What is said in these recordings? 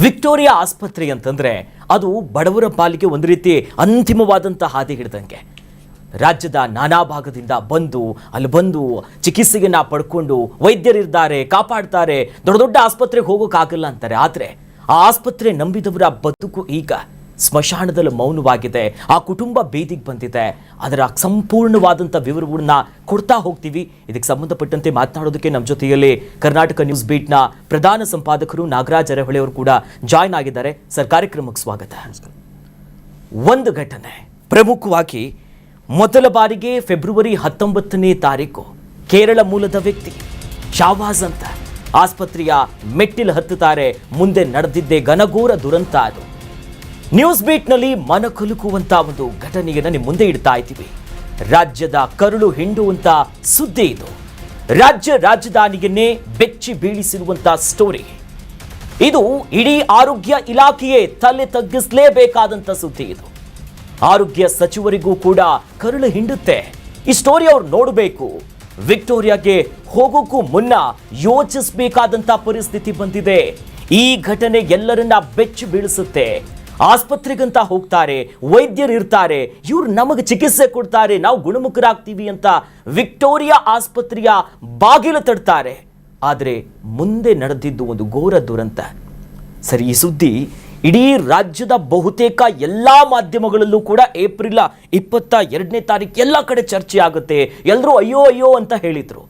Victoria ಆಸ್ಪತ್ರೆ ಅಂತಂದ್ರೆ ಅದು ಬಡವರ ಪಾಲಿಗೆ ಒಂದು ರೀತಿ ಅಂತಿಮವಾದಂಥ ಹಾದಿ ಹಿಡಿದಂಗೆ. ರಾಜ್ಯದ ನಾನಾ ಭಾಗದಿಂದ ಅಲ್ಲಿ ಬಂದು ಚಿಕಿತ್ಸೆಯನ್ನ ಪಡ್ಕೊಂಡು ವೈದ್ಯರಿದ್ದಾರೆ, ಕಾಪಾಡ್ತಾರೆ. ದೊಡ್ಡ ದೊಡ್ಡ ಆಸ್ಪತ್ರೆಗೆ ಹೋಗೋಕ್ಕಾಗಲ್ಲ ಅಂತಾರೆ. ಆದರೆ ಆ ಆಸ್ಪತ್ರೆ ನಂಬಿದವರ ಬದುಕು ಈಗ ಸ್ಮಶಾನದಲ್ಲಿ ಮೌನವಾಗಿದೆ. ಆ ಕುಟುಂಬ ಬೀದಿಗೆ ಬಂದಿದೆ. ಅದರ ಸಂಪೂರ್ಣವಾದಂಥ ವಿವರವನ್ನ ಕೊಡ್ತಾ ಹೋಗ್ತೀವಿ. ಇದಕ್ಕೆ ಸಂಬಂಧಪಟ್ಟಂತೆ ಮಾತನಾಡೋದಕ್ಕೆ ನಮ್ಮ ಜೊತೆಯಲ್ಲಿ ಕರ್ನಾಟಕ ನ್ಯೂಸ್ ಬೀಟ್ನ ಪ್ರಧಾನ ಸಂಪಾದಕರು ನಾಗರಾಜ್ ಅರೆಹೊಳೆ ಅವರು ಕೂಡ ಜಾಯ್ನ್ ಆಗಿದ್ದಾರೆ. ಸರ್, ಕಾರ್ಯಕ್ರಮಕ್ಕೆ ಸ್ವಾಗತ. ಒಂದು ಘಟನೆ ಪ್ರಮುಖವಾಗಿ ಮೊದಲ ಬಾರಿಗೆ ಫೆಬ್ರವರಿ 19ನೇ ತಾರೀಕು ಕೇರಳ ಮೂಲದ ವ್ಯಕ್ತಿ ಶಾವಾಜ್ ಅಂತ ಆಸ್ಪತ್ರೆಯ ಮೆಟ್ಟಿಲು ಹತ್ತುತ್ತಾರೆ. ಮುಂದೆ ನಡೆದಿದ್ದೇ ಘನಘೋರ ದುರಂತ. ಅದು ನ್ಯೂಸ್ ಬೀಟ್ನಲ್ಲಿ ಮನಕಲುಕುವಂತ ಒಂದು ಘಟನೆಯನ್ನು ನಿಮ್ಮ ಮುಂದೆ ಇಡ್ತಾ ಇದ್ದೀವಿ. ರಾಜ್ಯದ ಕರುಳು ಹಿಂಡುವಂತ ಸುದ್ದಿ ಇದು. ರಾಜ್ಯ ರಾಜಧಾನಿಯನ್ನೇ ಬೆಚ್ಚಿ ಬೀಳಿಸಿರುವಂತ ಸ್ಟೋರಿ ಇದು. ಇಡೀ ಆರೋಗ್ಯ ಇಲಾಖೆಯೇ ತಲೆ ತಗ್ಗಿಸಲೇಬೇಕಾದಂತ ಸುದ್ದಿ ಇದು. ಆರೋಗ್ಯ ಸಚಿವರಿಗೂ ಕೂಡ ಕರುಳು ಹಿಂಡುತ್ತೆ. ಈ ಸ್ಟೋರಿ ಅವ್ರು ನೋಡಬೇಕು. ವಿಕ್ಟೋರಿಯಾಗೆ ಹೋಗೋಕ್ಕೂ ಮುನ್ನ ಯೋಚಿಸಬೇಕಾದಂತ ಪರಿಸ್ಥಿತಿ ಬಂದಿದೆ. ಈ ಘಟನೆ ಎಲ್ಲರನ್ನ ಬೆಚ್ಚಿ ಬೀಳಿಸುತ್ತೆ. ಆಸ್ಪತ್ರೆಗಂತ ಹೋಗ್ತಾರೆ, ವೈದ್ಯರು ಇರ್ತಾರೆ, ಇವ್ರು ನಮಗೆ ಚಿಕಿತ್ಸೆ ಕೊಡ್ತಾರೆ, ನಾವು ಗುಣಮುಖರಾಗ್ತೀವಿ ಅಂತ ವಿಕ್ಟೋರಿಯಾ ಆಸ್ಪತ್ರೆಯ ಬಾಗಿಲು ತಡ್ತಾರೆ. ಆದರೆ ಮುಂದೆ ನಡೆದಿದ್ದು ಒಂದು ಘೋರ ದುರಂತ. ಸರಿ, ಈ ಸುದ್ದಿ ಇಡೀ ರಾಜ್ಯದ ಬಹುತೇಕ ಎಲ್ಲಾ ಮಾಧ್ಯಮಗಳಲ್ಲೂ ಕೂಡ ಏಪ್ರಿಲ್ 22ನೇ ತಾರೀಕು ಎಲ್ಲ ಕಡೆ ಚರ್ಚೆ ಆಗುತ್ತೆ. ಎಲ್ಲರೂ ಅಯ್ಯೋ ಅಯ್ಯೋ ಅಂತ ಹೇಳಿದ್ರು.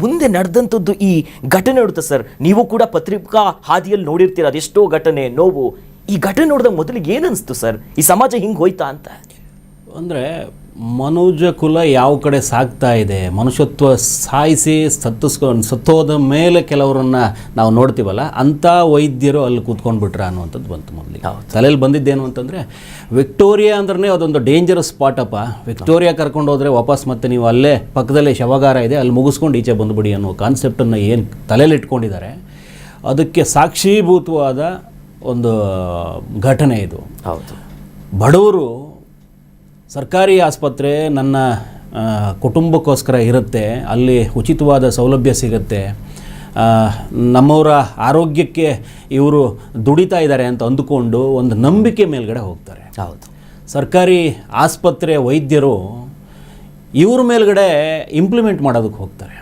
ಮುಂದೆ ನಡೆದಂಥದ್ದು ಈ ಘಟನೆ ನೋಡುತ್ತೆ. ಸರ್, ನೀವು ಕೂಡ ಪತ್ರಿಕಾ ಹಾದಿಯಲ್ಲಿ ನೋಡಿರ್ತೀರ ಅದೆಷ್ಟೋ ಘಟನೆ, ನೋವು. ಈ ಘಟನೆ ನೋಡಿದಾಗ ಮೊದಲಿಗೆ ಏನನ್ನಿಸ್ತು ಸರ್? ಈ ಸಮಾಜ ಹಿಂಗೆ ಹೋಯ್ತಾ ಅಂತ? ಅಂದರೆ ಮನುಜ ಕುಲ ಯಾವ ಕಡೆ ಸಾಗ್ತಾ ಇದೆ, ಮನುಷ್ಯತ್ವ ಸಾಯಿಸಿ ಸತ್ತೋದ ಮೇಲೆ ಕೆಲವರನ್ನು ನಾವು ನೋಡ್ತೀವಲ್ಲ, ಅಂಥ ವೈದ್ಯರು ಅಲ್ಲಿ ಕೂತ್ಕೊಂಡ್ಬಿಟ್ರ ಅನ್ನುವಂಥದ್ದು ಬಂತು ಮೊದಲಿಗೆ. ತಲೆಯಲ್ಲಿ ಬಂದಿದ್ದೇನು ಅಂತಂದರೆ, ವಿಕ್ಟೋರಿಯಾ ಅಂದ್ರೆ ಅದೊಂದು ಡೇಂಜರಸ್ ಸ್ಪಾಟಪ್ಪ. ವಿಕ್ಟೋರಿಯಾ ಕರ್ಕೊಂಡು ಹೋದರೆ ವಾಪಸ್ ಮತ್ತೆ ನೀವು ಅಲ್ಲೇ ಪಕ್ಕದಲ್ಲೇ ಶವಗಾರ ಇದೆ, ಅಲ್ಲಿ ಮುಗಿಸ್ಕೊಂಡು ಈಚೆ ಬಂದುಬಿಡಿ ಅನ್ನೋ ಕಾನ್ಸೆಪ್ಟನ್ನು ಏನು ತಲೆಯಲ್ಲಿ ಇಟ್ಕೊಂಡಿದ್ದಾರೆ, ಅದಕ್ಕೆ ಸಾಕ್ಷೀಭೂತವಾದ ಒಂದು ಘಟನೆ ಇದು. ಹೌದು, ಬಡವರು ಸರ್ಕಾರಿ ಆಸ್ಪತ್ರೆ ನನ್ನ ಕುಟುಂಬಕ್ಕೋಸ್ಕರ ಇರುತ್ತೆ, ಅಲ್ಲಿ ಉಚಿತವಾದ ಸೌಲಭ್ಯ ಸಿಗುತ್ತೆ, ನಮ್ಮವರ ಆರೋಗ್ಯಕ್ಕೆ ಇವರು ದುಡಿತಾ ಇದ್ದಾರೆ ಅಂತ ಅಂದುಕೊಂಡು ಒಂದು ನಂಬಿಕೆ ಮೇಲ್ಗಡೆ ಹೋಗ್ತಾರೆ. ಹೌದು, ಸರ್ಕಾರಿ ಆಸ್ಪತ್ರೆ ವೈದ್ಯರು ಇವ್ರ ಮೇಲ್ಗಡೆ ಇಂಪ್ಲಿಮೆಂಟ್ ಮಾಡೋದಕ್ಕೆ ಹೋಗ್ತಾರೆ.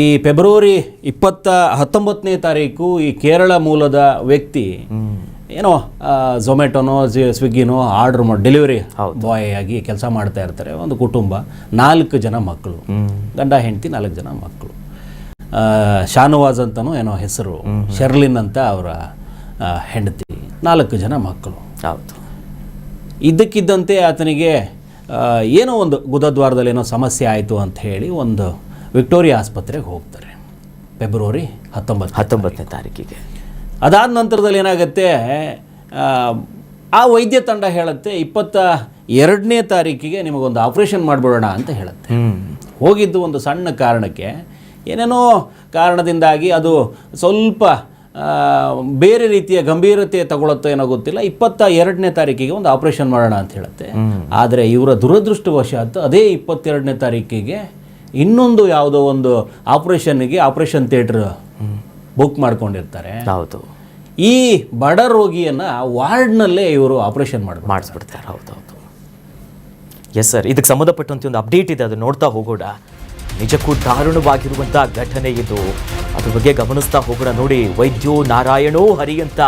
ಈ ಫೆಬ್ರವರಿ 19ನೇ ತಾರೀಕು ಈ ಕೇರಳ ಮೂಲದ ವ್ಯಕ್ತಿ ಏನೋ ಝೊಮ್ಯಾಟೊನೋ ಸ್ವಿಗ್ಗಿನೋ ಆರ್ಡ್ರ್ ಮಾಡಿ ಡೆಲಿವರಿ ಬಾಯ್ ಆಗಿ ಕೆಲಸ ಮಾಡ್ತಾ ಇರ್ತಾರೆ. ಒಂದು ಕುಟುಂಬ, 4 ಜನ ಮಕ್ಕಳು, ಗಂಡ ಹೆಂಡತಿ 4 ಜನ ಮಕ್ಕಳು. ಶಾನವಾಜ್ ಅಂತನೋ ಏನೋ ಹೆಸರು, ಶರ್ಲಿನ್ ಅಂತ ಅವರ ಹೆಂಡತಿ, 4 ಜನ ಮಕ್ಕಳು. ಹೌದು, ಇದ್ದಕ್ಕಿದ್ದಂತೆ ಆತನಿಗೆ ಏನೋ ಒಂದು ಗುದದ್ವಾರದಲ್ಲಿ ಏನೋ ಸಮಸ್ಯೆ ಆಯಿತು ಅಂತ ಹೇಳಿ ಒಂದು ವಿಕ್ಟೋರಿಯಾ ಆಸ್ಪತ್ರೆಗೆ ಹೋಗ್ತಾರೆ ಫೆಬ್ರವರಿ 19ನೇ ತಾರೀಕಿಗೆ. ಅದಾದ ನಂತರದಲ್ಲಿ ಏನಾಗುತ್ತೆ, ಆ ವೈದ್ಯ ತಂಡ ಹೇಳುತ್ತೆ 22ನೇ ತಾರೀಕಿಗೆ ನಿಮಗೊಂದು ಆಪ್ರೇಷನ್ ಮಾಡಿಬಿಡೋಣ ಅಂತ ಹೇಳುತ್ತೆ. ಹೋಗಿದ್ದು ಒಂದು ಸಣ್ಣ ಕಾರಣಕ್ಕೆ, ಏನೇನೋ ಕಾರಣದಿಂದಾಗಿ ಅದು ಸ್ವಲ್ಪ ಬೇರೆ ರೀತಿಯ ಗಂಭೀರತೆ ತಗೊಳುತ್ತೋ ಏನೋ ಗೊತ್ತಿಲ್ಲ. 22ನೇ ತಾರೀಕಿಗೆ ಒಂದು ಆಪ್ರೇಷನ್ ಮಾಡೋಣ ಅಂತ ಹೇಳುತ್ತೆ. ಆದರೆ ಇವರ ದುರದೃಷ್ಟವಶಾತ್ ಅದೇ 22ನೇ ತಾರೀಕಿಗೆ ಇನ್ನೊಂದು ಯಾವುದೋ ಒಂದು ಆಪರೇಷನ್ ಥಿಯೇಟರ್ ಬುಕ್ ಮಾಡ್ಕೊಂಡಿರ್ತಾರೆ. ಹೌದು, ಈ ಬಡ ರೋಗಿಯನ್ನು ವಾರ್ಡ್ನಲ್ಲೇ ಇವರು ಆಪರೇಷನ್ ಮಾಡಿಸ್ಬಿಡ್ತಾರೆ. ಹೌದೌದು, ಎಸ್ ಸರ್. ಇದಕ್ಕೆ ಸಂಬಂಧಪಟ್ಟಂತೆ ಒಂದು ಅಪ್ಡೇಟ್ ಇದೆ, ಅದು ನೋಡ್ತಾ ಹೋಗೋಣ. ನಿಜಕ್ಕೂ ದಾರುಣವಾಗಿರುವಂಥ ಘಟನೆ ಇದು. ಅದ್ರ ಬಗ್ಗೆ ಗಮನಿಸ್ತಾ ಹೋಗೋಣ. ನೋಡಿ, ವೈದ್ಯೋ ನಾರಾಯಣೋ ಹರಿ ಅಂತ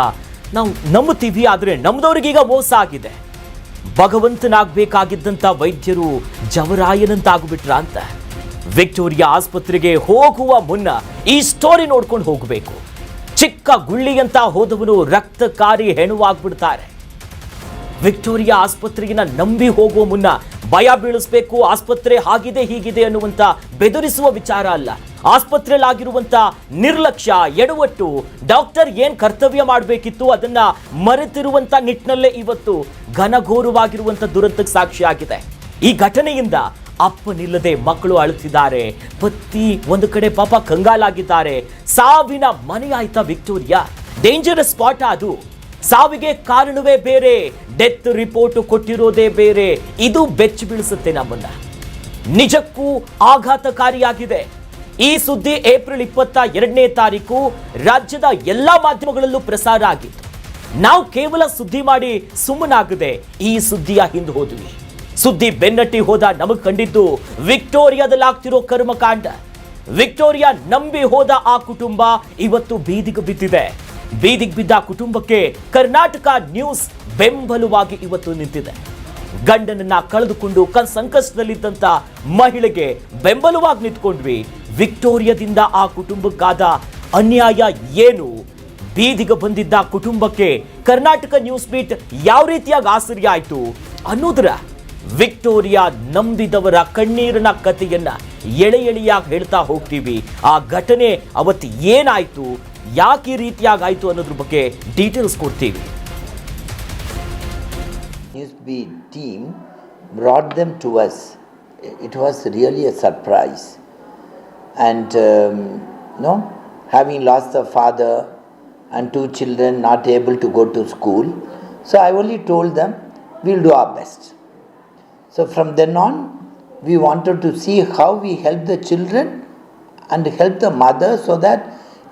ನಾವು ನಂಬುತ್ತೀವಿ, ಆದರೆ ನಮ್ದವ್ರಿಗೀಗ ಮೋಸ ಆಗಿದೆ. ಭಗವಂತನಾಗಬೇಕಾಗಿದ್ದಂಥ ವೈದ್ಯರು ಜವರಾಯನಂತಾಗ್ಬಿಟ್ರ ಅಂತ. ವಿಕ್ಟೋರಿಯಾ ಆಸ್ಪತ್ರೆಗೆ ಹೋಗುವ ಮುನ್ನ ಈ ಸ್ಟೋರಿ ನೋಡ್ಕೊಂಡು ಹೋಗಬೇಕು. ಚಿಕ್ಕ ಗುಳ್ಳಿಯಂತ ಹೋದವನು ರಕ್ತಕಾರಿ ಹೆಣುವಾಗ್ಬಿಡ್ತಾರೆ. ವಿಕ್ಟೋರಿಯಾ ಆಸ್ಪತ್ರೆಯನ್ನ ನಂಬಿ ಹೋಗುವ ಮುನ್ನ ಭಯ ಬೀಳಿಸ್ಬೇಕು. ಆಸ್ಪತ್ರೆ ಹಾಗಿದೆ ಹೀಗಿದೆ ಅನ್ನುವಂತ ಬೆದರಿಸುವ ವಿಚಾರ ಅಲ್ಲ. ಆಸ್ಪತ್ರೆಯಲ್ಲಾಗಿರುವಂತ ನಿರ್ಲಕ್ಷ್ಯ, ಎಡವಟ್ಟು, ಡಾಕ್ಟರ್ ಏನ್ ಕರ್ತವ್ಯ ಮಾಡಬೇಕಿತ್ತು ಅದನ್ನ ಮರೆತಿರುವಂತ ನಿಟ್ಟಿನಲ್ಲೇ ಇವತ್ತು ಘನಘೋರವಾಗಿರುವಂತ ದುರಂತಕ್ಕೆ ಸಾಕ್ಷಿಯಾಗಿದೆ. ಈ ಘಟನೆಯಿಂದ ಅಪ್ಪನಿಲ್ಲದೆ ಮಕ್ಕಳು ಅಳುತ್ತಿದ್ದಾರೆ. ಪತಿ ಒಂದು ಕಡೆ ಪಾಪ ಕಂಗಾಲಾಗಿದ್ದಾರೆ. ಸಾವಿನ ಮನೆಯಾಯ್ತಾ ವಿಕ್ಟೋರಿಯಾ? ಡೇಂಜರಸ್ ಸ್ಪಾಟ್ ಅದು. ಸಾವಿಗೆ ಕಾರಣವೇ ಬೇರೆ, ಡೆತ್ ರಿಪೋರ್ಟ್ ಕೊಟ್ಟಿರೋದೇ ಬೇರೆ. ಇದು ಬೆಚ್ಚಿ ಬೀಳಿಸುತ್ತೆ ನಮ್ಮನ್ನ. ನಿಜಕ್ಕೂ ಆಘಾತಕಾರಿಯಾಗಿದೆ. ಈ ಸುದ್ದಿ ಏಪ್ರಿಲ್ 22ನೇ ತಾರೀಕು ರಾಜ್ಯದ ಎಲ್ಲಾ ಮಾಧ್ಯಮಗಳಲ್ಲೂ ಪ್ರಸಾರ ಆಗಿತ್ತು. ನಾವು ಕೇವಲ ಸುದ್ದಿ ಮಾಡಿ ಸುಮ್ಮನಾಗದೆ ಈ ಸುದ್ದಿಯ ಹಿಂದೆ ಹೋದ್ವಿ. ಸುದ್ದಿ ಬೆನ್ನಟ್ಟಿ ಹೋದ ನಮಗೆ ಕಂಡಿದ್ದು ವಿಕ್ಟೋರಿಯಾದಲ್ಲಾಗ್ತಿರೋ ಕರ್ಮಕಾಂಡ. ವಿಕ್ಟೋರಿಯಾ ನಂಬಿ ಹೋದ ಆ ಕುಟುಂಬ ಇವತ್ತು ಬೀದಿಗೆ ಬಿದ್ದಿದೆ. ಬೀದಿಗೆ ಬಿದ್ದ ಕುಟುಂಬಕ್ಕೆ ಕರ್ನಾಟಕ ನ್ಯೂಸ್ ಬೆಂಬಲವಾಗಿ ಇವತ್ತು ನಿಂತಿದೆ. ಗಂಡನನ್ನ ಕಳೆದುಕೊಂಡು ಸಂಕಷ್ಟದಲ್ಲಿದ್ದಂತ ಮಹಿಳೆಗೆ ಬೆಂಬಲವಾಗಿ ನಿಂತ್ಕೊಂಡ್ವಿ. ವಿಕ್ಟೋರಿಯಾದಿಂದ ಆ ಕುಟುಂಬಕ್ಕಾದ ಅನ್ಯಾಯ ಏನು, ಬೀದಿಗೆ ಬಂದಿದ್ದ ಕುಟುಂಬಕ್ಕೆ ಕರ್ನಾಟಕ ನ್ಯೂಸ್ ಬೀಟ್ ಯಾವ ರೀತಿಯಾಗಿ ಆಶ್ಚರ್ಯ ಆಯ್ತು ಅನ್ನೋದರ ವಿಕ್ಟೋರಿಯಾ ನಂಬಿದವರ ಕಣ್ಣೀರಿನ ಕಥೆಯನ್ನ ಎಳೆಯಾಗಿ ಹೇಳ್ತಾ ಹೋಗ್ತೀವಿ. ಆ ಘಟನೆ ಅವತ್ತು ಏನಾಯ್ತು, ಯಾಕೆ ಈ ರೀತಿಯಾಗಿ ಆಯ್ತು ಅನ್ನೋದ್ರ ಬಗ್ಗೆ ಡೀಟೇಲ್ಸ್ ಕೊಡ್ತೀವಿ. Newsbeat team brought them to us. It was really a surprise. And having lost the father and 2 children not able to go to school, so I only told them we'll do our best. So from then on, we wanted to see how we help the children and help the mother so that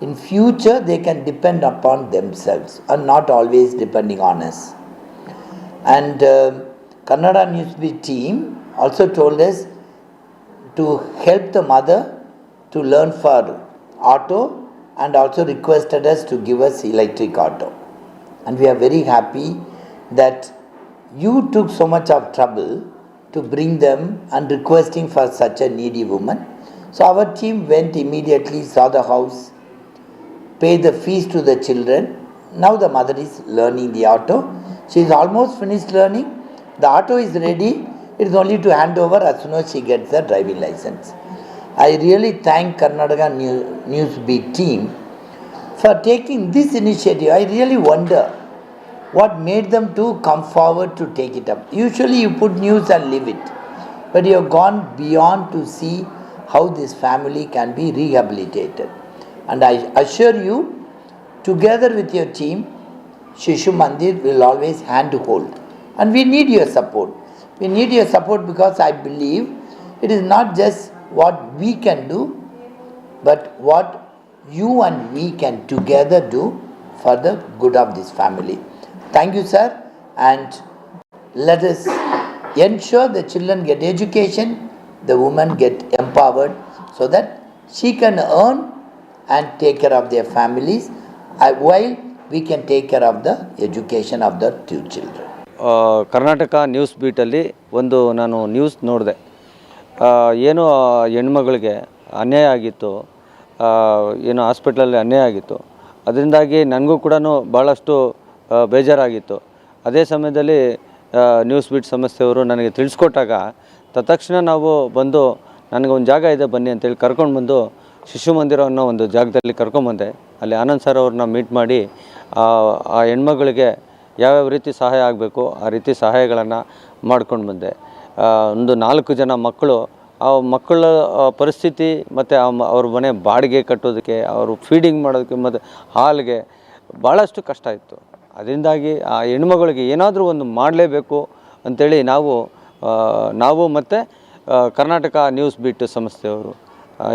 in future they can depend upon themselves and not always depending on us. And Kannada Newsbeat team also told us to help the mother to learn for auto and also requested us to give us electric auto. And we are very happy that you took so much of trouble to bring them and requesting for such a needy woman. So our team went immediately, saw the house, paid the fees to the children. Now the mother is learning the auto. She is almost finished learning. The auto is ready. It is only to hand over as soon as she gets the driving license. I really thank Karnataka Newsbeat team for taking this initiative. I really wonder what made them to come forward to take it up. Usually you put news and leave it. But you have gone beyond to see how this family can be rehabilitated. And I assure you, together with your team, Shishu Mandir will always hand hold. And we need your support. We need your support because I believe it is not just what we can do, but what you and we can together do for the good of this family. Thank you, sir. And let us ensure the children get education, the women get empowered so that she can earn and take care of their families while we can take care of the education of the 2 children. Karnataka news ಬೀಟಲ್ಲಿ ಒಂದು ನಾನು news ನೋಡಿದೆ. ಏನು ಹೆಣ್ಮಗಳಿಗೆ ಅನ್ಯಾಯ ಆಗಿತ್ತು, ಏನು ಹಾಸ್ಪಿಟ್ಲಲ್ಲಿ ಅನ್ಯಾಯ ಆಗಿತ್ತು. ಅದರಿಂದಾಗಿ ನನಗೂ ಕೂಡ ಭಾಳಷ್ಟು ಬೇಜಾರಾಗಿತ್ತು. ಅದೇ ಸಮಯದಲ್ಲಿ ನ್ಯೂಸ್ ಬೀಟ್ ಸಂಸ್ಥೆಯವರು ನನಗೆ ತಿಳಿಸ್ಕೊಟ್ಟಾಗ ತತ್ಕ್ಷಣ ನಾವು ಬಂದು ನನಗೊಂದು ಜಾಗ ಇದೆ ಬನ್ನಿ ಅಂತೇಳಿ ಕರ್ಕೊಂಡು ಬಂದು ಶಿಶು ಮಂದಿರ ಅನ್ನೋ ಒಂದು ಜಾಗದಲ್ಲಿ ಕರ್ಕೊಂಬಂದೆ. ಅಲ್ಲಿ ಆನಂದ್ ಸರ್ ಅವ್ರನ್ನ ಮೀಟ್ ಮಾಡಿ ಆ ಹೆಣ್ಮಗಳಿಗೆ ಯಾವ್ಯಾವ ರೀತಿ ಸಹಾಯ ಆಗಬೇಕು ಆ ರೀತಿ ಸಹಾಯಗಳನ್ನು ಮಾಡ್ಕೊಂಡು ಬಂದೆ. ಒಂದು 4 ಜನ ಮಕ್ಕಳು, ಆ ಮಕ್ಕಳ ಪರಿಸ್ಥಿತಿ ಮತ್ತು ಅವ್ರ ಮನೆ ಬಾಡಿಗೆ ಕಟ್ಟೋದಕ್ಕೆ, ಅವರು ಫೀಡಿಂಗ್ ಮಾಡೋದಕ್ಕೆ ಮತ್ತು ಹಾಲಿಗೆ ಭಾಳಷ್ಟು ಕಷ್ಟ ಇತ್ತು. ಅದರಿಂದಾಗಿ ಆ ಹೆಣ್ಮಗಳಿಗೆ ಏನಾದರೂ ಒಂದು ಮಾಡಲೇಬೇಕು ಅಂಥೇಳಿ ನಾವು ಮತ್ತು ಕರ್ನಾಟಕ ನ್ಯೂಸ್ ಬೀಟ್ ಸಂಸ್ಥೆಯವರು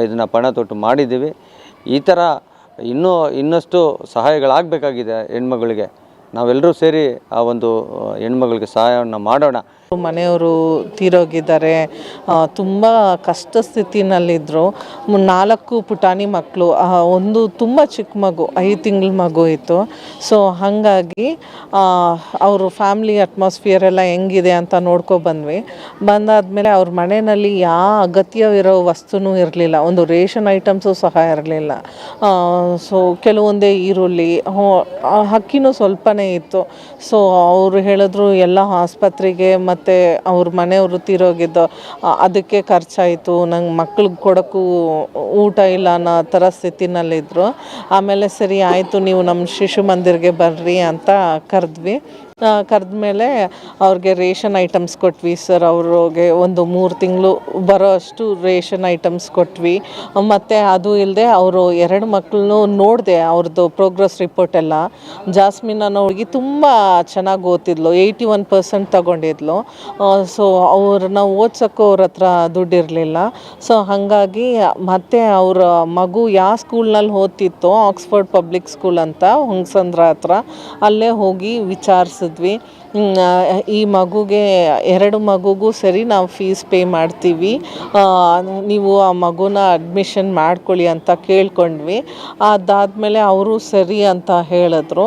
ಇದನ್ನು ಪಣ ತೊಟ್ಟು ಮಾಡಿದ್ದೀವಿ. ಈ ಥರ ಇನ್ನಷ್ಟು ಸಹಾಯಗಳಾಗಬೇಕಾಗಿದೆ ಹೆಣ್ಮಗಳಿಗೆ. ನಾವೆಲ್ಲರೂ ಸೇರಿ ಆ ಒಂದು ಹೆಣ್ಮಗಳಿಗೆ ಸಹಾಯವನ್ನು ಮಾಡೋಣ. ಮನೆಯವರು ತೀರೋಗಿದ್ದಾರೆ, ತುಂಬ ಕಷ್ಟ ಸ್ಥಿತಿನಲ್ಲಿದ್ದರು. 4 ಪುಟಾಣಿ ಮಕ್ಕಳು, ಒಂದು ತುಂಬ ಚಿಕ್ಕ ಮಗು, 5 ತಿಂಗಳ ಮಗು ಇತ್ತು. ಸೊ ಹಾಗಾಗಿ ಅವರು ಫ್ಯಾಮ್ಲಿ ಅಟ್ಮಾಸ್ಫಿಯರ್ ಎಲ್ಲ ಹೆಂಗಿದೆ ಅಂತ ಬಂದ್ವಿ. ಬಂದಾದಮೇಲೆ ಅವ್ರ ಮನೆಯಲ್ಲಿ ಯಾವ ಅಗತ್ಯವಿರೋ ವಸ್ತುನೂ ಇರಲಿಲ್ಲ, ಒಂದು ರೇಷನ್ ಐಟಮ್ಸು ಸಹ ಇರಲಿಲ್ಲ. ಸೊ ಕೆಲವೊಂದೇ ಈರುಳ್ಳಿ, ಅಕ್ಕಿನೂ ಸ್ವಲ್ಪನೇ ಇತ್ತು. ಸೊ ಅವರು ಹೇಳಿದ್ರು ಎಲ್ಲ ಆಸ್ಪತ್ರೆಗೆ ಮತ್ತು ಅವ್ರ ಮನೆಯವರು ತೀರೋಗಿದ್ದು ಅದಕ್ಕೆ ಖರ್ಚಾಯಿತು, ನಂಗೆ ಮಕ್ಳಿಗೆ ಕೊಡೋಕ್ಕೂ ಊಟ ಇಲ್ಲ ಅನ್ನೋ ಥರ ಸ್ಥಿತಿನಲ್ಲಿದ್ದರು. ಆಮೇಲೆ ಸರಿ ಆಯಿತು, ನೀವು ನಮ್ಮ ಶಿಶು ಮಂದಿರ್ಗೆ ಬರ್ರಿ ಅಂತ ಕರೆದ್ವಿ. ಕರೆದ್ಮೇಲೆ ಅವ್ರಿಗೆ ರೇಷನ್ ಐಟಮ್ಸ್ ಕೊಟ್ವಿ ಸರ್. ಅವ್ರಿಗೆ ಒಂದು 3 ತಿಂಗಳು ಬರೋ ಅಷ್ಟು ರೇಷನ್ ಐಟಮ್ಸ್ ಕೊಟ್ವಿ. ಮತ್ತು ಅದು ಇಲ್ಲದೆ ಅವರು 2 ಮಕ್ಕಳನ್ನು ನೋಡಿದೆ, ಅವ್ರದ್ದು ಪ್ರೋಗ್ರೆಸ್ ರಿಪೋರ್ಟ್ ಎಲ್ಲ. ಜಾಸ್ಮಿನ್ ಅನ್ನೋ ಹುಡುಗಿ ತುಂಬ ಚೆನ್ನಾಗಿ ಓದ್ತಿದ್ಲು, 81% ತಗೊಂಡಿದ್ಲು. ಸೊ ಅವ್ರನ್ನ ಓದ್ಸೋಕ್ಕೂ ಅವ್ರ ಹತ್ರ ದುಡ್ಡಿರಲಿಲ್ಲ. ಸೊ ಹಾಗಾಗಿ ಮತ್ತೆ ಅವರ ಮಗು ಯಾವ ಸ್ಕೂಲ್ನಲ್ಲಿ ಓದ್ತಿತ್ತೋ, ಆಕ್ಸ್ಫರ್ಡ್ ಪಬ್ಲಿಕ್ ಸ್ಕೂಲ್ ಅಂತ ಹುಣಸಂದ್ರ ಹತ್ರ, ಅಲ್ಲೇ ಹೋಗಿ ವಿಚಾರಿಸಿದ್ವಿ. ಈ ಮಗುಗೆ 2 ಮಗುಗೂ ಸರಿ ನಾವು ಫೀಸ್ ಪೇ ಮಾಡ್ತೀವಿ, ನೀವು ಆ ಮಗುನ ಅಡ್ಮಿಷನ್ ಮಾಡ್ಕೊಳ್ಳಿ ಅಂತ ಕೇಳ್ಕೊಂಡ್ವಿ. ಅದಾದಮೇಲೆ ಅವರು ಸರಿ ಅಂತ ಹೇಳಿದ್ರು.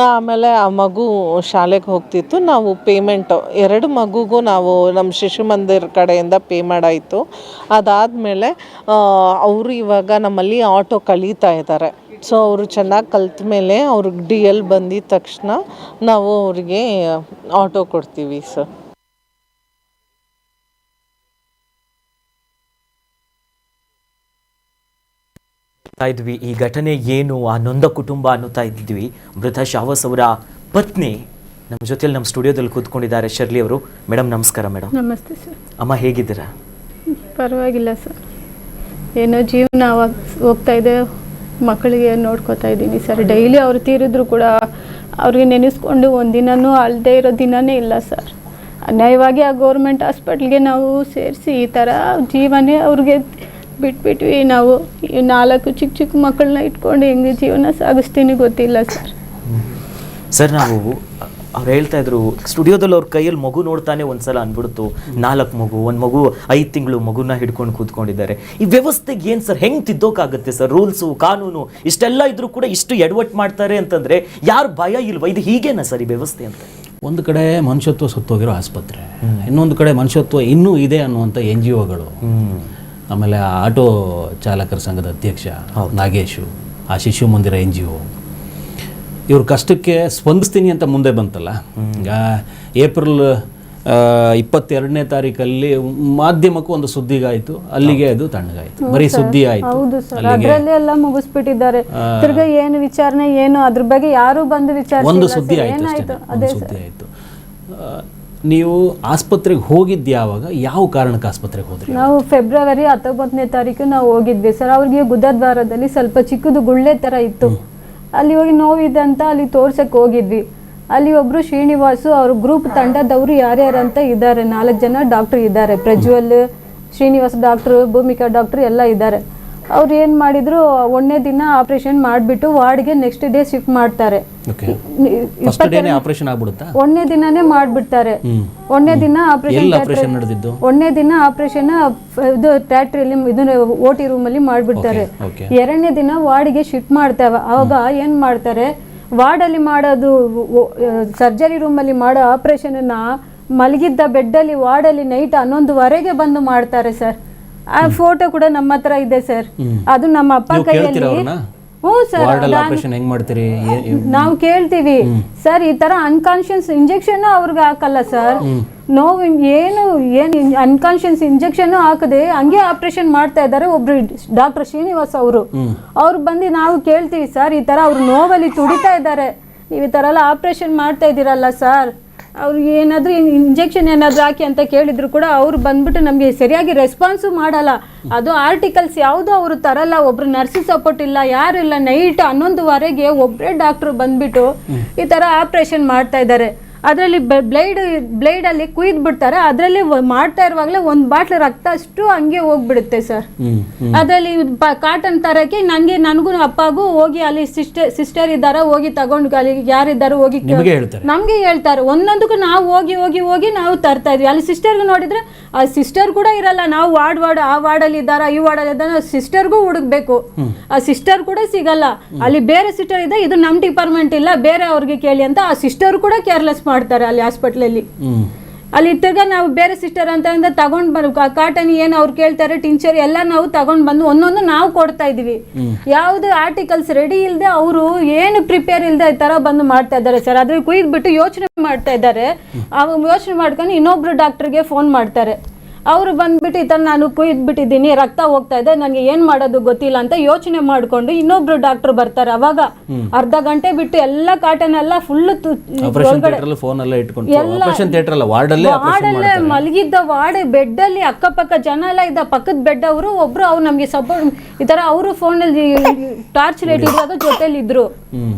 ಆಮೇಲೆ ಆ ಮಗು ಶಾಲೆಗೆ ಹೋಗ್ತಿತ್ತು. ನಾವು ಪೇಮೆಂಟು 2 ಮಗುಗೂ ನಾವು ನಮ್ಮ ಶಿಶು ಮಂದಿರ ಕಡೆಯಿಂದ ಪೇ ಮಾಡಾಯಿತು. ಅದಾದಮೇಲೆ ಅವರು ಇವಾಗ ನಮ್ಮಲ್ಲಿ ಆಟೋ ಕಲಿತಾ ಇದ್ದಾರೆ. ಸೊ ಅವರು ಚೆನ್ನಾಗಿ ಕಲ್ತ ಮೇಲೆ ಅವ್ರಿಗೆ DL ಬಂದಿದ ತಕ್ಷಣ ನಾವು ಅವರಿಗೆ ಆಟೋ ಕೊಡ್ತೀವಿ ಸರ್. ಇದ್ವಿ ಈ ಘಟನೆ ಏನು, ಆ ನೊಂದ ಕುಟುಂಬ ಅನ್ನುತ್ತಾ ಇದ್ದಿದ್ವಿ. ಮೃತ ಶಾವಸ್ ಅವರ ಪತ್ನಿ ನಮ್ಮ ಜೊತೆಲಿ ನಮ್ಮ ಸ್ಟುಡಿಯೋದಲ್ಲಿ ಕೂತ್ಕೊಂಡಿದ್ದಾರೆ. ಶರ್ಲಿ ಅವರು. ಮೇಡಮ್ ನಮಸ್ಕಾರ. ಮೇಡಮ್ ನಮಸ್ತೆ ಸರ್. ಅಮ್ಮ ಹೇಗಿದ್ದೀರಾ? ಪರವಾಗಿಲ್ಲ ಸರ್, ಏನೋ ಜೀವನ ಹೋಗ್ತಾ ಇದೆ, ಮಕ್ಕಳಿಗೆ ನೋಡ್ಕೋತಾ ಇದ್ದೀನಿ ಸರ್. ಡೈಲಿ ಅವ್ರು ತೀರಿದ್ರು ಕೂಡ ಅವ್ರಿಗೆ ನೆನೆಸ್ಕೊಂಡು ಒಂದಿನನೂ ಅಳದೇ ಇರೋ ದಿನವೇ ಇಲ್ಲ ಸರ್. ಅನ್ಯಾಯವಾಗಿ ಆ ಗೌರ್ಮೆಂಟ್ ಹಾಸ್ಪಿಟ್ಲ್ಗೆ ನಾವು ಸೇರಿಸಿ ಈ ಥರ ಜೀವನೇ ಅವ್ರಿಗೆ ಬಿಟ್ಬಿಟ್ವಿ. ನಾವು ಈ 4 ಚಿಕ್ಕ ಚಿಕ್ಕ ಮಕ್ಕಳನ್ನ ಇಟ್ಕೊಂಡು ಹೆಂಗೆ ಜೀವನ ಸಾಗಿಸ್ತೀನಿ ಗೊತ್ತಿಲ್ಲ ಸರ್. ಸರ್ ನಾವು ಅವ್ರು ಹೇಳ್ತಾ ಇದ್ರು ಸ್ಟುಡಿಯೋದಲ್ಲಿ ಅವ್ರ ಕೈಯಲ್ಲಿ ಮಗು ನೋಡ್ತಾನೆ ಒಂದ್ಸಲ ಅಂದ್ಬಿಡ್ತು. 4 ಮಗು, ಒಂದು ಮಗು 5 ತಿಂಗಳು ಮಗುನ ಹಿಡ್ಕೊಂಡು ಕೂತ್ಕೊಂಡಿದ್ದಾರೆ. ಈ ವ್ಯವಸ್ಥೆಗೆ ಏನು ಸರ್, ಹೆಂಗೆ ತಿದ್ದೋಕ್ಕಾಗುತ್ತೆ ಸರ್? ರೂಲ್ಸು ಕಾನೂನು ಇಷ್ಟೆಲ್ಲ ಇದ್ರೂ ಕೂಡ ಇಷ್ಟು ಎಡವಟ್ಟು ಮಾಡ್ತಾರೆ ಅಂತಂದ್ರೆ ಯಾರು ಭಯ ಇಲ್ವಾ? ಇದು ಹೀಗೇನಾ ಸರ್ ಈ ವ್ಯವಸ್ಥೆ ಅಂತ? ಒಂದು ಕಡೆ ಮನುಷ್ಯತ್ವ ಸತ್ತೋಗಿರೋ ಆಸ್ಪತ್ರೆ, ಇನ್ನೊಂದು ಕಡೆ ಮನುಷ್ಯತ್ವ ಇನ್ನೂ ಇದೆ ಅನ್ನುವಂಥ NGOಗಳು, ಆಮೇಲೆ ಆ ಆಟೋ ಚಾಲಕರ ಸಂಘದ ಅಧ್ಯಕ್ಷ ನಾಗೇಶು, ಆ ಶಿಶು ಮಂದಿರ NGO, ಇವ್ರ ಕಷ್ಟಕ್ಕೆ ಸ್ಪಂದಿಸ್ತೀನಿ ಅಂತ ಮುಂದೆ ಬಂತಲ್ಲ. ಈಗ ಏಪ್ರಿಲ್ 22ನೇ ತಾರೀಕಲ್ಲಿ ಮಾಧ್ಯಮಕ್ಕೂ ಒಂದು ಸುದ್ದಿಗಾಯ್ತು, ಅಲ್ಲಿಗೆ ಅದು ತಣ್ಣಗಾಯ್ತು, ಬರೀ ಸುದ್ದಿ ಆಯ್ತು. ಹೌದು ಸರ್, ಅದರಲ್ಲೇ ಎಲ್ಲ ಮುಗಿಸ್ಬಿಟ್ಟಿದ್ದಾರೆ. ತಿರ್ಗಾ ಏನು ವಿಚಾರಣೆ ಏನು ಅದ್ರ ಬಗ್ಗೆ ಯಾರು ಬಂದು ಒಂದು ಸುದ್ದಿ ಆಯ್ತು ಅಷ್ಟೇ, ಒಂದು ಸುದ್ದಿ ಆಯ್ತು. ನೀವು ಆಸ್ಪತ್ರೆಗೆ ಹೋಗಿದ್ದು ಯಾವಾಗ, ಯಾವ ಕಾರಣಕ್ಕೆ ಆಸ್ಪತ್ರೆಗೆ ಹೋದ್ರಿ? ನಾವು ಫೆಬ್ರವರಿ 19ನೇ ತಾರೀಕು ನಾವು ಹೋಗಿದ್ವಿ ಸರ್. ಅವ್ರಿಗೆ ಗುದದ್ವಾರದಲ್ಲಿ ಸ್ವಲ್ಪ ಚಿಕ್ಕದು ಗುಳ್ಳೆ ಥರ ಇತ್ತು. ಅಲ್ಲಿ ಹೋಗಿ ನೋವಿದೆ ಅಂತ ಅಲ್ಲಿ ತೋರ್ಸಕ್ಕೆ ಹೋಗಿದ್ವಿ. ಅಲ್ಲಿ ಒಬ್ಬರು ಶ್ರೀನಿವಾಸು ಅವ್ರ ಗ್ರೂಪ್ ತಂಡದವರು ಯಾರ್ಯಾರಂತ ಇದ್ದಾರೆ, 4 ಜನ ಡಾಕ್ಟ್ರ್ ಇದ್ದಾರೆ. ಪ್ರಜ್ವಲ್, ಶ್ರೀನಿವಾಸ್ ಡಾಕ್ಟ್ರು, ಭೂಮಿಕಾ ಡಾಕ್ಟ್ರು ಎಲ್ಲ ಇದ್ದಾರೆ. ಅವ್ರು ಏನು ಮಾಡಿದ್ರು, 1ನೇ ದಿನ ಆಪರೇಷನ್ ಮಾಡಿಬಿಟ್ಟು ವಾರ್ಡ್ಗೆ ನೆಕ್ಸ್ಟ್ ಡೇ ಶಿಫ್ಟ್ ಮಾಡ್ತಾರೆ. 1ನೇ ದಿನನೇ ಮಾಡಿಬಿಡ್ತಾರೆ. 1ನೇ ದಿನ ಆಪರೇಷನ್ 1ನೇ ದಿನ ಆಪರೇಷನ್ ಇದು ಥಿಯೇಟ್ರಲ್ಲಿ ಇದನ್ನ OT ರೂಮಲ್ಲಿ ಮಾಡಿಬಿಡ್ತಾರೆ. 2ನೇ ದಿನ ವಾರ್ಡ್ಗೆ ಶಿಫ್ಟ್ ಮಾಡ್ತೇವೆ. ಅವಾಗ ಏನು ಮಾಡ್ತಾರೆ, ವಾರ್ಡಲ್ಲಿ ಮಾಡೋದು ಸರ್ಜರಿ ರೂಮಲ್ಲಿ ಮಾಡೋ ಆಪರೇಷನನ್ನು ಮಲಗಿದ್ದ ಬೆಡ್ಡಲ್ಲಿ ವಾರ್ಡಲ್ಲಿ ನೈಟ್ 11:15 ಬಂದು ಮಾಡ್ತಾರೆ ಸರ್. ಆ ಫೋಟೋ ಕೂಡ ನಮ್ಮ ಹತ್ರ ಇದೆ ಸರ್. ಅದು ನಮ್ಮ ಅಪ್ಪ ಕೈಯಲ್ಲಿ. ಹ್ಞೂ ಸರ್, ನಾವು ಕೇಳ್ತೀವಿ ಸರ್. ಈ ತರ ಅನ್ಕಾನ್ಶಿಯಸ್ ಇಂಜೆಕ್ಷನ್ ಅವ್ರಿಗೆ ಹಾಕಲ್ಲ ಸರ್. ನೋವು ಏನು ಅನ್ಕಾನ್ಶಿಯಸ್ ಇಂಜೆಕ್ಷನ್ ಹಾಕದೆ ಹಂಗೆ ಆಪರೇಷನ್ ಮಾಡ್ತಾ ಇದ್ದಾರೆ ಒಬ್ರು ಡಾಕ್ಟರ್ ಶ್ರೀನಿವಾಸ್ ಅವ್ರು ಬಂದು ನಾವು ಕೇಳ್ತೀವಿ ಸರ್, ಈ ತರ ಅವ್ರು ನೋವಲ್ಲಿ ತುಡಿತಾ ಇದ್ದಾರೆ, ನೀವು ಈ ತರ ಎಲ್ಲ ಆಪರೇಷನ್ ಮಾಡ್ತಾ ಇದ್ದೀರಲ್ಲ ಸರ್, ಅವ್ರಿಗೆ ಏನಾದರೂ ಇಂಜೆಕ್ಷನ್ ಏನಾದರೂ ಹಾಕಿ ಅಂತ ಕೇಳಿದ್ರು ಕೂಡ ಅವ್ರು ಬಂದ್ಬಿಟ್ಟು ನಮಗೆ ಸರಿಯಾಗಿ ರೆಸ್ಪಾನ್ಸು ಮಾಡಲ್ಲ. ಅದು ಆರ್ಟಿಕಲ್ಸ್ ಯಾವುದೂ ಅವರು ತರಲ್ಲ, ಒಬ್ರು ನರ್ಸು ಸಪೋರ್ಟ್ ಇಲ್ಲ, ಯಾರು ಇಲ್ಲ. ನೈಟ್ 11:15 ಒಬ್ಬರೇ ಡಾಕ್ಟ್ರು ಬಂದ್ಬಿಟ್ಟು ಈ ಥರ ಆಪ್ರೇಷನ್ ಮಾಡ್ತಾ ಇದ್ದಾರೆ. ಅದರಲ್ಲಿ ಬ್ಲೇಡಲ್ಲಿ ಕುಯ್ದು ಬಿಡ್ತಾರೆ. ಅದರಲ್ಲಿ ಮಾಡ್ತಾ ಇರುವಾಗಲೇ 1 ಬಾಟ್ಲ್ ರಕ್ತ ಅಷ್ಟು ಹಂಗೆ ಹೋಗ್ಬಿಡುತ್ತೆ ಸರ್. ಅದರಲ್ಲಿ ಕಾಟನ್ ತರಕ್ಕೆ ನನಗೂ ಅಪ್ಪಗೂ ಹೋಗಿ ಅಲ್ಲಿ ಸಿಸ್ಟರ್ ಇದ್ದಾರ, ಹೋಗಿ ತಗೊಂಡು ಅಲ್ಲಿ ಯಾರಿದ್ದಾರೋ ಹೋಗಿ ನಮಗೆ ಹೇಳ್ತಾರೆ. ಒಂದೊಂದಕ್ಕೂ ನಾವು ಹೋಗಿ ನಾವು ತರ್ತಾ ಇದ್ವಿ. ಅಲ್ಲಿ ಸಿಸ್ಟರ್ಗೂ ನೋಡಿದ್ರೆ ಆ ಸಿಸ್ಟರ್ ಕೂಡ ಇರಲ್ಲ. ನಾವು ವಾರ್ಡ್ ಆ ವಾರ್ಡಲ್ಲಿ ಇದ್ದಾರಾ, ಈ ವಾರ್ಡಲ್ಲಿ ಇದ್ದಾರ, ಸಿಸ್ಟರ್ಗೂ ಹುಡುಕ್ಬೇಕು. ಆ ಸಿಸ್ಟರ್ ಕೂಡ ಸಿಗಲ್ಲ. ಅಲ್ಲಿ ಬೇರೆ ಸಿಸ್ಟರ್ ಇದೆ, ಇದು ನಮ್ಮ ಡಿಪಾರ್ಟ್ಮೆಂಟ್ ಇಲ್ಲ, ಬೇರೆ ಅವ್ರಿಗೆ ಕೇಳಿ ಅಂತ ಆ ಸಿಸ್ಟರ್ ಕೂಡ ಕೇರ್ಲೆಸ್ ಮಾಡ್ತಾರೆ ಅಲ್ಲಿ ಹಾಸ್ಪಿಟ್ಲಲ್ಲಿ. ಅಲ್ಲಿ ತಿರ್ಗಾ ನಾವು ಬೇರೆ ಸಿಸ್ಟರ್ ಅಂತ ತಗೊಂಡ್ ಬಂದು ಕಾಟನ್ ಏನು ಅವ್ರು ಕೇಳ್ತಾರೆ, ಟಿಂಚರ್ ಎಲ್ಲ ನಾವು ತಗೊಂಡ್ ಬಂದು ಒಂದೊಂದು ನಾವು ಕೊಡ್ತಾ ಇದೀವಿ. ಯಾವ್ದು ಆರ್ಟಿಕಲ್ಸ್ ರೆಡಿ ಇಲ್ಲದೆ ಅವರು ಏನು ಪ್ರಿಪೇರ್ ಇಲ್ಲದೆ ಈ ತರ ಬಂದು ಮಾಡ್ತಾ ಇದ್ದಾರೆ ಸರ್. ಅದ್ರ ಕುಯ್ದು ಬಿಟ್ಟು ಯೋಚನೆ ಮಾಡ್ತಾ ಇದ್ದಾರೆ. ಯೋಚನೆ ಮಾಡ್ಕೊಂಡು ಇನ್ನೊಬ್ರು ಡಾಕ್ಟರ್ಗೆ ಫೋನ್ ಮಾಡ್ತಾರೆ. ಅವರು ಬಂದ್ಬಿಟ್ಟು ಈ ಥರ ನಾನು ಕುಯ್ದ್ಬಿಟ್ಟಿದ್ದೀನಿ, ರಕ್ತ ಹೋಗ್ತಾ ಇದೆ, ನನಗೆ ಏನು ಮಾಡೋದು ಗೊತ್ತಿಲ್ಲ ಅಂತ ಯೋಚನೆ ಮಾಡಿಕೊಂಡು ಇನ್ನೊಬ್ರು ಡಾಕ್ಟರ್ ಬರ್ತಾರೆ. ಅವಾಗ ಅರ್ಧ ಗಂಟೆ ಬಿಟ್ಟು ಎಲ್ಲ ಕಾಟನ್ ಎಲ್ಲ ಫುಲ್ ವಾರ್ಡಲ್ಲೇ ಮಲಗಿದ್ದ ಬೆಡ್ಡಲ್ಲಿ ಅಕ್ಕಪಕ್ಕ ಜನ ಎಲ್ಲ ಇದ್ದ, ಪಕ್ಕದ ಬೆಡ್ ಅವರು ಒಬ್ರು ಅವ್ರು ನಮಗೆ ಸಪೋರ್ಟ್ ಈ ಥರ ಅವರು ಫೋನಲ್ಲಿ ಟಾರ್ಚ್ ಲೈಟ್ ಇದ್ದಾಗ ಜೊತೆಲಿ ಇದ್ರು.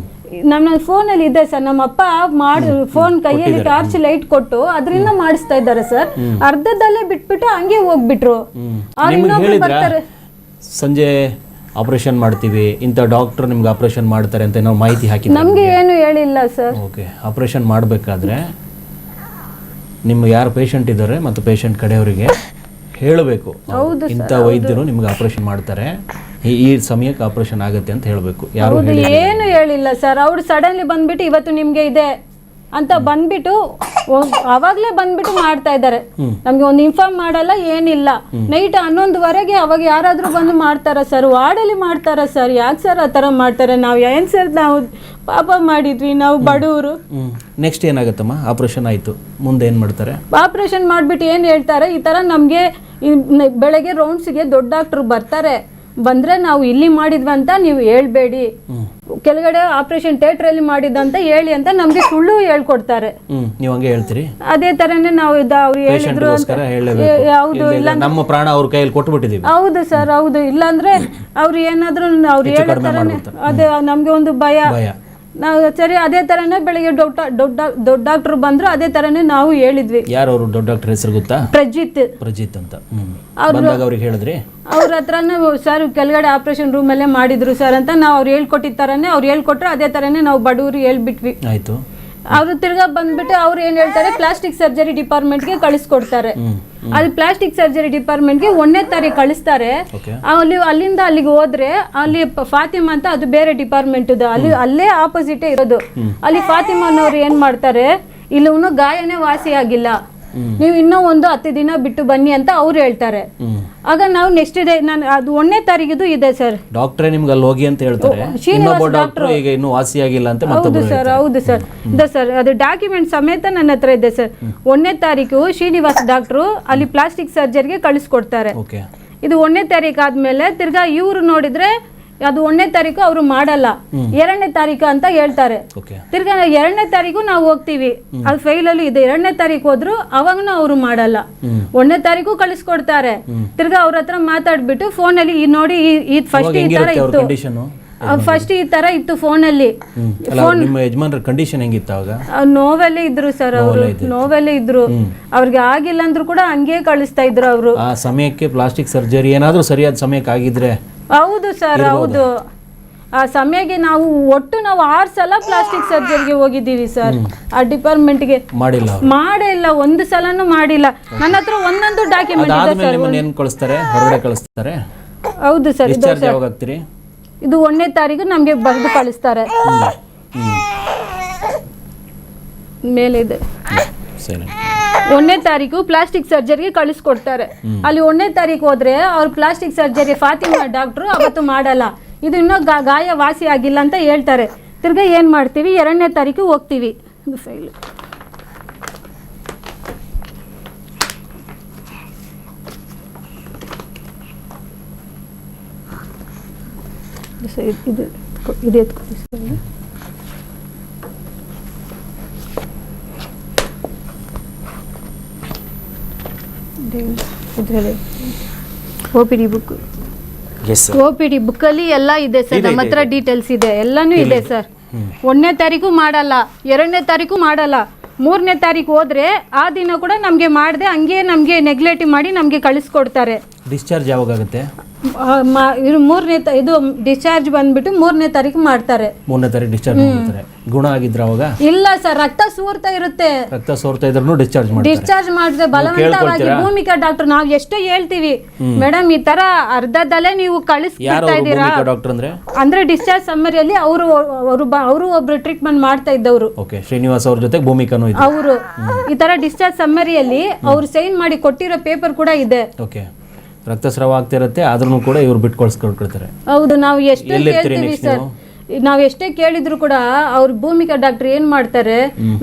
ನಮ್ಮ ಫೋನಲ್ಲಿ ಇದೆ ಸರ್, ನಮ್ಮ ಅಪ್ಪ ಮಾಡಿ ಫೋನ್ ಕೈಯಲ್ಲಿ ಟಾರ್ಚ್ ಲೈಟ್ ಕೊಟ್ಟು ಅದರಿಂದ ಮಾಡಿಸ್ತಾ ಇದ್ದಾರೆ ಸರ್. ಅರ್ಧದಲ್ಲೇ ಬಿಟ್ಬಿಟ್ಟು ಹಂಗೆ ಹೋಗ್ಬಿಟ್ರು. ಬರ್ತಾರೆ ಸಂಜೆ ಆಪರೇಷನ್ ಮಾಡ್ತೀವಿ, ಇಂಥ ಡಾಕ್ಟರ್ ನಿಮ್ಗೆ ಆಪರೇಷನ್ ಮಾಡ್ತಾರೆ ಅಂತ ನಾವು ಮಾಹಿತಿ ಹಾಕಿ ನಮ್ಗೆ ಏನು ಹೇಳಿಲ್ಲ ಸರ್. ಓಕೆ, ಆಪರೇಷನ್ ಮಾಡಬೇಕಾದ್ರೆ ನಿಮ್ಮ ಯಾರು ಪೇಷಂಟ್ ಇದ್ದಾರೆ ಮತ್ತು ಪೇಷಂಟ್ ಕಡೆಯವರಿಗೆ ಹೇಳಬೇಕು, ಇಂಥ ವೈದ್ಯರು ನಿಮ್ಗೆ ಆಪರೇಷನ್ ಮಾಡ್ತಾರೆ, ಈ ಸಮಯಕ್ಕೆ ಆಪರೇಷನ್ ಆಗುತ್ತೆ ಅಂತ ಹೇಳಬೇಕು. ಯಾರು ಏನು ಹೇಳಿಲ್ಲ ಸರ್. ಅವ್ರು ಸಡನ್ಲಿ ಬಂದ್ಬಿಟ್ಟು ಇವತ್ತು ನಿಮ್ಗೆ ಇದೆ ಅಂತ ಬಂದ್ಬಿಟ್ಟು ಅವಾಗ್ಲೇ ಬಂದ್ಬಿಟ್ಟು ಮಾಡ್ತಾ ಇದ್ದಾರೆ. ನಮ್ಗೆ ಒಂದು ಇನ್ಫಾರ್ಮ್ ಮಾಡಲ್ಲ, ಏನಿಲ್ಲ. ನೈಟ್ 11:00 ಅವಾಗ ಯಾರಾದ್ರೂ ಬಂದು ಮಾಡ್ತಾರ ಸರ್, ವಾರ್ಡಲ್ಲಿ ಮಾಡ್ತಾರ ಸರ್. ಯಾಕೆ ಸರ್ ಆ ಥರ ಮಾಡ್ತಾರೆ? ನಾವು ಏನ್ ಸರ್, ನಾವು ಪಾಪ ಮಾಡಿದ್ವಿ, ನಾವು ಬಡವರು. ನೆಕ್ಸ್ಟ್ ಏನಾಗುತ್ತಮ್ಮ? ಆಪರೇಷನ್ ಆಯ್ತು, ಮುಂದೆ ಏನ್ ಮಾಡ್ತಾರೆ? ಆಪರೇಷನ್ ಮಾಡ್ಬಿಟ್ಟು ಏನ್ ಹೇಳ್ತಾರೆ, ಈ ತರ ನಮ್ಗೆ ಬೆಳಗ್ಗೆ ರೌಂಡ್ಸ್ಗೆ ದೊಡ್ಡ ಡಾಕ್ಟರ್ ಬರ್ತಾರೆ, ಬಂದ್ರೆ ನಾವು ಇಲ್ಲಿ ಮಾಡಿದ್ವಿ ಅಂತ ನೀವು ಹೇಳ್ಬೇಡಿ, ಕೆಳಗಡೆ ಆಪರೇಷನ್ ಥಿಯೇಟರ್ ಅಲ್ಲಿ ಮಾಡಿದಂತ ಹೇಳಿ ಅಂತ ನಮ್ಗೆ ಸುಳ್ಳು ಹೇಳ್ಕೊಡ್ತಾರೆ. ನೀವು ಹಂಗೆ ಹೇಳ್ತೀರಿ? ಅದೇ ತರನೇ ನಾವು ಅವ್ರು ಹೇಳಿದ್ರು ಹೌದು, ಇಲ್ಲ ನಮ್ಮ ಪ್ರಾಣ ಅವ್ರ ಕೈಯಲ್ಲಿ ಕೊಟ್ಬಿಟ್ಟಿದೀವಿ. ಹೌದು ಸರ್, ಹೌದು. ಇಲ್ಲಾಂದ್ರೆ ಅವ್ರು ಏನಾದ್ರು ಅವ್ರು ಹೇಳ್ತಾರನೆ, ಅದೇ ನಮ್ಗೆ ಒಂದು ಭಯ. ನಾವು ಸರಿ ಅದೇ ತರನೇ ಬೆಳಿಗ್ಗೆ ದೊಡ್ಡ ಡಾಕ್ಟರ್ ಬಂದ್ರು, ಅದೇ ತರನೇ ನಾವು ಹೇಳಿದ್ವಿ. ಯಾರು ಅವರು ದೊಡ್ಡ ಡಾಕ್ಟರ್ ಹೆಸರು ಗೊತ್ತಾ? ಪ್ರಜಿತ್ ಅಂತ. ಅವ್ರಿಗೆ ಹೇಳಿದ್ರಿ? ಅವ್ರ ಹತ್ರನೇ ಸರ್ ಕೆಳಗಡೆ ಆಪರೇಷನ್ ರೂಮ್ ಅಲ್ಲೇ ಮಾಡಿದ್ರು ಸರ್ ಅಂತ ನಾವು ಅವ್ರು ಹೇಳ್ಕೊಟ್ಟಿದ ತರನೇ ಅವ್ರು ಹೇಳ್ಕೊಟ್ರು, ಅದೇ ತರನೇ ನಾವು ಬಡವರು ಹೇಳ್ಬಿಟ್ವಿ. ಆಯ್ತು. ಅವರು ತಿರ್ಗಾ ಬಂದ್ಬಿಟ್ಟು ಅವ್ರು ಏನ್ ಹೇಳ್ತಾರೆ, ಪ್ಲಾಸ್ಟಿಕ್ ಸರ್ಜರಿ ಡಿಪಾರ್ಟ್ಮೆಂಟ್ಗೆ ಕಳಿಸ್ಕೊಡ್ತಾರೆ. ಅಲ್ಲಿ ಪ್ಲಾಸ್ಟಿಕ್ ಸರ್ಜರಿ ಡಿಪಾರ್ಟ್ಮೆಂಟ್ಗೆ 1ನೇ ತಾರೀಕು ಕಳಿಸ್ತಾರೆ. ಅಲ್ಲಿಂದ ಅಲ್ಲಿಗೆ ಹೋದ್ರೆ ಅಲ್ಲಿ ಫಾತಿಮಾ ಅಂತ ಅದು ಬೇರೆ ಡಿಪಾರ್ಟ್ಮೆಂಟ್ ಇದೆ, ಅಲ್ಲೇ ಆಪೋಸಿಟ್ ಇರೋದು. ಅಲ್ಲಿ ಫಾತಿಮಾನವ್ರು ಏನ್ ಮಾಡ್ತಾರೆ, ಇಲ್ಲೂ ಗಾಯನೇ ವಾಸಿ ಆಗಿಲ್ಲ, ನೀವು ಇನ್ನೂ ಒಂದು 10 ದಿನ ಬಿಟ್ಟು ಬನ್ನಿ ಅಂತ ಅವ್ರು ಹೇಳ್ತಾರೆ. ಆಗ ನಾವು ನೆಕ್ಸ್ಟ್ ಡೇ ಅದು 1ನೇ ತಾರೀಕಿದು ಇದೆ ಸರ್. ಡಾಕ್ಟ್ರೇ ನಿಮ್ಗೆ ಅಲ್ಲಿ ಹೋಗಿ ಅಂತ ಹೇಳ್ತಾರೆ, ಇನ್ನೊಬ್ಬ ಡಾಕ್ಟರ್ ಈಗ ಇನ್ನೂ ವಾಸಿಯಾಗಿಲ್ಲ ಅಂತ. ಹೌದು ಸರ್, ಹೌದು ಸರ್, ಇದೆ ಸರ್, ಅದು ಡಾಕ್ಯುಮೆಂಟ್ ಸಮೇತ ನನ್ನ ಹತ್ರ ಇದೆ ಸರ್. 1ನೇ ತಾರೀಕು ಶ್ರೀನಿವಾಸ್ ಡಾಕ್ಟ್ರು ಅಲ್ಲಿ ಪ್ಲಾಸ್ಟಿಕ್ ಸರ್ಜರಿಗೆ ಕಳಿಸ್ಕೊಡ್ತಾರೆ. ಇದು 1ನೇ ತಾರೀಕು ಆದ್ಮೇಲೆ ತಿರ್ಗಾ ಇವ್ರು ನೋಡಿದ್ರೆ ಅದು 1ನೇ ತಾರೀಕು ಅವರು ಮಾಡಲ್ಲ, 2ನೇ ತಾರೀಕು ಅಂತ ಹೇಳ್ತಾರೆ. ತಿರ್ಗಾ 2ನೇ ತಾರೀಕು ನಾವು ಹೋಗ್ತೀವಿ, ಅದು ಫೈಲ್ ಅಲ್ಲಿ ಇದೆ. 2ನೇ ತಾರೀಕು ಹೋದ್ರು ಅವಾಗನು ಅವರು ಮಾಡಲ್ಲ, 1ನೇ ತಾರೀಕು ಕಳಿಸ್ಕೊಡ್ತಾರೆ. ತಿರ್ಗಾ ಅವ್ರ ಹತ್ರ ಮಾತಾಡ್ಬಿಟ್ಟು ಫೋನಲ್ಲಿ ನೋಡಿ ಈ ಫಸ್ಟ್ ಈ ತರ ಇತ್ತು, ಫಸ್ಟ್ ಈ ತರ ಇತ್ತು ಫೋನಲ್ಲಿ. ನೋವಲ್ಲೇ ಇದ್ರು ಸರ್, ಅವರು ನೋವಲ್ಲೇ ಇದ್ರು. ಅವ್ರಿಗೆ ಆಗಿಲ್ಲ ಅಂದ್ರೂ ಕೂಡ ಹಂಗೆ ಕಳಿಸ್ತಾ ಇದ್ರು ಅವರು. ಆ ಸಮಯಕ್ಕೆ ಪ್ಲಾಸ್ಟಿಕ್ ಸರ್ಜರಿ ಏನಾದ್ರೂ ಸರಿಯಾದ ಸಮಯಕ್ಕೆ ಆಗಿದ್ರೆ. ಹೌದು ಸರ್, ಹೌದು. ಆ ಸಮಯಕ್ಕೆ ನಾವು 6 ಸಲ ಪ್ಲಾಸ್ಟಿಕ್ ಸರ್ಜರಿಗೆ ಹೋಗಿದ್ದೀವಿ ಸರ್. ಆ ಡಿಪಾರ್ಟ್ಮೆಂಟ್ಗೆ ಮಾಡಿಲ್ಲ, ಒಂದು ಸಲನೂ ಮಾಡಿಲ್ಲ. ನನ್ನ ಹತ್ರ ಒಂದೊಂದು ಡಾಕ್ಯುಮೆಂಟ್ ಇದೆ ಸರ್. ಹೌದು ಸರ್. ಇದು 1ನೇ ತಾರೀಕು ನಮ್ಗೆ ಬರೆದು ಕಳಿಸ್ತಾರೆ. ಮೇಲೆ ಇದೆ 1ನೇ ತಾರೀಕು ಪ್ಲಾಸ್ಟಿಕ್ ಸರ್ಜರಿಗೆ ಕಳಿಸ್ಕೊಡ್ತಾರೆ. ಅಲ್ಲಿ 1ನೇ ತಾರೀಕು ಹೋದ್ರೆ ಅವ್ರು ಪ್ಲಾಸ್ಟಿಕ್ ಸರ್ಜರಿ ಫಾತಿಮಾ ಡಾಕ್ಟ್ರು ಅವತ್ತು ಮಾಡಲ್ಲ, ಇದು ಇನ್ನೂ ಗಾಯ ವಾಸಿ ಆಗಿಲ್ಲ ಅಂತ ಹೇಳ್ತಾರೆ. ತಿರ್ಗಾ ಏನ್ ಮಾಡ್ತೀವಿ, 2ನೇ ತಾರೀಕು ಹೋಗ್ತೀವಿ. ಇದು ಫೈಲ್ ಇದು ಎತ್ಕೊಳ್ಳಿ ಸರ್. ಇದರಲ್ಲಿ OPD ಬುಕ್, OPD ಬುಕ್ಕಲ್ಲಿ ಎಲ್ಲ ಇದೆ ಸರ್. ನಮ್ಮ ಹತ್ರ ಡೀಟೇಲ್ಸ್ ಇದೆ, ಎಲ್ಲಾನು ಇದೆ ಸರ್. 1ನೇ ತಾರೀಕು ಮಾಡಲ್ಲ, 2ನೇ ತಾರೀಕು ಮಾಡಲ್ಲ, 3ನೇ ತಾರೀಕು ಹೋದ್ರೆ ಆ ದಿನ ಕೂಡ ನಮ್ಗೆ ಮಾಡದೆ ಹಂಗೆ ನಮ್ಗೆ ನೆಗ್ಲೆಕ್ಟ್ ಮಾಡಿ ನಮ್ಗೆ ಕಳಿಸ್ಕೊಡ್ತಾರೆ. ಡಿಸ್ಚಾರ್ಜ್ ಯಾವಾಗ ಆಗುತ್ತೆ? ಇದು ಡಿಸ್ಚಾರ್ಜ್ ಬಂದ್ಬಿಟ್ಟು 3ನೇ ತಾರೀಕು ಮಾಡ್ತಾರೆ. 3ನೇ ತಾರೀಕು ಡಿಸ್ಚಾರ್ಜ್ ಮಾಡ್ತಾರೆ. ಗುಣ ಆಗಿದ್ರ ಅವಾಗ? ಇಲ್ಲ ಸರ್, ರಕ್ತ ಸೋರ್ತಾ ಇರುತ್ತೆ. ರಕ್ತ ಸೋರ್ತಾ ಇದ್ರೂ ಡಿಸ್ಚಾರ್ಜ್ ಮಾಡಿದ್ರೆ ಬಲವಂತವಾಗಿ ಭೂಮಿಕಾ ಡಾಕ್ಟರ್ ನಾವು ಎಷ್ಟೇ ಹೇಳ್ತೀವಿ, ಮೇಡಮ್ ಈ ತರ ಅರ್ಧದಲ್ಲೇ ನೀವು ಕಳಿಸ್ಬಿಡ್ತಾ ಇದ್ದೀರಾ ಅಂದ್ರೆ ಡಿಸ್ಚಾರ್ಜ್ ಸಮ್ಮರಿಯಲ್ಲಿ ಅವರು ಒಬ್ರು ಟ್ರೀಟ್ಮೆಂಟ್ ಮಾಡ್ತಾ ಇದ್ದವರು. ಶ್ರೀನಿವಾಸ್ ಅವ್ರ ಜೊತೆ ಭೂಮಿಕಾನು ಅವರು ಈ ತರ ಡಿಸ್ಚಾರ್ಜ್ ಸಮ್ಮರಿಯಲ್ಲಿ ಅವ್ರು ಸೈನ್ ಮಾಡಿ ಕೊಟ್ಟಿರೋ ಪೇಪರ್ ಕೂಡ ಇದೆ. ರಕ್ತಸ್ರಾವ ಆಗ್ತಿರತ್ತೆ, ಆದ್ರೂ ಕೂಡ ಇವ್ರು ಬಿಟ್ಟು ಕಳ್ಸ್ಕೊಡ್ತಾರೆ. ಹೌದು, ನಾವು ಎಷ್ಟು ಹೇಳ್ತೀವಿ ಸರ್. ನಾವು ಎಷ್ಟೇ ಕೇಳಿದ್ರು ಕೂಡ ಅವ್ರ ಭೂಮಿಕಾ ಡಾಕ್ಟರ್ ಏನ್ ಮಾಡ್ತಾರೆ,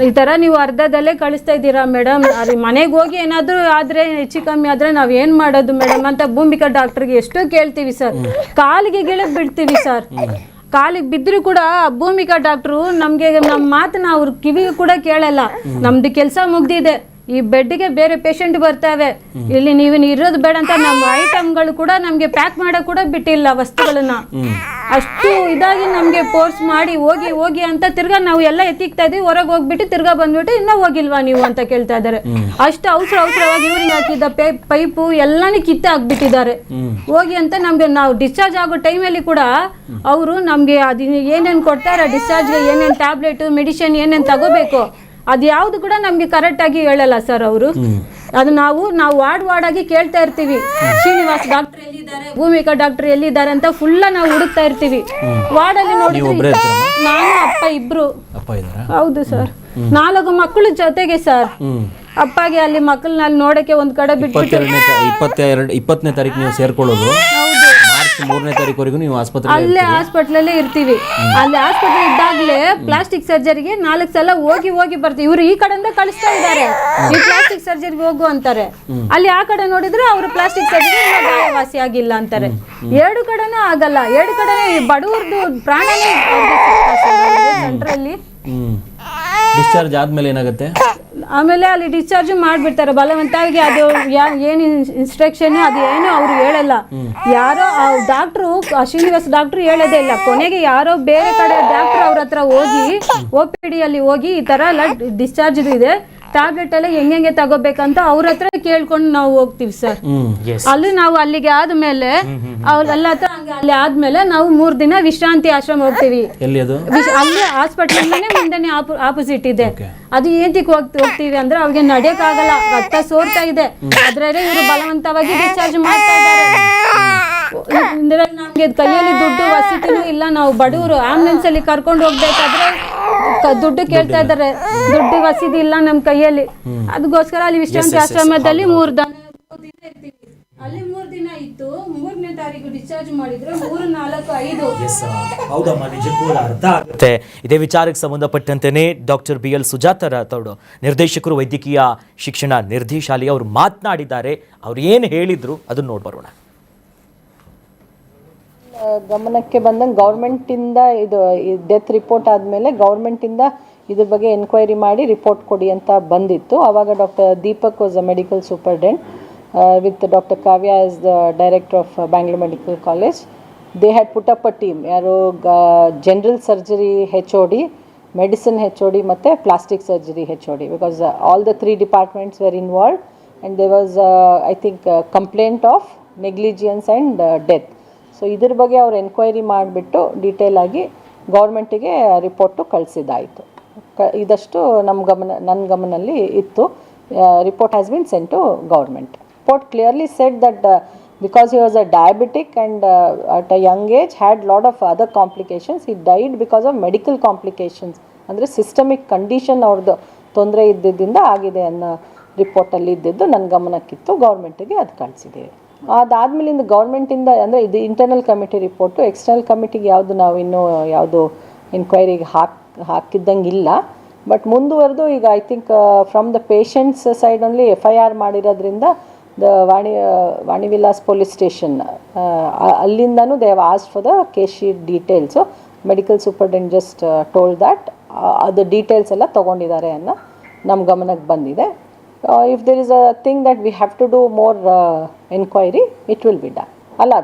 ಈ ತರ ನೀವು ಅರ್ಧದಲ್ಲೇ ಕಳಿಸ್ತಾ ಇದ್ದೀರಾ ಮೇಡಮ್, ಮನೆಗೆ ಹೋಗಿ ಏನಾದ್ರು ಆದ್ರೆ ಹೆಚ್ಚು ಕಮ್ಮಿ ಆದ್ರೆ ನಾವ್ ಏನ್ ಮಾಡೋದು ಮೇಡಮ್ ಅಂತ ಭೂಮಿಕಾ ಡಾಕ್ಟರ್ಗೆ ಎಷ್ಟೋ ಕೇಳ್ತೀವಿ ಸರ್. ಕಾಲಿಗೆ ಗಿಳಕ್ ಬಿಡ್ತೀವಿ ಸರ್. ಕಾಲಿಗೆ ಬಿದ್ದರೂ ಕೂಡ ಭೂಮಿಕಾ ಡಾಕ್ಟ್ರು ನಮಗೆ ನಮ್ಮ ಮಾತನ್ನ ಅವ್ರ ಕಿವಿಗೆ ಕೂಡ ಕೇಳಲ್ಲ. ನಮ್ದು ಕೆಲಸ ಮುಗ್ದಿದೆ, ಈ ಬೆಡ್ಗೆ ಬೇರೆ ಪೇಷಂಟ್ ಬರ್ತಾವೆ, ಇಲ್ಲಿ ನೀವು ಇರೋದು ಬೇಡ ಅಂತ ನಮ್ಮ ಐಟಮ್ಗಳು ಕೂಡ ನಮಗೆ ಪ್ಯಾಕ್ ಮಾಡಕ್ ಕೂಡ ಬಿಟ್ಟಿಲ್ಲ ವಸ್ತುಗಳನ್ನ. ಅಷ್ಟು ಇದಾಗಿ ನಮಗೆ ಫೋರ್ಸ್ ಮಾಡಿ ಹೋಗಿ ಹೋಗಿ ಅಂತ ತಿರ್ಗಾ ನಾವು ಎಲ್ಲ ಎತ್ತಿಕ್ತಾ ಇದ್ವಿ. ಹೊರಗೆ ಹೋಗ್ಬಿಟ್ಟು ತಿರ್ಗಾ ಬಂದ್ಬಿಟ್ಟು ಇನ್ನೂ ಹೋಗಿಲ್ವಾ ನೀವು ಅಂತ ಕೇಳ್ತಾ ಇದ್ದಾರೆ. ಅಷ್ಟು ಅವಸರವಾಗಿ ಇವ್ರಿಗೆ ಹಾಕಿದ್ದ ಪೈಪು ಎಲ್ಲಾನು ಕಿತ್ತೆ ಹಾಕ್ಬಿಟ್ಟಿದ್ದಾರೆ. ಹೋಗಿ ಅಂತ ನಮ್ಗೆ ನಾವು ಡಿಸ್ಚಾರ್ಜ್ ಆಗೋ ಟೈಮಲ್ಲಿ ಕೂಡ ಅವರು ನಮ್ಗೆ ಅದು ಏನೇನು ಕೊಡ್ತಾರೆ, ಡಿಸ್ಚಾರ್ಜ್ಗೆ ಏನೇನು ಟ್ಯಾಬ್ಲೆಟ್ ಮೆಡಿಸಿನ್ ಏನೇನು ತಗೋಬೇಕು ಅದು ಯಾವುದು ಕೂಡ ನಮ್ಗೆ ಕರೆಕ್ಟ್ ಆಗಿ ಹೇಳಲ್ಲ ಸರ್ ಅವರು. ಅದು ನಾವು ವಾರ್ಡ್ ಆಗಿ ಕೇಳ್ತಾ ಇರ್ತೀವಿ, ಶ್ರೀನಿವಾಸ್ ಡಾಕ್ಟರ್ ಎಲ್ಲಿದ್ದಾರೆ, ಭೂಮಿಕಾ ಡಾಕ್ಟರ್ ಎಲ್ಲಿದ್ದಾರೆ ಅಂತ ಫುಲ್ಲ ನಾವು ಹುಡುಕ್ತಾ ಇರ್ತೀವಿ. ವಾರ್ಡಲ್ಲಿ ನೋಡಿದ್ರೆ ನಾನು ಅಪ್ಪ ಇಬ್ರು. ಹೌದು ಸರ್, 4 ಮಕ್ಕಳು ಜೊತೆಗೆ ಸರ್. ಅಪ್ಪಗೆ ಅಲ್ಲಿ ಮಕ್ಕಳನ್ನ ಅಲ್ಲಿ ನೋಡಕ್ಕೆ ಒಂದ್ ಕಡೆ ಬಿಟ್ಬಿಟ್ಟು 20ನೇ ತಾರೀಕು ನೀವು ಸೇರ್ಕೊಳ್ಳೋದು, ಮಾರ್ಚ್ 3ನೇ ತಾರೀಕುವರೆಗೂ ನೀವು ಅಲ್ಲೇ ಹಾಸ್ಪಿಟ್ಲಲ್ಲೇ ಇರ್ತೀವಿ. ಅಲ್ಲಿ ಹಾಸ್ಪಿಟಲ್ ಇದ್ದಾಗಲೇ ಪ್ಲಾಸ್ಟಿಕ್ ಸರ್ಜರಿಗೆ 4 ಸಲ ಹೋಗಿ ಬರ್ತೀವಿ. ಇವ್ರು ಈ ಕಡೆಯಿಂದ ಕಳಿಸ್ತಾ ಇದ್ದಾರೆ, ಈ ಪ್ಲಾಸ್ಟಿಕ್ ಸರ್ಜರಿಗೆ ಹೋಗು ಅಂತಾರೆ. ಅಲ್ಲಿ ಆ ಕಡೆ ನೋಡಿದ್ರೆ ಅವರು ಪ್ಲಾಸ್ಟಿಕ್ ಸರ್ಜರಿ ಗಾಯವಾಸಿ ಆಗಿಲ್ಲ ಅಂತಾರೆ. 2 ಕಡೆನೂ ಆಗಲ್ಲ, 2 ಕಡೆ ಬಡವ್ರದ್ದು ಪ್ರಾಣನೇ ಸೆಂಟ್ರಲ್ಲಿ. ಡಿಸ್ಚಾರ್ಜ್ ಆದ್ಮೇಲೆ ಏನಾಗುತ್ತೆ? ಆಮೇಲೆ ಅಲ್ಲಿ ಡಿಸ್ಚಾರ್ಜ್ ಮಾಡಿಬಿಡ್ತಾರೆ ಬಲವಂತವಾಗಿ. ಅದು ಏನು ಇನ್ಸ್ಟ್ರಕ್ಷನ್ ಅದು ಏನು ಅವ್ರು ಹೇಳಲ್ಲ. ಯಾರೋ ಡಾಕ್ಟ್ರು ಶ್ರೀನಿವಾಸ್ ಡಾಕ್ಟ್ರು ಹೇಳೋದೇ ಇಲ್ಲ. ಕೊನೆಗೆ ಯಾರೋ ಬೇರೆ ಕಡೆ ಡಾಕ್ಟ್ರು ಅವ್ರ ಹತ್ರ ಹೋಗಿ OPD ಅಲ್ಲಿ ಹೋಗಿ ಈ ತರ ಎಲ್ಲ ಡಿಸ್ಚಾರ್ಜ್ ಇದೆ, ಟ್ಯಾಬ್ಲೆಟ್ ಎಲ್ಲ ಹೆಂಗೆ ತಗೋಬೇಕಂತ ಅವ್ರ ಹತ್ರ ಕೇಳ್ಕೊಂಡು ನಾವು ಹೋಗ್ತೀವಿ ಸರ್. ಅಲ್ಲಿ ನಾವು ಅಲ್ಲಿಗೆ ಆದ್ಮೇಲೆ ಅವ್ರೆಲ್ಲ ಹತ್ರ ಅಲ್ಲಿ ಆದ್ಮೇಲೆ ನಾವು 3 ದಿನ ವಿಶ್ರಾಂತಿ ಆಶ್ರಮ ಹೋಗ್ತೀವಿ. ಅಲ್ಲಿ ಹಾಸ್ಪಿಟಲ್ ಮುಂದೆನೆ ಆಪೋಸಿಟ್ ಇದೆ. ಅದು ಏಂತಿಗೆ ಹೋಗ್ತೀವಿ ಅಂದ್ರೆ ಅವ್ರಿಗೆ ನಡೆಯಕ್ ಆಗಲ್ಲ, ರಕ್ತ ಸೋರ್ತಾ ಇದೆ, ಅದ್ರಲ್ಲಿ ಇವರು ಬಲವಂತವಾಗಿ ಡಿಸ್ಚಾರ್ಜ್ ಮಾಡ್ತಾ ಇದ್ದಾರೆ. ನಮ್ಗೆ ಕೈಯಲ್ಲಿ ದುಡ್ಡು ವಸತಿನೂ ಇಲ್ಲ, ನಾವು ಬಡವರು ಆಂಬುಲೆನ್ಸ್ ಅಲ್ಲಿ ಕರ್ಕೊಂಡು ಹೋಗ್ಬೇಕಾದ್ರೆ ದುಡ್ಡು ಕೇಳ್ತಾ ಇದ್ದಾರೆ, ದುಡ್ಡು ವಸತಿ ಇಲ್ಲ ನಮ್ ಕೈಯಲ್ಲಿ. ಅದಕ್ಕೋಸ್ಕರ ಅಲ್ಲಿ ವಿಶ್ರಾಂತಿ ಆಶ್ರಮದಲ್ಲಿ 3 ದಿನ ಇರ್ತೀವಿ. ಅಲ್ಲಿ 3 ದಿನ ಇತ್ತು. 3ನೇ ತಾರೀಕು ಡಿಸ್ಚಾರ್ಜ್ ಮಾಡಿದ್ರೆ 3, 4, 5. ಹೌದಮ್ಮ, ನಿಜಕ್ಕೂ ಅರ್ಥ ಆಗುತ್ತೆ. ಇದೇ ವಿಚಾರಕ್ಕೆ ಸಂಬಂಧಪಟ್ಟಂತೆಯೇ ಡಾಕ್ಟರ್ BL ಸುಜಾತ ರಾಥೋಡ್, ನಿರ್ದೇಶಕರು ವೈದ್ಯಕೀಯ ಶಿಕ್ಷಣ ನಿರ್ದೇಶಾಲಯ, ಅವರು ಮಾತನಾಡಿದ್ದಾರೆ. ಅವ್ರು ಏನು ಹೇಳಿದ್ರು ಅದನ್ನ ನೋಡ್ಬರೋಣ. ಗಮನಕ್ಕೆ ಬಂದಂಗೆ ಗೌರ್ಮೆಂಟಿಂದ ಇದು ಡೆತ್ ರಿಪೋರ್ಟ್ ಆದಮೇಲೆ ಗೌರ್ಮೆಂಟಿಂದ ಇದ್ರ ಬಗ್ಗೆ ಎನ್ಕ್ವೈರಿ ಮಾಡಿ ರಿಪೋರ್ಟ್ ಕೊಡಿ ಅಂತ ಬಂದಿತ್ತು. ಆವಾಗ doctor Deepak was a medical superintendent with doctor Kavya as the director of Bangalore medical college. They had put up a team, ಯಾರು general surgery HOD, medicine HOD ಮತ್ತು plastic surgery HOD, because all the 3 departments were involve and they was I think complaint of negligence and death. So ಇದ್ರ ಬಗ್ಗೆ ಅವ್ರು enquiry ಮಾಡಿಬಿಟ್ಟು detail ಆಗಿ ಗೌರ್ಮೆಂಟಿಗೆ report ಕಳಿಸಿದ್ದಾಯಿತು. ಇದಷ್ಟು ನನ್ನ ಗಮನಲ್ಲಿ ಇತ್ತು. Report has been sent to government. Report clearly said that because he was a diabetic and at a young age had lot of other complications. He died because of medical complications, ಅಂದರೆ systemic condition ಅವ್ರದ್ದು ತೊಂದರೆ ಇದ್ದಿದ್ದರಿಂದ ಆಗಿದೆ ಅನ್ನೋ ರಿಪೋರ್ಟಲ್ಲಿ ಇದ್ದಿದ್ದು ನನ್ನ ಗಮನಕ್ಕಿತ್ತು. ಗೌರ್ಮೆಂಟಿಗೆ ಅದು ಕಳಿಸಿದ್ದೀವಿ. ಅದಾದಮೇಲಿಂದ ಗೌರ್ಮೆಂಟಿಂದ ಅಂದರೆ ಇದು ಇಂಟರ್ನಲ್ ಕಮಿಟಿ ರಿಪೋರ್ಟು. ಎಕ್ಸ್ಟರ್ನಲ್ ಕಮಿಟಿಗೆ ನಾವು ಇನ್ನೂ ಯಾವುದು ಎನ್ಕ್ವೈರಿಗೆ ಹಾಕಿದ್ದಂಗೆ ಇಲ್ಲ. ಬಟ್ ಮುಂದುವರೆದು ಈಗ I think from the patients side only FIR ಮಾಡಿರೋದ್ರಿಂದ ದ ವಾಣಿವಿಲಾಸ್ ಪೊಲೀಸ್ ಸ್ಟೇಷನ್ ಅಲ್ಲಿಂದನೂ they have asked for the case sheet details. Medical superintendent just told that ಅದು ಡೀಟೇಲ್ಸ್ ಎಲ್ಲ ತೊಗೊಂಡಿದ್ದಾರೆ ಅನ್ನೋ ನಮ್ಮ ಗಮನಕ್ಕೆ ಬಂದಿದೆ. If there is a thing that we have to do more enquiry, it will be done. ಅಲ್ಲ,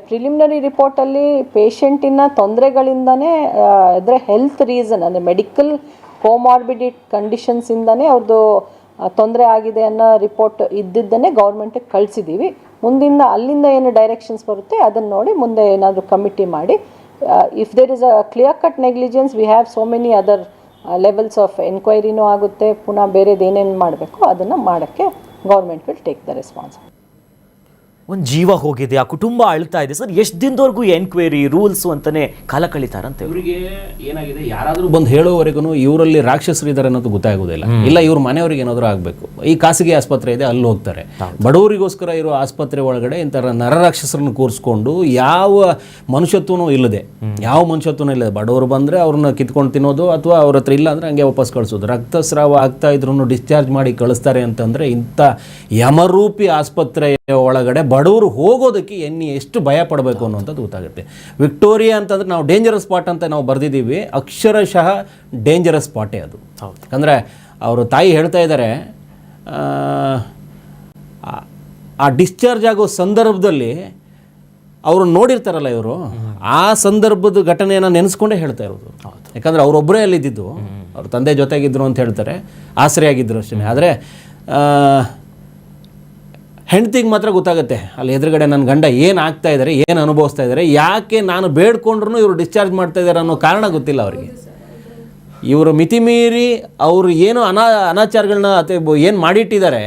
preliminary ರಿಪೋರ್ಟಲ್ಲಿ ಪೇಷಂಟಿನ ತೊಂದರೆಗಳಿಂದನೇ ಅಂದರೆ health reason ಅಂದರೆ ಮೆಡಿಕಲ್ ಕೋಮಾರ್ಬಿಡಿಟ್ ಕಂಡೀಷನ್ಸಿಂದನೇ ಅವ್ರದ್ದು ತೊಂದರೆ ಆಗಿದೆ ಅನ್ನೋ ರಿಪೋರ್ಟ್ ಇದ್ದಿದ್ದನ್ನೇ ಗೌರ್ಮೆಂಟಿಗೆ ಕಳಿಸಿದ್ದೀವಿ. ಮುಂದಿಂದ ಅಲ್ಲಿಂದ ಏನು ಡೈರೆಕ್ಷನ್ಸ್ ಬರುತ್ತೆ ಅದನ್ನು ನೋಡಿ ಮುಂದೆ ಏನಾದರೂ ಕಮಿಟಿ ಮಾಡಿ if there is a clear cut negligence we have so many other levels of ಎನ್ಕ್ವೈರಿನೂ ಆಗುತ್ತೆ. ಪುನಃ ಬೇರೆದು ಏನೇನು ಮಾಡಬೇಕು ಅದನ್ನು ಮಾಡೋಕ್ಕೆ government will take the responsibility. ಒಂದು ಜೀವ ಹೋಗಿದೆ, ಆ ಕುಟುಂಬ ಅಳ್ತಾ ಇದೆ ಸರ್. ಎಷ್ಟು ದಿನದವರೆಗೂ ಎನ್ಕ್ವೈರಿ ರೂಲ್ಸ್ ಅಂತಾನೆ ಕಾಲ ಕಳೀತಾರಂತೆ. ಇವರಿಗೆ ಏನಾಗಿದೆ, ಯಾರಾದರೂ ಬಂದು ಹೇಳೋವರೆಗೂ ಇವರಲ್ಲಿ ರಾಕ್ಷಸರಿದ್ದಾರೆ ಅನ್ನೋದು ಗೊತ್ತಾಗೋದಿಲ್ಲ. ಇಲ್ಲ ಇವ್ರ ಮನೆಯವ್ರಿಗೆ ಏನಾದರೂ ಆಗಬೇಕು. ಈ ಖಾಸಗಿ ಆಸ್ಪತ್ರೆ ಇದೆ, ಅಲ್ಲಿ ಹೋಗ್ತಾರೆ. ಬಡವರಿಗೋಸ್ಕರ ಇರೋ ಆಸ್ಪತ್ರೆ ಒಳಗಡೆ ಇಂಥ ನರರಾಕ್ಷಸರನ್ನು ಕೂರಿಸ್ಕೊಂಡು ಯಾವ ಮನುಷ್ಯತ್ವನೂ ಇಲ್ಲದೆ, ಬಡವರು ಬಂದರೆ ಅವ್ರನ್ನ ಕಿತ್ಕೊಂಡು ತಿನ್ನೋದು, ಅಥವಾ ಅವ್ರ ಹತ್ರ ಇಲ್ಲ ಅಂದರೆ ಹಂಗೆ ವಾಪಸ್ ಕಳಿಸೋದು. ರಕ್ತಸ್ರಾವ ಆಗ್ತಾ ಇದ್ರೂ ಡಿಸ್ಚಾರ್ಜ್ ಮಾಡಿ ಕಳಿಸ್ತಾರೆ ಅಂತಂದರೆ ಇಂಥ ಯಮರೂಪಿ ಆಸ್ಪತ್ರೆಯ ಒಳಗಡೆ ಬಡವರು ಹೋಗೋದಕ್ಕೆ ಎಷ್ಟು ಭಯ ಪಡಬೇಕು ಅನ್ನೋಂಥದ್ದು ಗೊತ್ತಾಗುತ್ತೆ. ವಿಕ್ಟೋರಿಯಾ ಅಂತಂದರೆ ನಾವು ಡೇಂಜರಸ್ ಸ್ಪಾಟ್ ಅಂತ ನಾವು ಬರೆದಿದ್ದೀವಿ, ಅಕ್ಷರಶಃ ಡೇಂಜರಸ್ ಸ್ಪಾಟೇ ಅದು. ಯಾಕಂದರೆ ಅವರು ತಾಯಿ ಹೇಳ್ತಾ ಇದ್ದಾರೆ, ಆ ಡಿಸ್ಚಾರ್ಜ್ ಆಗೋ ಸಂದರ್ಭದಲ್ಲಿ ಅವರು ನೋಡಿರ್ತಾರಲ್ಲ ಇವರು, ಆ ಸಂದರ್ಭದ ಘಟನೆಯನ್ನು ನೆನೆಸ್ಕೊಂಡೇ ಹೇಳ್ತಾ ಇರೋದು. ಯಾಕಂದರೆ ಅವರೊಬ್ಬರೇ ಅಲ್ಲಿದ್ದು, ಅವ್ರ ತಂದೆ ಜೊತೆಗಿದ್ರು ಅಂತ ಹೇಳ್ತಾರೆ, ಆಸರೆಯಾಗಿದ್ದರು ಅಷ್ಟೇ. ಆದರೆ ಹೆಂಡ್ತಿಗೆ ಮಾತ್ರ ಗೊತ್ತಾಗುತ್ತೆ ಅಲ್ಲಿ ಎದುರುಗಡೆ ನನ್ನ ಗಂಡ ಏನು ಆಗ್ತಾ ಇದ್ದಾರೆ, ಏನು ಅನುಭವಿಸ್ತಾ ಇದ್ದಾರೆ, ಯಾಕೆ ನಾನು ಬೇಡ್ಕೊಂಡ್ರೂ ಇವರು ಡಿಸ್ಚಾರ್ಜ್ ಮಾಡ್ತಾ ಇದ್ದಾರೆ ಅನ್ನೋ ಕಾರಣ ಗೊತ್ತಿಲ್ಲ ಅವರಿಗೆ. ಇವರು ಮಿತಿಮೀರಿ ಅವರು ಏನು ಅನಾಚಾರಗಳನ್ನ ಅಥವಾ ಏನು ಮಾಡಿಟ್ಟಿದ್ದಾರೆ,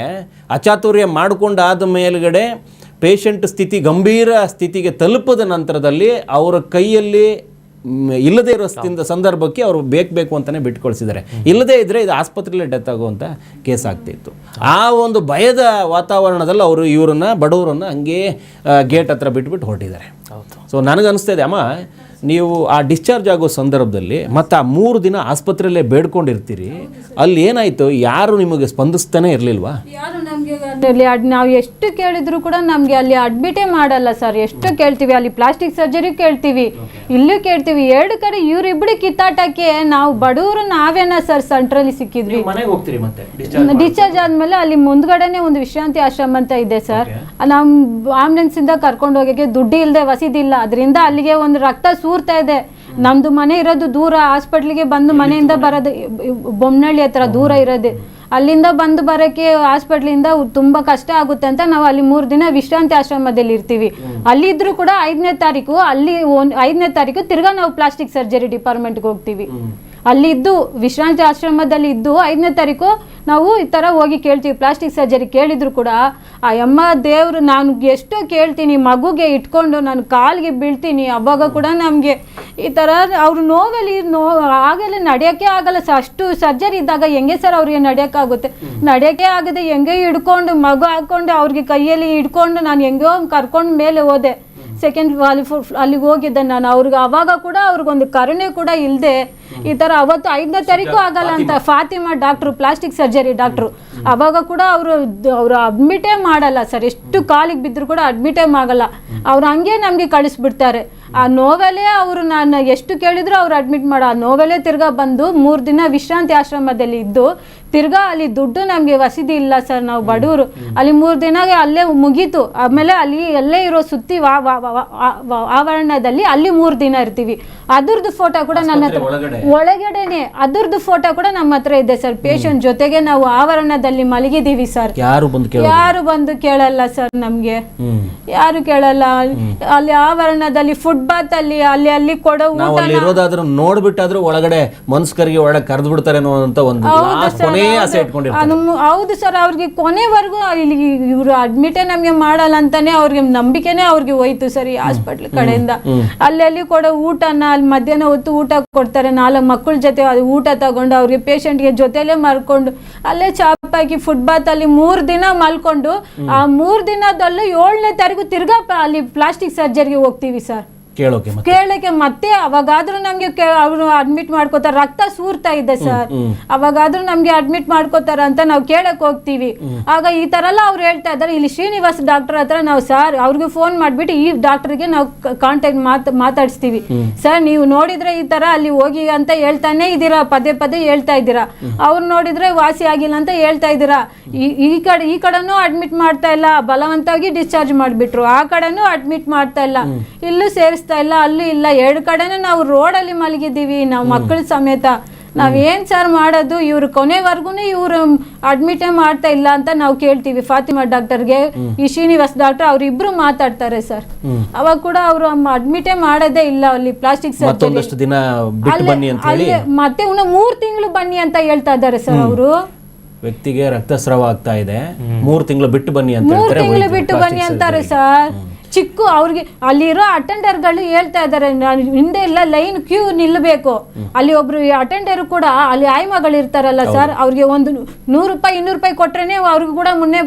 ಅಚಾತುರ್ಯ ಮಾಡಿಕೊಂಡಾದ ಮೇಲುಗಡೆ ಪೇಷಂಟ್ ಸ್ಥಿತಿ ಗಂಭೀರ ಸ್ಥಿತಿಗೆ ತಲುಪದ ನಂತರದಲ್ಲಿ ಅವರ ಕೈಯಲ್ಲಿ ಇಲ್ಲದೇ ಇರೋ ಸಂದರ್ಭಕ್ಕೆ ಅವರು ಬೇಕು ಅಂತಲೇ ಬಿಟ್ಟು ಕಳಿಸಿದ್ದಾರೆ. ಇಲ್ಲದೇ ಇದ್ದರೆ ಇದು ಆಸ್ಪತ್ರೆಯಲ್ಲೇ ಡೆತ್ ಆಗುವಂಥ ಕೇಸ್ ಆಗ್ತಿತ್ತು. ಆ ಒಂದು ಭಯದ ವಾತಾವರಣದಲ್ಲಿ ಅವರು ಇವರನ್ನು ಬಡವರನ್ನು ಹಂಗೆ ಗೇಟ್ ಹತ್ರ ಬಿಟ್ಬಿಟ್ಟು ಹೊರಟಿದ್ದಾರೆ. ಸೊ ನನಗನ್ನಿಸ್ತಾ ಇದೆ, ಅಮ್ಮ ನೀವು ಆ ಡಿಸ್ಚಾರ್ಜ್ ಆಗೋ ಸಂದರ್ಭದಲ್ಲಿ ಮತ್ತು ಆ 3 ದಿನ ಆಸ್ಪತ್ರೆಯಲ್ಲೇ ಬೇಡ್ಕೊಂಡಿರ್ತೀರಿ, ಅಲ್ಲಿ ಏನಾಯಿತು, ಯಾರು ನಿಮಗೆ ಸ್ಪಂದಿಸ್ತಾನೆ ಇರಲಿಲ್ವಾ? ಯಾರು ನಮಗೆ ನಾವು ಎಷ್ಟು ಕೇಳಿದ್ರು ಕೂಡ ನಮಗೆ ಅಲ್ಲಿ ಅಡ್ಮಿಟೇ ಮಾಡಲ್ಲ ಸರ್. ಎಷ್ಟು ಕೇಳ್ತೀವಿ, ಅಲ್ಲಿ ಪ್ಲಾಸ್ಟಿಕ್ ಸರ್ಜರಿ ಕೇಳ್ತೀವಿ, ಇಲ್ಲೂ ಕೇಳ್ತೀವಿ. 2 ಕಡೆ ಇವರಿಬ್ಬರು ಕಿತ್ತಾಟಕ್ಕೆ ನಾವು ಬಡವರು ನಾವೇನ ಸರ್ ಸೆಂಟ್ರಲ್ಲಿ ಸಿಕ್ಕಿದ್ವಿ. ಮನೆಗೆ ಹೋಗ್ತೀರಿ ಮತ್ತೆ ಡಿಸ್ಚಾರ್ಜ್ ಆದ್ಮೇಲೆ ಅಲ್ಲಿ ಮುಂದ್ಗಡೆನೆ ಒಂದು ವಿಶ್ರಾಂತಿ ಆಶ್ರಮ ಅಂತ ಇದೆ ಸರ್. ನಮ್ಮ ಆಂಬುಲೆನ್ಸ್ ಇಂದ ಕರ್ಕೊಂಡು ಹೋಗಕ್ಕೆ ದುಡ್ಡು ಇಲ್ಲದೆ ವಸದಿಲ್ಲ, ಅದರಿಂದ ಅಲ್ಲಿಗೆ ಒಂದು ರಕ್ತ ಸೂರ್ತಾ ಇದೆ. ನಮ್ದು ಮನೆ ಇರೋದು ದೂರ, ಹಾಸ್ಪಿಟ್ಲಿಗೆ ಬಂದು ಮನೆಯಿಂದ ಬರೋದು ಬೊಮ್ಮನಹಳ್ಳಿ ಹತ್ರ ದೂರ ಇರೋದು, ಅಲ್ಲಿಂದ ಬಂದು ಬರೋಕ್ಕೆ ಹಾಸ್ಪಿಟ್ಲಿಂದ ತುಂಬ ಕಷ್ಟ ಆಗುತ್ತೆ ಅಂತ ನಾವು ಅಲ್ಲಿ 3 ದಿನ ವಿಶ್ರಾಂತಿ ಆಶ್ರಮದಲ್ಲಿ ಇರ್ತೀವಿ. ಅಲ್ಲಿದ್ರೂ ಕೂಡ 5ನೇ ತಾರೀಕು ಅಲ್ಲಿ 5ನೇ ತಾರೀಕು ತಿರ್ಗಾ ನಾವು ಪ್ಲಾಸ್ಟಿಕ್ ಸರ್ಜರಿ ಡಿಪಾರ್ಟ್ಮೆಂಟ್ಗೆ ಹೋಗ್ತೀವಿ. ಅಲ್ಲಿದ್ದು ವಿಶ್ರಾಂತಿ ಆಶ್ರಮದಲ್ಲಿ ಇದ್ದು 5ನೇ ತಾರೀಕು ನಾವು ಈ ಥರ ಹೋಗಿ ಕೇಳ್ತೀವಿ ಪ್ಲಾಸ್ಟಿಕ್ ಸರ್ಜರಿ. ಕೇಳಿದ್ರು ಕೂಡ ಆ ಅಮ್ಮ ದೇವರು, ನಾನು ಎಷ್ಟೋ ಕೇಳ್ತೀನಿ, ಮಗುಗೆ ಇಟ್ಕೊಂಡು ನಾನು ಕಾಲಿಗೆ ಬೀಳ್ತೀನಿ, ಅವಾಗ ಕೂಡ ನಮಗೆ ಈ ಥರ ಅವ್ರು ನೋವಲ್ಲಿ ಆಗಲ್ಲ, ನಡೆಯೋಕ್ಕೆ ಆಗಲ್ಲ ಸರ್. ಅಷ್ಟು ಸರ್ಜರಿ ಇದ್ದಾಗ ಹೆಂಗೆ ಸರ್ ಅವ್ರಿಗೆ ನಡೆಯೋಕ್ಕಾಗುತ್ತೆ? ನಡೆಯೋಕ್ಕೆ ಆಗದೆ ಹೆಂಗೆ ಹಿಡ್ಕೊಂಡು ಮಗು ಹಾಕ್ಕೊಂಡು ಅವ್ರಿಗೆ ಕೈಯಲ್ಲಿ ಹಿಡ್ಕೊಂಡು ನಾನು ಹೆಂಗೋ ಕರ್ಕೊಂಡು ಮೇಲೆ ಹೋದೆ. ಸೆಕೆಂಡ್ ಅಲ್ಲಿಗೆ ಹೋಗಿದ್ದೆ ನಾನು. ಅವ್ರಿಗೆ ಅವಾಗ ಕೂಡ ಅವ್ರಿಗೊಂದು ಕರುಣೆ ಕೂಡ ಇಲ್ಲದೆ ಈ ಥರ ಅವತ್ತು 5ನೇ ತಾರೀಕು ಆಗಲ್ಲ ಅಂತ Fatima doctor, plastic surgery doctor, ಅವಾಗ ಕೂಡ ಅವರು ಅಡ್ಮಿಟೇ ಮಾಡಲ್ಲ ಸರ್. ಎಷ್ಟು ಕಾಲಿಗೆ ಬಿದ್ದರೂ ಕೂಡ ಅಡ್ಮಿಟೇ ಆಗಲ್ಲ, ಅವ್ರು ಹಂಗೆ ನಮಗೆ ಕಳಿಸ್ಬಿಡ್ತಾರೆ. ಆ ನೋವಲ್ಲೇ ಅವರು ನಾನು ಎಷ್ಟು ಕೇಳಿದ್ರು ಅವ್ರು ಅಡ್ಮಿಟ್ ಮಾಡೋ ಆ ನೋವಲ್ಲೇ ತಿರ್ಗಾ ಬಂದು 3 ದಿನ ವಿಶ್ರಾಂತಿ ಆಶ್ರಮದಲ್ಲಿ ಇದ್ದು ತಿರ್ಗಾ ಅಲ್ಲಿ ದುಡ್ಡು ನಮಗೆ ವಸತಿ ಇಲ್ಲ ಸರ್, ನಾವು ಬಡವರು. ಅಲ್ಲಿ 3 ದಿನ ಅಲ್ಲೇ ಮುಗೀತು. ಆಮೇಲೆ ಅಲ್ಲಿ ಎಲ್ಲೇ ಇರೋ ಸುತ್ತಿ ಆವರಣದಲ್ಲಿ ಅಲ್ಲಿ 3 ದಿನ ಇರ್ತೀವಿ. ಅದ್ರದ್ದು ಫೋಟೋ ಕೂಡ ನನ್ನ ಹತ್ರ ಒಳಗಡೆನೆ, ಅದ್ರದ್ದು ಫೋಟೋ ಕೂಡ ನಮ್ಮ ಹತ್ರ ಇದೆ ಸರ್. ಪೇಷಂಟ್ ಜೊತೆಗೆ ನಾವು ಆವರಣದಲ್ಲಿ ಮಲಗಿದೀವಿ ಸರ್. ಯಾರು ಬಂದು ಕೇಳಲ್ಲ ಸರ್, ನಮ್ಗೆ ಯಾರು ಕೇಳಲ್ಲ. ಅಲ್ಲಿ ಆವರಣದಲ್ಲಿ ಫುಟ್ಬಾತ್ ಅಲ್ಲಿ ಅಲ್ಲಿ ಕೊಡೋ ಊಟ ನೋಡ್ಬಿಟ್ಟಾದ್ರೂ ಒಳಗಡೆ ಮನ್ಸ್ಕರಿಗೆ ಒಳಗಡೆ ಕರೆದು ಬಿಡ್ತಾರೆ ಅಂತ ಒಂದು ಹೌದು ಸರ್. ಅವ್ರಿಗೆ ಕೊನೆವರೆಗೂ ಇಲ್ಲಿ ಇವರು ಅಡ್ಮಿಟೇ ನಮ್ಗೆ ಮಾಡಲ್ಲ ಅಂತಾನೆ ಅವ್ರಿಗೆ ನಂಬಿಕೆನೆ ಅವ್ರಿಗೆ ಹೋಯ್ತು ಸರ್ ಈ ಹಾಸ್ಪಿಟ್ಲ್ ಕಡೆಯಿಂದ. ಅಲ್ಲಿ ಕೊಡೋ ಊಟನ ಅಲ್ಲಿ ಮಧ್ಯಾಹ್ನ ಹೊತ್ತು ಊಟ ಕೊಡ್ತಾರೆ, 4 ಮಕ್ಕಳ ಜೊತೆ ಅದು ಊಟ ತಗೊಂಡು ಅವ್ರಿಗೆ ಪೇಷಂಟ್ಗೆ ಜೊತೆಲೇ ಮಲ್ಕೊಂಡು ಅಲ್ಲೇ ಚಾಪ್ ಹಾಕಿ ಫುಟ್ಬಾತ್ ಅಲ್ಲಿ 3 ದಿನ ಮಲ್ಕೊಂಡು ಆ 3 ದಿನದಲ್ಲೂ 7ನೇ ತಾರೀಕು ತಿರ್ಗಾ ಅಲ್ಲಿ ಪ್ಲಾಸ್ಟಿಕ್ ಸರ್ಜರಿಗೆ ಹೋಗ್ತೀವಿ ಸರ್ ಕೇಳಕ್ಕೆ. ಮತ್ತೆ ಅವಾಗಾದ್ರೂ ನಮ್ಗೆ ಅವರು ಅಡ್ಮಿಟ್ ಮಾಡ್ಕೋತಾರೆ, ರಕ್ತ ಸೂರ್ತಾ ಇದೆ ಸರ್, ಅವಾಗಾದ್ರೂ ನಮ್ಗೆ ಅಡ್ಮಿಟ್ ಮಾಡ್ಕೋತಾರ ಅಂತ ನಾವು ಕೇಳಕ್ ಹೋಗ್ತೀವಿ. ಆಗ ಈ ತರ ಎಲ್ಲ ಅವ್ರು ಹೇಳ್ತಾ ಇದ್ದಾರೆ. ಇಲ್ಲಿ ಶ್ರೀನಿವಾಸ್ ಡಾಕ್ಟರ್ ಹತ್ರ ನಾವು ಸರ್ ಅವ್ರಿಗೆ ಫೋನ್ ಮಾಡ್ಬಿಟ್ಟು ಈ ಡಾಕ್ಟರ್ಗೆ ನಾವು ಕಾಂಟ್ಯಾಕ್ಟ್ ಮಾತಾಡಿಸ್ತೀವಿ. ಸರ್ ನೀವು ನೋಡಿದ್ರೆ ಈ ತರ ಅಲ್ಲಿ ಹೋಗಿ ಅಂತ ಹೇಳ್ತಾನೆ ಇದ್ದೀರಾ, ಪದೇ ಹೇಳ್ತಾ ಇದ್ದೀರಾ. ಅವ್ರು ನೋಡಿದ್ರೆ ವಾಸಿ ಆಗಿಲ್ಲ ಅಂತ ಹೇಳ್ತಾ ಇದ್ದೀರಾ. ಈ ಕಡೆನೂ ಅಡ್ಮಿಟ್ ಮಾಡ್ತಾ ಇಲ್ಲ, ಬಲವಂತವಾಗಿ ಡಿಸ್ಚಾರ್ಜ್ ಮಾಡ್ಬಿಟ್ರು. ಆ ಕಡೆನೂ ಅಡ್ಮಿಟ್ ಮಾಡ್ತಾ ಇಲ್ಲ, ಇಲ್ಲೂ ಸೇರಿಸ್ತಾ ಇಲ್ಲ, ಅಲ್ಲೂ ಇಲ್ಲ. 2 ಕಡೆನೂ ನಾವು ರೋಡಲ್ಲಿ ಮಲಗಿದ್ದೀವಿ ನಾವು ಮಕ್ಕಳ ಸಮೇತ. ನಾವೇನ್ ಸರ್ ಮಾಡೋದು? ಇವ್ರು ಕೊನೆವರೆಗೂ ಇವ್ರು ಅಡ್ಮಿಟೇ ಮಾಡ್ತಾ ಇಲ್ಲ ಅಂತ ನಾವು ಕೇಳ್ತೀವಿ. ಫಾತಿಮಾ ಡಾಕ್ಟರ್ಗೆ ಈ ಶ್ರೀನಿವಾಸ್ ಡಾಕ್ಟರ್ ಅವ್ರಿಬ್ರು ಮಾತಾಡ್ತಾರೆ ಸರ್. ಅವಾಗ ಕೂಡ ಅವರು ಅಡ್ಮಿಟೇ ಮಾಡೋದೇ ಇಲ್ಲ ಅಲ್ಲಿ ಪ್ಲಾಸ್ಟಿಕ್ ಸರ್ಜರಿ. ಮತ್ತೆ 3 ತಿಂಗಳು ಬನ್ನಿ ಅಂತ ಹೇಳ್ತಾ ಇದ್ದಾರೆ ಸರ್ ಅವರು. ವ್ಯಕ್ತಿಗೆ ರಕ್ತಸ್ರಾವ ಆಗ್ತಾ ಇದೆ, 3 ತಿಂಗಳು ಬಿಟ್ಟು ಬನ್ನಿ ಅಂತ 3 ಹೇಳ್ತಾರೆ ತಿಂಗಳು ವೈದ್ಯರು, ಬಿಟ್ಟು ಬನ್ನಿ plastic ಅಂತಾರೆ surgery. ಸರ್. ಚಿಕ್ಕ ಅವ್ರಿಗೆ ಅಲ್ಲಿರೋ ಅಟೆಂಡರ್ಗಳು ಹೇಳ್ತಾ ಇದ್ದಾರೆ, ಹಿಂದೆ ಎಲ್ಲ ಲೈನ್ ಕ್ಯೂ ನಿಲ್ಲಬೇಕು. ಅಲ್ಲಿ ಒಬ್ರು ಅಟೆಂಡರ್ ಕೂಡ ಅಲ್ಲಿ ಆಯ್ಮಗಳು ಇರ್ತಾರಲ್ಲ ಸರ್, ಅವ್ರಿಗೆ ಒಂದು 100 ರೂಪಾಯಿ 200 ರೂಪಾಯಿ ಕೊಟ್ರೇನೆ ಅವ್ರಿಗೂ ಕೂಡ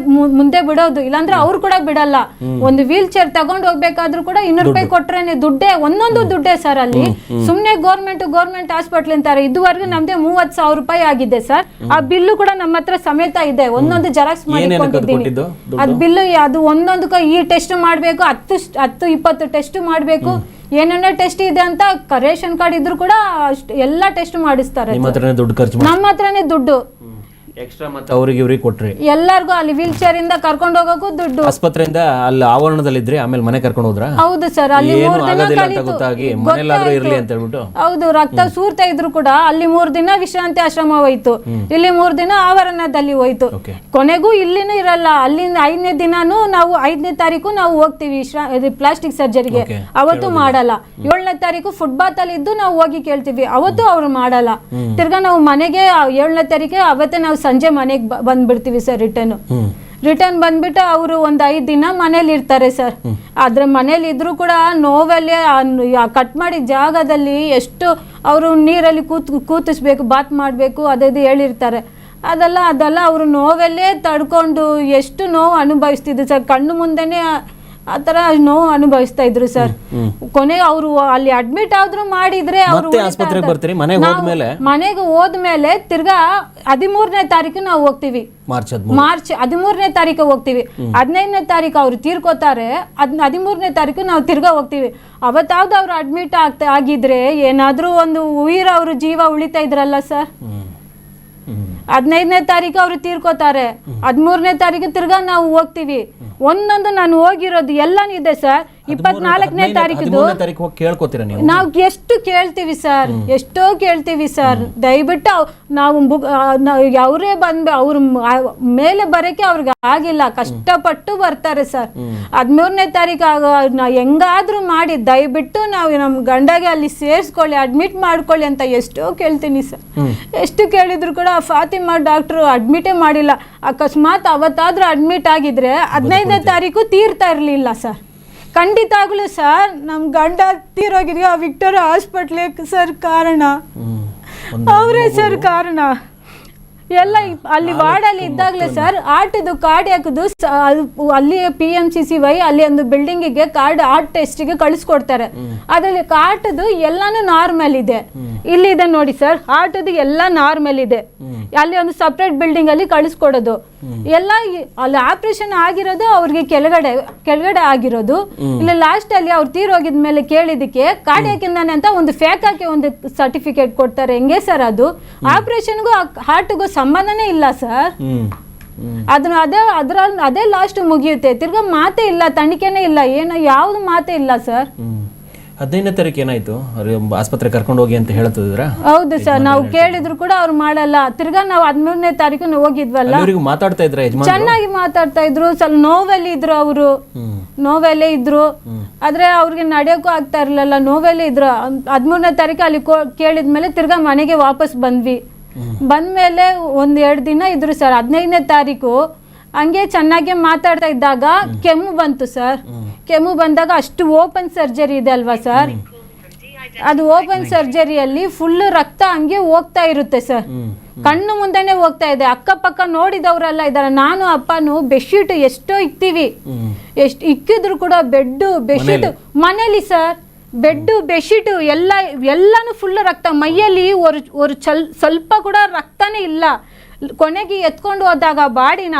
ಮುಂದೆ ಬಿಡೋದು, ಇಲ್ಲಾಂದ್ರೆ ಅವ್ರು ಕೂಡ ಬಿಡಲ್ಲ. ಒಂದು ವೀಲ್ ಚೇರ್ ತಗೊಂಡು ಹೋಗ್ಬೇಕಾದ್ರೂ ಕೂಡ 200 ರೂಪಾಯಿ ಕೊಟ್ರೇನೆ ದುಡ್ಡೇ, ಒಂದೊಂದು ದುಡ್ಡೇ ಸರ್. ಅಲ್ಲಿ ಸುಮ್ನೆ ಗೌರ್ಮೆಂಟ್ ಹಾಸ್ಪಿಟಲ್ ಅಂತಾರೆ. ಇದುವರೆಗೂ ನಮ್ದೆ 30,000 ರೂಪಾಯಿ ಆಗಿದೆ ಸರ್. ಆ ಬಿಲ್ಲು ಕೂಡ ನಮ್ಮ ಹತ್ರ ಸಮೇತ ಇದೆ, ಒಂದೊಂದು ಜೆರಾಕ್ಸ್ ಮಾಡಿಕೊಂಡಿದ್ದೀನಿ. ಅದ್ ಬಿಲ್ಲು ಅದು ಒಂದೊಂದಕ್ಕೂ ಈ ಟೆಸ್ಟ್ ಮಾಡ್ಬೇಕು, 10-20 ಟೆಸ್ಟ್ ಮಾಡಬೇಕು, ಏನೇನೋ ಟೆಸ್ಟ್ ಇದೆ ಅಂತ. ರೇಷನ್ ಕಾರ್ಡ್ ಇದ್ರು ಕೂಡ ಎಲ್ಲ ಟೆಸ್ಟ್ ಮಾಡಿಸ್ತಾರೆ. ನಿಮ್ಮ ಹತ್ರನೇ ದುಡ್ಡು ಖರ್ಚು ನಮ್ಮ ಹತ್ರನೇ ದುಡ್ಡು ಎಕ್ಸ್ಟ್ರಾ ಮತ್ತೆ ಅವ್ರಿಗೆ ಇವ್ರಿಗೆ ಕೊಟ್ರಿ. ಎಲ್ಲರಿಗೂ ಅಲ್ಲಿ ವೀಲ್ ಚೇರ್ ಇಂದ ಕರ್ಕೊಂಡು ಹೋಗೋಕು ದುಡ್ಡು. ಆಸ್ಪತ್ರೆಯಿಂದ ಅಲ್ಲಿ ಆವರಣದಲ್ಲಿದ್ರಿ, ಆಮೇಲೆ ಮನೆ ಕರ್ಕೊಂಡು ಹೋದ್ರ? ಹೌದು ಸರ್, ಅಲ್ಲಿ ಏನು 3 ದಿನ ಆಗೋದಿಲ್ಲ ಅಂತ ಕಳೀತು. ಗೊತ್ತಾಗಿ ಮನೆಯಲ್ಲಾದ್ರೂ ಇರ್ಲಿ ಅಂತ ಹೇಳ್ಬಿಟ್ಟು. ಹೌದು, ರಕ್ತ ಸೂರ್ತಾ ಇದ್ರು ಕೂಡ ಅಲ್ಲಿ 3 ದಿನ ವಿಶ್ರಾಂತಿ ಆಶ್ರಮ ಹೋಯ್ತು, ಇಲ್ಲಿ 3 ದಿನ ಆವರಣದಲ್ಲಿ ಹೋಯ್ತು. ಕೊನೆಗೂ ಇಲ್ಲಿನೂ ಇರಲ್ಲ. ಅಲ್ಲಿಂದ 5ನೇ ದಿನಾನು ನಾವು 5ನೇ ತಾರೀಕು ನಾವು ಹೋಗ್ತೀವಿ ಪ್ಲಾಸ್ಟಿಕ್ ಸರ್ಜರಿಗೆ, ಅವತ್ತು ಮಾಡಲ್ಲ. 7ನೇ ತಾರೀಕು ಫುಟ್ಬಾತ್ ಅಲ್ಲಿ ಇದ್ದು ನಾವು ಹೋಗಿ ಕೇಳ್ತೀವಿ, ಅವತ್ತು ಅವ್ರು ಮಾಡಲ್ಲ. ತಿರ್ಗಾ ನಾವು ಮನೆಗೆ 7ನೇ ತಾರೀಕು ಅವತ್ತೇ ನಾವು ಸಂಜೆ ಮನೆಗೆ ಬಂದ್ಬಿಡ್ತೀವಿ ಸರ್. ರಿಟರ್ನ್ ಬಂದ್ಬಿಟ್ಟು ಅವರು ಒಂದು 5 ದಿನ ಮನೇಲಿ ಇರ್ತಾರೆ ಸರ್. ಆದ್ರೆ ಮನೇಲಿ ಇದ್ರು ಕೂಡ ನೋವಲ್ಲಿ ಕಟ್ ಮಾಡಿದ ಜಾಗದಲ್ಲಿ ಎಷ್ಟು ಅವರು ನೀರಲ್ಲಿ ಕೂತಿಸ್ಬೇಕು, ಬಾತ್ ಮಾಡಬೇಕು, ಅದೇದು ಹೇಳಿರ್ತಾರೆ. ಅದೆಲ್ಲ ಅವರು ನೋವಲ್ಲೇ ತಡ್ಕೊಂಡು ಎಷ್ಟು ನೋವು ಅನುಭವಿಸ್ತಿದ್ರು ಸರ್. ಕಣ್ಣು ಮುಂದೆನೆ ಆ ಥರ ನೋವು ಅನುಭವಿಸ್ತಾ ಇದ್ರು ಸರ್. ಕೊನೆಗೆ ಅವರು ಅಲ್ಲಿ ಅಡ್ಮಿಟ್ ಆದ್ರೂ ಮಾಡಿದ್ರೆ ಅವರು ಮನೆಗೆ ಹೋದ್ಮೇಲೆ ತಿರ್ಗಾ 13ನೇ ತಾರೀಕು ನಾವು ಹೋಗ್ತೀವಿ. ಮಾರ್ಚ್ 13ನೇ ತಾರೀಕು ಹೋಗ್ತೀವಿ. 15ನೇ ತಾರೀಕು ಅವ್ರು ತೀರ್ಕೋತಾರೆ, 13ನೇ ತಾರೀಕು ನಾವು ತಿರ್ಗಾ ಹೋಗ್ತೀವಿ. ಅವತ್ತಾವ್ದು ಅವ್ರು ಅಡ್ಮಿಟ್ ಆಗಿದ್ರೆ ಏನಾದ್ರೂ ಒಂದು ಉಯಿರ ಅವ್ರ ಜೀವ ಉಳಿತಾ ಇದ್ರಲ್ಲ ಸರ್. 15ನೇ ತಾರೀಕು ಅವ್ರು ತೀರ್ಕೋತಾರೆ, 13ನೇ ತಾರೀಕು ತಿರ್ಗಾ ನಾವು ಹೋಗ್ತೀವಿ. ಒಂದೊಂದು ನಾನು ಹೋಗಿರೋದು ಎಲ್ಲಾನು ಇದೆ ಸರ್. 24ನೇ ತಾರೀಕು ನಾವು ಎಷ್ಟು ಕೇಳ್ತೀವಿ ಸರ್, ಎಷ್ಟೋ ಕೇಳ್ತೀವಿ ಸರ್. ದಯವಿಟ್ಟು ನಾವು ಅವರೇ ಬಂದು ಅವ್ರ ಮೇಲೆ ಬರೋಕೆ ಅವ್ರಿಗೆ ಆಗಿಲ್ಲ, ಕಷ್ಟಪಟ್ಟು ಬರ್ತಾರೆ ಸರ್. 13ನೇ ತಾರೀಕು ಹೆಂಗಾದ್ರೂ ಮಾಡಿ ಅದ್ಬಿಟ್ಟು ನಾವು ನಮ್ಮ ಗಂಡಗೆ ಅಲ್ಲಿ ಸೇರಿಸ್ಕೊಳ್ಳಿ, ಅಡ್ಮಿಟ್ ಮಾಡ್ಕೊಳ್ಳಿ ಅಂತ ಎಷ್ಟೋ ಕೇಳ್ತೀನಿ ಸರ್. ಎಷ್ಟು ಕೇಳಿದ್ರು ಕೂಡ ಫಾತಿಮಾ ಡಾಕ್ಟ್ರು ಅಡ್ಮಿಟೇ ಮಾಡಿಲ್ಲ. ಅಕಸ್ಮಾತ್ ಅವತ್ತಾದ್ರೂ ಅಡ್ಮಿಟ್ ಆಗಿದ್ರೆ 15ನೇ ತಾರೀಕು ತೀರ್ತಾ ಇರಲಿಲ್ಲ ಸರ್. ಖಂಡಿತ ಆಗಲು ಸರ್, ನಮ್ಮ ಗಂಡ ತೀರೋಗಿದ್ವಿ ಆ ವಿಕ್ಟೋರಿಯಾ ಹಾಸ್ಪಿಟ್ಲಿಗೆ ಸರ್ ಕಾರಣ ಅವರೇ ಸರ್ ಕಾರಣ. ಎಲ್ಲ ಅಲ್ಲಿ ವಾರ್ಡಲ್ಲಿ ಇದ್ದಾಗಲೇ ಸರ್ ಆಟದು ಕಾರ್ಡ್ ಹಾಕೋದು ಅಲ್ಲಿ PMCCY ಅಲ್ಲಿ ಒಂದು ಬಿಲ್ಡಿಂಗಿಗೆ ಕಾರ್ಡ್ ಆರ್ಟ್ ಟೆಸ್ಟಿಗೆ ಕಳಿಸ್ಕೊಡ್ತಾರೆ. ಅದರಲ್ಲಿ ಆಟದು ಎಲ್ಲಾನು ನಾರ್ಮಲ್ ಇದೆ. ಇಲ್ಲಿ ಇದೆ ನೋಡಿ ಸರ್, ಆಟದು ಎಲ್ಲ ನಾರ್ಮಲ್ ಇದೆ. ಅಲ್ಲಿ ಒಂದು ಸಪ್ರೇಟ್ ಬಿಲ್ಡಿಂಗ್ ಅಲ್ಲಿ ಕಳಿಸ್ಕೊಡೋದು ಎಲ್ಲ. ಅಲ್ಲಿ ಆಪರೇಷನ್ ಆಗಿರೋದು ಅವ್ರಿಗೆ ಕೆಳಗಡೆ ಆಗಿರೋದು. ಇಲ್ಲ ಲಾಸ್ಟ್ ಅಲ್ಲಿ ಅವ್ರು ತೀರೋಗಿದ್ಮೇಲೆ ಕೇಳಿದಕ್ಕೆ ಕಾರ್ಡಿಯಾಕಿಂದಾನೆ ಅಂತ ಒಂದು ಫೇಕ್ ಹಾಕಿ ಒಂದು ಸರ್ಟಿಫಿಕೇಟ್ ಕೊಡ್ತಾರೆ. ಹೆಂಗೆ ಸರ್ ಅದು? ಆಪರೇಷನ್ಗೂ ಹಾರ್ಟ್ಗೂ ಸಂಬಂಧನೇ ಇಲ್ಲ ಸರ್. ಅದೇ ಲಾಸ್ಟ್ ಮುಗಿಯುತ್ತೆ, ತಿರ್ಗಾ ಮಾತೇ ಇಲ್ಲ, ತನಿಖೆನೇ ಇಲ್ಲ, ಏನೋ ಯಾವ್ದು ಮಾತೇ ಇಲ್ಲ ಸರ್. 15ನೇ ತಾರೀಕು ಏನಾಯ್ತು? ಆಸ್ಪತ್ರೆ ಕರ್ಕೊಂಡು ಹೋಗಿ ಅಂತ ಹೇಳ್ತಿದ್ರ? ಹೌದು ಸರ್, ನಾವು ಕೇಳಿದ್ರು ಕೂಡ ಅವ್ರು ಮಾಡಲ್ಲ. ತಿರ್ಗಾ ನಾವು 13ನೇ ತಾರೀಕು ಹೋಗಿದ್ವಲ್ಲ, ಮಾತಾಡ್ತಾ ಇದ್ರ ಯಜಮಾನ? ಚೆನ್ನಾಗಿ ಮಾತಾಡ್ತಾ ಇದ್ರು. ಸ್ವಲ್ಪ ನೋವಲ್ಲಿ ಇದ್ರು, ಅವರು ನೋವಲ್ಲೇ ಇದ್ರು. ಆದ್ರೆ ಅವ್ರಿಗೆ ನಡೆಯೋಕ್ಕೂ ಆಗ್ತಾ ಇರ್ಲಿಲ್ಲ, ನೋವಲ್ಲೇ ಇದ್ರು. 13ನೇ ತಾರೀಕು ಅಲ್ಲಿ ಕೇಳಿದ್ಮೇಲೆ ತಿರ್ಗಾ ಮನೆಗೆ ವಾಪಸ್ ಬಂದ್ವಿ. ಬಂದ್ಮೇಲೆ 1-2 ದಿನ ಇದ್ರು ಸರ್. 15ನೇ ತಾರೀಕು ಹಂಗೆ ಚೆನ್ನಾಗಿ ಮಾತಾಡ್ತಾ ಇದ್ದಾಗ ಕೆಮ್ಮು ಬಂತು ಸರ್. ಕೆಮ್ಮು ಬಂದಾಗ ಅಷ್ಟು ಓಪನ್ ಸರ್ಜರಿ ಇದೆ ಅಲ್ವಾ ಸರ್, ಅದು ಓಪನ್ ಸರ್ಜರಿಯಲ್ಲಿ ಫುಲ್ ರಕ್ತ ಹಂಗೆ ಹೋಗ್ತಾ ಇರುತ್ತೆ ಸರ್. ಕಣ್ಣು ಮುಂದೆನೆ ಹೋಗ್ತಾ ಇದೆ. ಅಕ್ಕಪಕ್ಕ ನೋಡಿದವರೆಲ್ಲ ಇದ್ದಾರೆ. ನಾನು ಅಪ್ಪನು ಬೆಡ್ಶೀಟ್ ಎಷ್ಟೋ ಇಕ್ತೀವಿ, ಎಷ್ಟು ಇಕ್ಕಿದ್ರು ಕೂಡ ಬೆಡ್ಶೀಟ್ ಮನೇಲಿ ಸರ್, ಬೆಡ್ಶೀಟು ಎಲ್ಲಾನು ಫುಲ್ ರಕ್ತ. ಮೈಯಲ್ಲಿ ಸ್ವಲ್ಪ ಕೂಡ ರಕ್ತನೇ ಇಲ್ಲ. ಕೊನೆಗೆ ಎತ್ಕೊಂಡು ಹೋದಾಗ ಬಾಡಿನ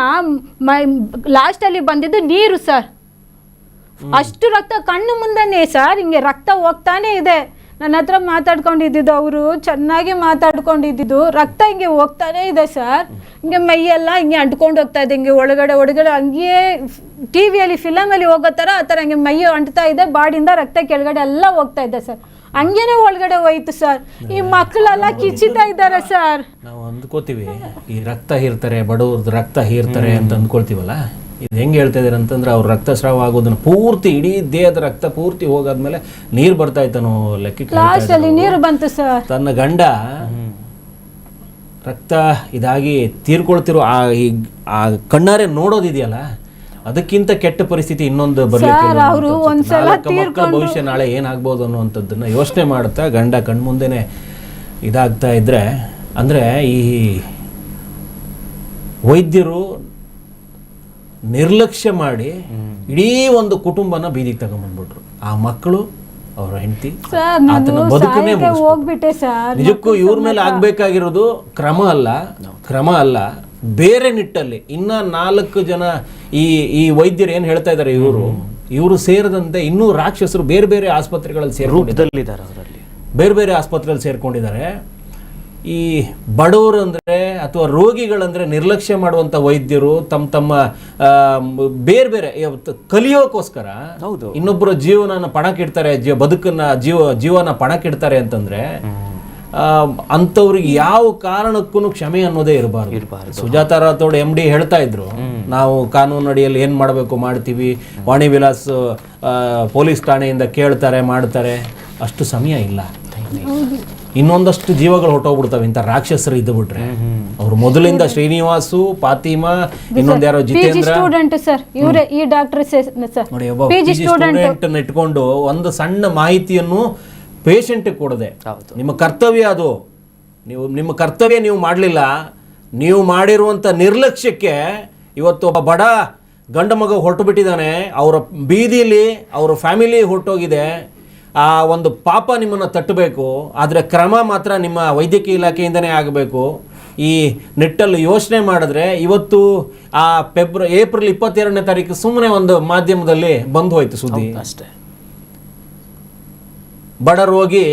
ಲಾಸ್ಟಲ್ಲಿ ಬಂದಿದ್ದು ನೀರು ಸರ್. ಅಷ್ಟು ರಕ್ತ ಕಣ್ಣು ಮುಂದೆನೇ ಸರ್, ಹಿಂಗೆ ರಕ್ತ ಹೋಗ್ತಾನೆ ಇದೆ. ನನ್ನ ಹತ್ರ ಮಾತಾಡ್ಕೊಂಡಿದ್ದು, ಅವರು ಚೆನ್ನಾಗಿ ಮಾತಾಡ್ಕೊಂಡಿದ್ದು, ರಕ್ತ ಹಿಂಗೆ ಹೋಗ್ತಾನೆ ಇದೆ ಸರ್. ಹಿಂಗೆ ಮೈಯೆಲ್ಲ ಹಿಂಗೆ ಅಂಟ್ಕೊಂಡು ಹೋಗ್ತಾ ಇದೆ, ಹಿಂಗೆ ಒಳಗಡೆ ಹಂಗೆ ಟಿವಿಯಲ್ಲಿ ಫಿಲಮಲ್ಲಿ ಹೋಗೋ ಥರ ಆ ಥರ ಹಿಂಗೆ ಮೈ ಅಂಟ್ತಾ ಇದೆ. ಬಾಡಿಯಿಂದ ರಕ್ತ ಕೆಳಗಡೆ ಎಲ್ಲ ಹೋಗ್ತಾ ಇದೆ ಸರ್. ಹಂಗೇನೆ ಒಳಗಡೆ ಹೋಯ್ತು ಸರ್. ಈ ಮಕ್ಕಳೆಲ್ಲ ಕಿಚ್ಚಿತಾ ಇದ್ದಾರೆ ಸರ್. ನಾವು ಅಂದ್ಕೋತೀವಿ ಈ ರಕ್ತ ಹೀರ್ತಾರೆ, ಬಡವ್ರದ್ದು ರಕ್ತ ಹೀರ್ತಾರೆ ಅಂತ ಅಂದ್ಕೊಳ್ತೀವಲ್ಲ, ಇದು ಹೆಂಗೆ ಹೇಳ್ತಾ ಇದ್ದಾರೆ ಅಂತಂದ್ರೆ ಅವ್ರ ರಕ್ತಸ್ರಾವ ಆಗೋದನ್ನ ಪೂರ್ತಿ ಇಡೀ ದೇಹದ ರಕ್ತ ಪೂರ್ತಿ ಹೋಗಾದ್ಮೇಲೆ ನೀರು ಬರ್ತಾ ಇತ್ತು ಲೆಕ್ಕಕ್ಕೆ. ಲಾಸ್ಟ್ ಅಲ್ಲಿ ನೀರು ಬಂತು ಸರ್. ತನ್ನ ಗಂಡ ರಕ್ತ ಇದಾಗಿ ತೀರ್ಕೊಳ್ತಿರೋ ಆ ಕಣ್ಣಾರೆ ನೋಡೋದಿದೆಯಲ್ಲ, ಅದಕ್ಕಿಂತ ಕೆಟ್ಟ ಪರಿಸ್ಥಿತಿ ಇನ್ನೊಂದು ಬರಲಿಕ್ಕೆ ಮಕ್ಕಳ ಭವಿಷ್ಯ ನಾಳೆ ಏನಾಗ್ಬೋದು ಅನ್ನುವಂಥದ್ದನ್ನು ಯೋಚನೆ ಮಾಡ್ತಾ ಗಂಡ ಕಣ್ಮುಂದೆನೆ ಇದಾಗ್ತಾ ಇದ್ರೆ, ಅಂದರೆ ಈ ವೈದ್ಯರು ನಿರ್ಲಕ್ಷ್ಯ ಮಾಡಿ ಇಡೀ ಒಂದು ಕುಟುಂಬನ ಬೀದಿಗೆ ತಗೊಂಡ್ಬಂದ್ಬಿಟ್ರು. ಆ ಮಕ್ಕಳು, ಅವರ ಹೆಂಡತಿ, ಆತನ ಬದುಕನ್ನೇ ಹೋಗ್ಬಿಟ್ಟೆ ಸರ್. ನಿಜಕ್ಕೂ ಇವ್ರ ಮೇಲೆ ಆಗ್ಬೇಕಾಗಿರೋದು ಕ್ರಮ ಅಲ್ಲ, ಬೇರೆ ನಿಟ್ಟಲ್ಲಿ ಇನ್ನ 4 ಜನ ಈ ವೈದ್ಯರು ಏನ್ ಹೇಳ್ತಾ ಇದ್ದಾರೆ, ಇವರು ಸೇರದಂತೆ ಇನ್ನೂ ರಾಕ್ಷಸರು ಬೇರೆ ಬೇರೆ ಆಸ್ಪತ್ರೆಗಳಲ್ಲಿ ರೂಪದಲ್ಲಿದ್ದಾರೆ, ಅವರಲ್ಲಿ ಬೇರೆ ಬೇರೆ ಆಸ್ಪತ್ರೆಯಲ್ಲಿ ಸೇರ್ಕೊಂಡಿದ್ದಾರೆ. ಈ ಬಡವರು ಅಂದರೆ ಅಥವಾ ರೋಗಿಗಳಂದ್ರೆ ನಿರ್ಲಕ್ಷ್ಯ ಮಾಡುವಂಥ ವೈದ್ಯರು ತಮ್ಮ ಬೇರೆ ಬೇರೆ ಕಲಿಯೋಕ್ಕೋಸ್ಕರ ಇನ್ನೊಬ್ಬರ ಜೀವನ ಪಣಕ್ಕಿಡ್ತಾರೆ, ಜೀವನ ಪಣಕ್ಕಿಡ್ತಾರೆ ಅಂತಂದ್ರೆ ಅಂಥವ್ರಿಗೆ ಯಾವ ಕಾರಣಕ್ಕೂ ಕ್ಷಮೆ ಅನ್ನೋದೇ ಇರಬಾರ್ದು. ಸುಜಾತಾ ರಾಥೋಡ್ MD ಹೇಳ್ತಾ ಇದ್ರು, ನಾವು ಕಾನೂನು ಅಡಿಯಲ್ಲಿ ಏನು ಮಾಡಬೇಕು ಮಾಡ್ತೀವಿ, ವಾಣಿ ವಿಲಾಸ್ ಪೊಲೀಸ್ ಠಾಣೆಯಿಂದ ಕೇಳ್ತಾರೆ ಮಾಡ್ತಾರೆ, ಅಷ್ಟು ಸಮಯ ಇಲ್ಲ. ಇನ್ನೊಂದಷ್ಟು ಜೀವಗಳು ಹೊಟ್ಟೋಗ್ಬಿಡ್ತವೆ ಇಂಥ ರಾಕ್ಷಸರು ಇದ್ದು ಬಿಟ್ರೆ. ಅವ್ರು ಮೊದಲಿಂದ ಶ್ರೀನಿವಾಸು, ಫಾತಿಮಾ, ಇನ್ನೊಂದು ಯಾರೋ ಜಿತೇಂದ್ರ ನೋಡಿ, ಒಬ್ಬ ಸ್ಟೂಡೆಂಟ್ ಇಟ್ಕೊಂಡು ಒಂದು ಸಣ್ಣ ಮಾಹಿತಿಯನ್ನು ಪೇಷಂಟ್ ಕೊಡದೆ, ನಿಮ್ಮ ಕರ್ತವ್ಯ ಅದು, ನಿಮ್ಮ ಕರ್ತವ್ಯ ನೀವು ಮಾಡಲಿಲ್ಲ, ನೀವು ಮಾಡಿರುವಂಥ ನಿರ್ಲಕ್ಷ್ಯಕ್ಕೆ ಇವತ್ತು ಒಬ್ಬ ಬಡ ಗಂಡ ಮಗ ಹೊರಟು ಬಿಟ್ಟಿದ್ದಾನೆ, ಅವರ ಬೀದಿಲಿ ಅವರ ಫ್ಯಾಮಿಲಿ ಹೊರಟೋಗಿದೆ. ಆ ಒಂದು ಪಾಪ ನಿಮ್ಮನ್ನು ತಟ್ಟಬೇಕು, ಆದರೆ ಕ್ರಮ ಮಾತ್ರ ನಿಮ್ಮ ವೈದ್ಯಕೀಯ ಇಲಾಖೆಯಿಂದನೇ ಆಗಬೇಕು. ಈ ನಿಟ್ಟಲ್ಲಿ ಯೋಚನೆ ಮಾಡಿದ್ರೆ ಇವತ್ತು ಆ ಏಪ್ರಿಲ್ 22ನೇ ತಾರೀಕು ಸುಮ್ಮನೆ ಒಂದು ಮಾಧ್ಯಮದಲ್ಲಿ ಬಂದು ಹೋಯ್ತು ಸುದ್ದಿ ಅಷ್ಟೇ. ಬಡ ರೋಗಿ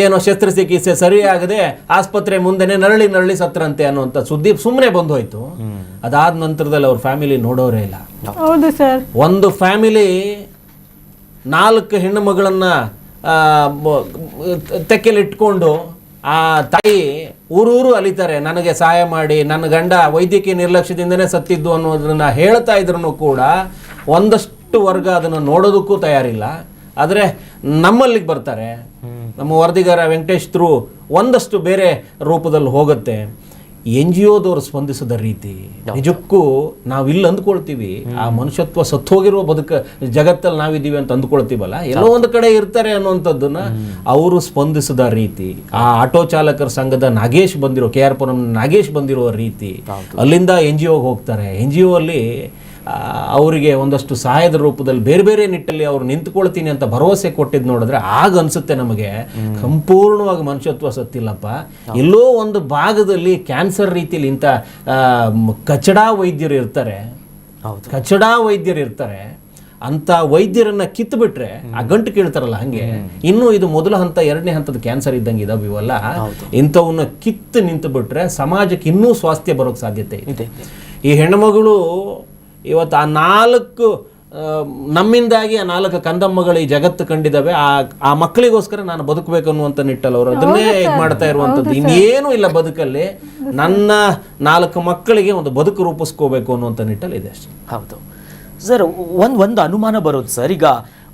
ಏನೋ ಶಸ್ತ್ರಚಿಕಿತ್ಸೆ ಸರಿಯಾಗದೆ ಆಸ್ಪತ್ರೆ ಮುಂದೆನೆ ನರಳಿ ಸತ್ರಂತೆ ಅನ್ನುವಂಥ ಸುದ್ದಿ ಸುಮ್ಮನೆ ಬಂದು ಹೋಯ್ತು. ಅದಾದ ನಂತರದಲ್ಲಿ ಅವ್ರ ಫ್ಯಾಮಿಲಿ ನೋಡೋರೇ ಇಲ್ಲ. ಒಂದು ಫ್ಯಾಮಿಲಿ 4 ಹೆಣ್ಣು ಮಗಳನ್ನ ತೆಕ್ಕೆಲಿಟ್ಕೊಂಡು ಆ ತಾಯಿ ಊರೂರು ಅಲಿತಾರೆ, ನನಗೆ ಸಹಾಯ ಮಾಡಿ, ನನ್ನ ಗಂಡ ವೈದ್ಯಕೀಯ ನಿರ್ಲಕ್ಷ್ಯದಿಂದನೇ ಸತ್ತಿದ್ದು ಅನ್ನೋದನ್ನ ಹೇಳ್ತಾ ಇದ್ರು ಕೂಡ ಒಂದಷ್ಟು ವರ್ಗ ಅದನ್ನು ನೋಡೋದಕ್ಕೂ ತಯಾರಿಲ್ಲ. ಆದರೆ ನಮ್ಮಲ್ಲಿಗೆ ಬರ್ತಾರೆ, ನಮ್ಮ ವರದಿಗಾರ ವೆಂಕಟೇಶ್ ಥ್ರೂ ಒಂದಷ್ಟು ಬೇರೆ ರೂಪದಲ್ಲಿ ಹೋಗುತ್ತೆ. NGOದವರು ಸ್ಪಂದಿಸಿದ ರೀತಿ ನಿಜಕ್ಕೂ ನಾವಿಲ್ಲಿ ಅಂದ್ಕೊಳ್ತೀವಿ, ಆ ಮನುಷ್ಯತ್ವ ಸತ್ತೋಗಿರುವ ಜಗತ್ತಲ್ಲಿ ನಾವಿದ್ದೀವಿ ಅಂತ ಅಂದ್ಕೊಳ್ತೀವಲ್ಲ, ಎಲ್ಲೋ ಒಂದು ಕಡೆ ಇರ್ತಾರೆ ಅನ್ನುವಂಥದ್ದನ್ನ ಅವರು ಸ್ಪಂದಿಸಿದ ರೀತಿ, ಆ ಆಟೋ ಚಾಲಕರ ಸಂಘದ ನಾಗೇಶ್ ಬಂದಿರೋ, KR ಪುರಂ ನಾಗೇಶ್ ಬಂದಿರೋ ರೀತಿ, ಅಲ್ಲಿಂದ NGOಗೆ ಹೋಗ್ತಾರೆ. NGO ಅಲ್ಲಿ ಅವರಿಗೆ ಒಂದಷ್ಟು ಸಹಾಯದ ರೂಪದಲ್ಲಿ ಬೇರೆ ಬೇರೆ ನಿಟ್ಟಲ್ಲಿ ಅವ್ರು ನಿಂತ್ಕೊಳ್ತೀನಿ ಅಂತ ಭರವಸೆ ಕೊಟ್ಟಿದ್ದು ನೋಡಿದ್ರೆ ಆಗ ಅನ್ಸುತ್ತೆ ನಮಗೆ ಸಂಪೂರ್ಣವಾಗಿ ಮನುಷ್ಯತ್ವ ಸತ್ತಿಲ್ಲಪ್ಪ, ಎಲ್ಲೋ ಒಂದು ಭಾಗದಲ್ಲಿ ಕ್ಯಾನ್ಸರ್ ರೀತಿಯಲ್ಲಿ ಇಂಥ ಕಚಡಾ ವೈದ್ಯರು ಇರ್ತಾರೆ, ಅಂತ ವೈದ್ಯರನ್ನ ಕಿತ್ತು ಬಿಟ್ರೆ ಆ ಗಂಟು ಕೇಳ್ತಾರಲ್ಲ ಹಂಗೆ, ಇನ್ನು ಇದು ಮೊದಲ ಹಂತ 2ನೇ ಹಂತದ ಕ್ಯಾನ್ಸರ್ ಇದ್ದಂಗೆ ಇದಾವೆ ಇವೆಲ್ಲ. ಇಂಥವನ್ನ ಕಿತ್ತು ನಿಂತು ಬಿಟ್ರೆ ಸಮಾಜಕ್ಕೆ ಇನ್ನೂ ಸ್ವಾಸ್ಥ್ಯ ಬರೋಕ್ಕೆ ಸಾಧ್ಯತೆ ಇದೆ. ಈ ಹೆಣ್ಮಗಳು ಇವತ್ತು ಆ 4 ನಮ್ಮಿಂದಾಗಿ ಆ 4 ಕಂದಮ್ಮಗಳು ಈ ಜಗತ್ತು ಕಂಡಿದ್ದಾವೆ, ಆ ಮಕ್ಕಳಿಗೋಸ್ಕರ ನಾನು ಬದುಕಬೇಕು ಅನ್ನುವಂಥ ನಿಟ್ಟಲ್ಲಿ ಅವರು ಅದನ್ನೇ ಇದು ಮಾಡ್ತಾ ಇರುವಂಥದ್ದು. ಇನ್ನೇನು ಇಲ್ಲ ಬದುಕಲ್ಲಿ, ನನ್ನ 4 ಮಕ್ಕಳಿಗೆ ಒಂದು ಬದುಕು ರೂಪಿಸ್ಕೋಬೇಕು ಅನ್ನುವಂಥ ನಿಟ್ಟಲ್ಲಿ ಇದೆ ಅಷ್ಟೇ. ಹೌದು ಸರ್, ಒಂದು ಅನುಮಾನ ಬರೋದು ಸರ್, ಈಗ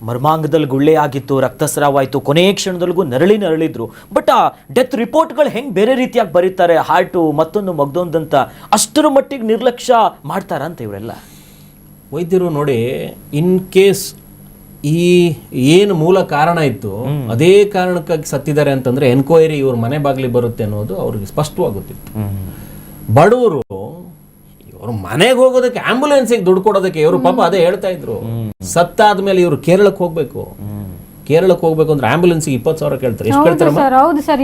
ಮರ್ಮಾಂಗದಲ್ಲಿ ಗುಳ್ಳೆ ಆಗಿತ್ತು, ರಕ್ತಸ್ರಾವಾಯಿತು, ಕೊನೆಯ ಕ್ಷಣದಲ್ಲಿಗೂ ನರಳಿದ್ರು, ಬಟ್ ಆ ಡೆತ್ ರಿಪೋರ್ಟ್ಗಳು ಹೆಂಗೆ ಬೇರೆ ರೀತಿಯಾಗಿ ಬರೀತಾರೆ, ಹಾರ್ಟು ಮತ್ತೊಂದು ಮಗ್ದೊಂದಂತ, ಅಷ್ಟರ ಮಟ್ಟಿಗೆ ನಿರ್ಲಕ್ಷ್ಯ ಮಾಡ್ತಾರಂತ ಇವರೆಲ್ಲ ವೈದ್ಯರು. ನೋಡಿ, ಇನ್ ಕೇಸ್ ಈ ಏನು ಮೂಲ ಕಾರಣ ಇತ್ತು ಅದೇ ಕಾರಣಕ್ಕಾಗಿ ಸತ್ತಿದ್ದಾರೆ ಅಂತಂದ್ರೆ ಎನ್ಕ್ವೈರಿ ಇವ್ರ ಮನೆ ಬಾಗಿಲಿಗೆ ಬರುತ್ತೆ ಅನ್ನೋದು ಅವ್ರಿಗೆ ಸ್ಪಷ್ಟವಾಗುತ್ತಿತ್ತು. ಬಡವರು ಇವರು ಮನೆಗೆ ಹೋಗೋದಕ್ಕೆ ಆಂಬ್ಯುಲೆನ್ಸಿಗೆ ದುಡ್ಡು ಕೊಡೋದಕ್ಕೆ ಇವರು ಪಾಪ ಅದೇ ಹೇಳ್ತಾ ಇದ್ರು. ಸತ್ತಾದ್ಮೇಲೆ ಇವರು ಕೇರಳಕ್ಕೆ ಹೋಗ್ಬೇಕು ಅಂದ್ರೆ ಆಂಬ್ಯುಲೆನ್ಸಿಗೆ 20,000 ಕೇಳ್ತಾರೆ. ಎಷ್ಟು ಕೇಳ್ತಾರೆ?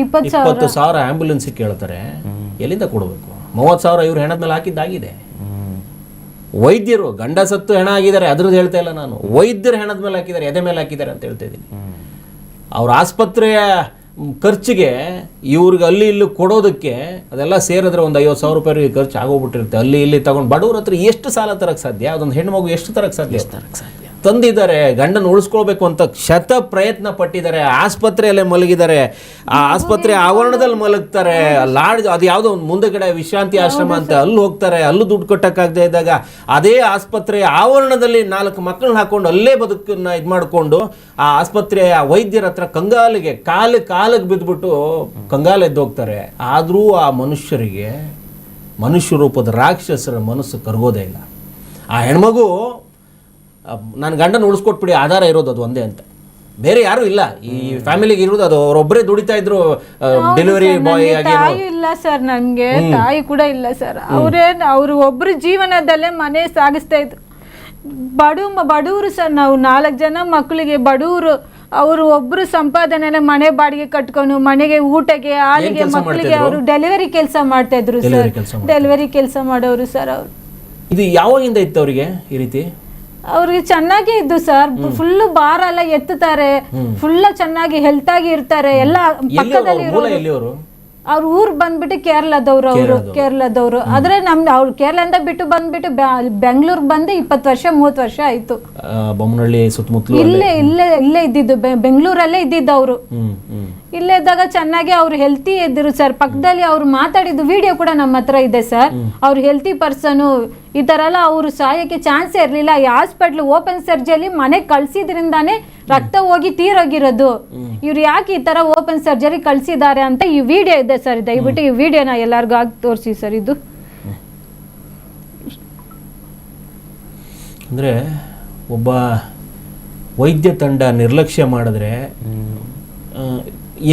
20,000 ಆಂಬ್ಯುಲೆನ್ಸಿಗೆ ಕೇಳ್ತಾರೆ. ಎಲ್ಲಿಂದ ಕೊಡಬೇಕು? 30,000 ಇವ್ರು ಹೆಣದ ಮೇಲೆ ಹಾಕಿದ್ದಾಗಿದೆ. ವೈದ್ಯರು ಗಂಡ ಸತ್ತು ಹೆಣ ಆಗಿದ್ದಾರೆ ಅದ್ರದ್ದು ಹೇಳ್ತಾ ಇಲ್ಲ ನಾನು, ವೈದ್ಯರು ಹೆಣದ ಮೇಲೆ ಹಾಕಿದ್ದಾರೆ, ಎದೆ ಮೇಲೆ ಹಾಕಿದ್ದಾರೆ ಅಂತ ಹೇಳ್ತಾ ಇದ್ದೀನಿ. ಅವ್ರ ಆಸ್ಪತ್ರೆಯ ಖರ್ಚಿಗೆ ಇವ್ರಿಗೆ ಅಲ್ಲಿ ಇಲ್ಲಿ ಕೊಡೋದಕ್ಕೆ ಅದೆಲ್ಲ ಸೇರಿದ್ರೆ ಒಂದು 50,000 ರೂಪಾಯಿ ಖರ್ಚು ಆಗೋಗ್ಬಿಟ್ಟಿರುತ್ತೆ. ಅಲ್ಲಿ ಇಲ್ಲಿ ತಗೊಂಡು ಬಡವ್ರ ಹತ್ರ ಎಷ್ಟು ಸಾಲ ತರಕ್ಕೆ ಸಾಧ್ಯ? ಅದೊಂದು ಹೆಣ್ಮಗು ಎಷ್ಟು ತರಕ್ಕೆ ಸಾಧ್ಯ? ತಂದಿದ್ದಾರೆ, ಗಂಡನ ಉಳಿಸ್ಕೊಳ್ಬೇಕು ಅಂತ ಶತ ಪ್ರಯತ್ನ ಪಟ್ಟಿದ್ದಾರೆ, ಆಸ್ಪತ್ರೆಯಲ್ಲೇ ಮಲಗಿದ್ದಾರೆ, ಆ ಆಸ್ಪತ್ರೆ ಆವರಣದಲ್ಲಿ ಮಲಗ್ತಾರೆ, ಲಾಡ್ಜ್ ಅದು ಯಾವುದೋ ಒಂದು ಮುಂದೆಗಡೆ ವಿಶ್ರಾಂತಿ ಆಶ್ರಮ ಅಂತ ಅಲ್ಲಿ ಹೋಗ್ತಾರೆ, ಅಲ್ಲೂ ದುಡ್ಡು ಕಟ್ಟಕ್ಕಾಗದೇ ಇದ್ದಾಗ ಅದೇ ಆಸ್ಪತ್ರೆ ಆವರಣದಲ್ಲಿ 4 ಮಕ್ಕಳನ್ನ ಹಾಕೊಂಡು ಅಲ್ಲೇ ಬದುಕನ್ನ ಇದು ಮಾಡಿಕೊಂಡು ಆ ಆಸ್ಪತ್ರೆಯ ವೈದ್ಯರ ಹತ್ರ ಕಂಗಾಲಿಗೆ ಕಾಲಿಗೆ ಬಿದ್ದುಬಿಟ್ಟು ಕಂಗಾಲ ಎದ್ದೋಗ್ತಾರೆ. ಆದರೂ ಆ ಮನುಷ್ಯರಿಗೆ ಮನುಷ್ಯ ರೂಪದ ರಾಕ್ಷಸರ ಮನಸ್ಸು ಕರಗೋದೇ ಇಲ್ಲ. ಆ ಹೆಣ್ಮಗು ನನ್ನ ಗಂಡನ ಉಳಿಸ್ಕೊಟ್ಬಿಡಿ, ಆಧಾರ ಇರೋದು ಅದು ಒಂದೇ ಅಂತ, ಬೇರೆ ಯಾರು ಇಲ್ಲ ಈ ಫ್ಯಾಮಿಲಿಗೆ ಇರೋದು ಅದು. ಅವರೊಬ್ಬರೇ ದುಡಿತಾ ಇದ್ರು ಡೆಲಿವರಿ ಬಾಯ್ ಆಗಿ. ತಾಯಿ ಇಲ್ಲ ಸರ್, ನನ್ಗೆ ತಾಯಿ ಕೂಡ ಇಲ್ಲ ಸರ್. ಅವ್ರು ಒಬ್ರು ಜೀವನದಲ್ಲೇ ಮನೆ ಸಾಗಿಸ್ತಾ ಇದ್ರು. ಬಡವರು ಸರ್, ನಾವು 4 ಜನ ಮಕ್ಕಳಿಗೆ ಬಡವರು. ಅವರು ಒಬ್ರು ಸಂಪಾದನೆ ಮನೆ ಬಾಡಿಗೆ ಕಟ್ಕೊಂಡು ಮನೆಗೆ ಊಟಕ್ಕೆ ಹಾಲಿಗೆ ಮಕ್ಕಳಿಗೆ ಅವರು ಡೆಲಿವರಿ ಕೆಲಸ ಮಾಡ್ತಾ ಇದ್ರು ಸರ್. ಡೆಲಿವರಿ ಕೆಲಸ ಮಾಡೋರು ಸರ್ ಅವರು. ಇದು ಯಾವಾಗಿಂದ ಇತ್ತು ಅವರಿಗೆ ಈ ರೀತಿ? ಅವ್ರಿಗೆ ಚೆನ್ನಾಗಿ ಇದ್ದು ಸರ್, ಫುಲ್ ಭಾರ ಎಲ್ಲ ಎತ್ತುತ್ತಾರೆ, ಫುಲ್ ಚೆನ್ನಾಗಿ ಹೆಲ್ತ್ ಆಗಿ ಇರ್ತಾರೆ. ಎಲ್ಲ ಪಕ್ಕದಲ್ಲಿ ಅವ್ರ ಊರ್ ಬಂದ್ಬಿಟ್ಟು ಕೇರಳದವ್ರು. ಆದ್ರೆ ಅವ್ರು ಕೇರಳದಿಂದ ಬಿಟ್ಟು ಬಂದ್ಬಿಟ್ಟು ಬೆಂಗಳೂರು ಬಂದು 20 ವರ್ಷ 30 ವರ್ಷ ಆಯ್ತು. ಬೊಮ್ಮನಹಳ್ಳಿ ಸುತ್ತಮುತ್ತಲು ಇಲ್ಲೇ ಇದ್ದಿದ್ದು, ಬೆಂಗಳೂರಲ್ಲೇ ಇದ್ದಿದ್ದು ಅವರು. ಇಲ್ಲೇ ಇದ್ದಾಗ ಚೆನ್ನಾಗಿ ಅವ್ರು ಹೆಲ್ತಿ ಇದ್ದರು ಸರ್. ಪಕ್ಕದಲ್ಲಿ ಅವ್ರು ಮಾತಾಡಿದ್ದು ವಿಡಿಯೋ ಕೂಡ ನಮ್ಮ ಹತ್ರ ಇದೆ ಸರ್. ಅವ್ರು ಹೆಲ್ತಿ ಪರ್ಸನು, ಈ ತರ ಎಲ್ಲ ಅವ್ರು ಸಾಯಕ್ಕೆ ಚಾನ್ಸೇ ಇರಲಿಲ್ಲ. ಈ ಹಾಸ್ಪಿಟ್ಲ್ ಓಪನ್ ಸರ್ಜರಿ ಮನೆಗೆ ಕಳ್ಸಿದ್ರಿಂದಾನೇ ರಕ್ತ ಹೋಗಿ ತೀರೋಗಿರೋದು. ಇವ್ರು ಯಾಕೆ ಈ ತರ ಓಪನ್ ಸರ್ಜರಿ ಕಳ್ಸಿದ್ದಾರೆ ಅಂತ ಈ ವಿಡಿಯೋ ಇದೆ ಸರ್. ದಯವಿಟ್ಟು ಈ ವಿಡಿಯೋನ ಎಲ್ಲರಿಗೂ ಹಾಕಿ ತೋರಿಸಿ ಸರ್. ಇದು ಅಂದರೆ ಒಬ್ಬ ವೈದ್ಯ ತಂಡ ನಿರ್ಲಕ್ಷ್ಯ ಮಾಡಿದ್ರೆ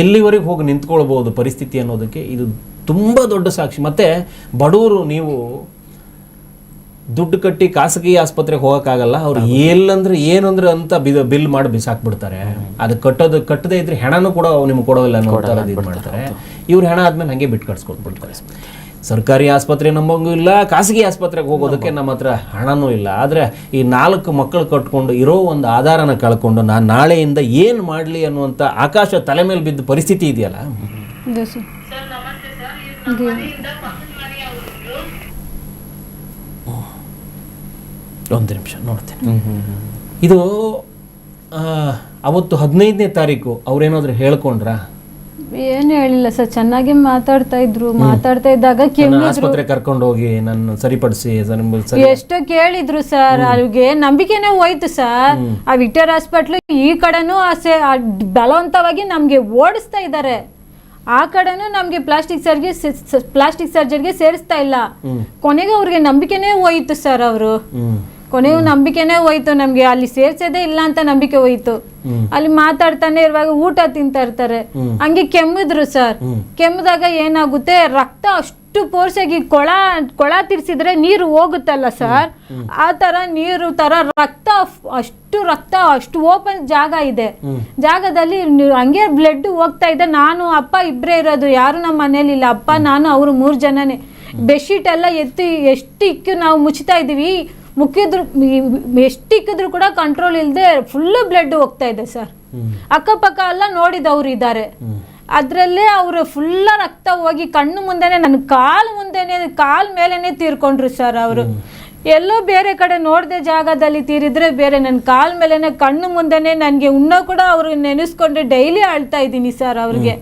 ಎಲ್ಲಿವರೆಗೆ ಹೋಗಿ ನಿಂತ್ಕೊಳ್ಬೋದು ಪರಿಸ್ಥಿತಿ ಅನ್ನೋದಕ್ಕೆ ಇದು ತುಂಬ ದೊಡ್ಡ ಸಾಕ್ಷಿ. ಮತ್ತು ಬಡವರು, ನೀವು ದುಡ್ಡು ಕಟ್ಟಿ ಖಾಸಗಿ ಆಸ್ಪತ್ರೆಗೆ ಹೋಗೋಕ್ಕಾಗಲ್ಲ. ಅವ್ರು ಎಲ್ಲಂದ್ರೆ ಏನಂದ್ರೆ ಅಂತ ಬಿಲ್ ಮಾಡಿ ಬಿಸಾಕ್ಬಿಡ್ತಾರೆ. ಅದು ಕಟ್ಟದೇ ಇದ್ರೆ ಹೆಣನೂ ಕೂಡ ನಿಮ್ಗೆ ಕೊಡೋಲ್ಲ ಅನ್ನೋ ಥರ ಇದು ಮಾಡ್ತಾರೆ. ಇವ್ರು ಹೆಣ ಆದ್ಮೇಲೆ ಹಾಗೆ ಬಿಟ್ಟು ಕಟ್ಸ್ಕೊಟ್ಬಿಡ್ತಾರೆ. ಸರ್ಕಾರಿ ಆಸ್ಪತ್ರೆ ನಂಬಂಗೂ ಇಲ್ಲ, ಖಾಸಗಿ ಆಸ್ಪತ್ರೆಗೆ ಹೋಗೋದಕ್ಕೆ ನಮ್ಮ ಹತ್ರ ಹಣನೂ ಇಲ್ಲ. ಆದರೆ ಈ 4 ಮಕ್ಕಳು ಕಟ್ಕೊಂಡು ಇರೋ ಒಂದು ಆಧಾರನ ಕಳ್ಕೊಂಡು ನಾನು ನಾಳೆಯಿಂದ ಏನು ಮಾಡಲಿ ಅನ್ನುವಂಥ ಆಕಾಶ ತಲೆ ಮೇಲೆ ಬಿದ್ದ ಪರಿಸ್ಥಿತಿ ಇದೆಯಲ್ಲ. ಒಂದು ನಿಮಿಷ ನೋಡ್ತೇನೆ. ಇದು ಅವತ್ತು 15ನೇ ತಾರೀಕು ಅವ್ರೇನಾದ್ರೂ ಹೇಳ್ಕೊಂಡ್ರಾ? ಏನು ಹೇಳಿಲ್ಲ ಸರ್, ಚೆನ್ನಾಗಿ ಮಾತಾಡ್ತಾ ಇದ್ದಾಗ ಆಸ್ಪತ್ರೆ ಕರ್ಕೊಂಡು ಹೋಗಿ ನನ್ನ ಸರಿಪಡಿಸಿ ಎಷ್ಟೋ ಕೇಳಿದ್ರು ಸರ್. ಅವ್ರಿಗೆ ನಂಬಿಕೆನೇ ಹೋಯ್ತು ಸರ್. ಆ ವಿಕ್ಟೋರಿಯಾ ಹಾಸ್ಪಿಟ್ಲ್ ಈ ಕಡೆನೂ ಬಲವಂತವಾಗಿ ನಮ್ಗೆ ಓಡಿಸ್ತಾ ಇದ್ದಾರೆ, ಆ ಕಡೆನೂ ನಮ್ಗೆ ಪ್ಲಾಸ್ಟಿಕ್ ಸರ್ಜರಿಗೆ ಸೇರಿಸ್ತಾ ಇಲ್ಲ. ಕೊನೆಗೆ ಅವ್ರಿಗೆ ನಂಬಿಕೆನೇ ಹೋಯ್ತು ಸರ್. ಅವರು ಕೊನೆಗೂ ನಂಬಿಕೆನೇ ಹೋಯ್ತು, ನಮ್ಗೆ ಅಲ್ಲಿ ಸೇರ್ಸೋದೇ ಇಲ್ಲ ಅಂತ ನಂಬಿಕೆ ಹೋಯ್ತು. ಅಲ್ಲಿ ಮಾತಾಡ್ತಾನೆ ಇರುವಾಗ ಊಟ ತಿಂತಾ ಇರ್ತಾರೆ, ಹಂಗೆ ಕೆಮ್ಮಿದ್ರು ಸರ್. ಕೆಮ್ಮಿದಾಗ ಏನಾಗುತ್ತೆ, ರಕ್ತ ಅಷ್ಟು ಫೋರ್ಸಾಗಿ ಕೊಳ ತಿರ್ಸಿದ್ರೆ ನೀರು ಹೋಗುತ್ತಲ್ಲ ಸರ್, ಆ ತರ ನೀರು ತರ ರಕ್ತ ಅಷ್ಟು ಓಪನ್ ಜಾಗ ಇದೆ. ಜಾಗದಲ್ಲಿ ಹಂಗೆ ಬ್ಲಡ್ ಹೋಗ್ತಾ ಇದೆ. ನಾನು ಅಪ್ಪ ಇಬ್ಬರೇ ಇರೋದು, ಯಾರು ನಮ್ಮ ಮನೇಲಿ ಇಲ್ಲ. ಅಪ್ಪ ನಾನು ಅವರು 3 ಜನನೇ. ಬೆಡ್ಶೀಟ್ ಎಲ್ಲ ಎತ್ತಿ ಎಷ್ಟು ಇಕ್ಕಿ ನಾವು ಮುಚ್ತಾ ಇದೀವಿ, ಎಷ್ಟು ಇಕ್ಕಿದ್ರು ಕೂಡ ಕಂಟ್ರೋಲ್ ಇಲ್ಲದೆ ಫುಲ್ ಬ್ಲಡ್ ಹೋಗ್ತಾ ಇದೆ ಸರ್. ಅಕ್ಕಪಕ್ಕ ಎಲ್ಲ ನೋಡಿದವ್ರು ಇದ್ದಾರೆ. ಅದ್ರಲ್ಲೇ ಅವರು ಫುಲ್ಲ ರಕ್ತ ಹೋಗಿ ಕಣ್ಣು ಮುಂದೆನೆ, ನನ್ನ ಕಾಲ್ ಮೇಲೇನೆ ತೀರ್ಕೊಂಡ್ರು ಸರ್. ಅವರು ಎಲ್ಲೋ ಬೇರೆ ಕಡೆ ನೋಡದೆ ಜಾಗದಲ್ಲಿ ತೀರಿದ್ರೆ ಬೇರೆ, ನನ್ನ ಕಾಲ್ ಮೇಲೆನೆ ಕಣ್ಣು ಮುಂದೆನೆ ನನಗೆ ಉಣ್ಣೋ ಕೂಡ ಅವ್ರು ನೆನೆಸ್ಕೊಂಡ್ರೆ ಡೈಲಿ ಅಳ್ತಾ ಇದ್ದೀನಿ ಸರ್. ಅವ್ರಿಗೆ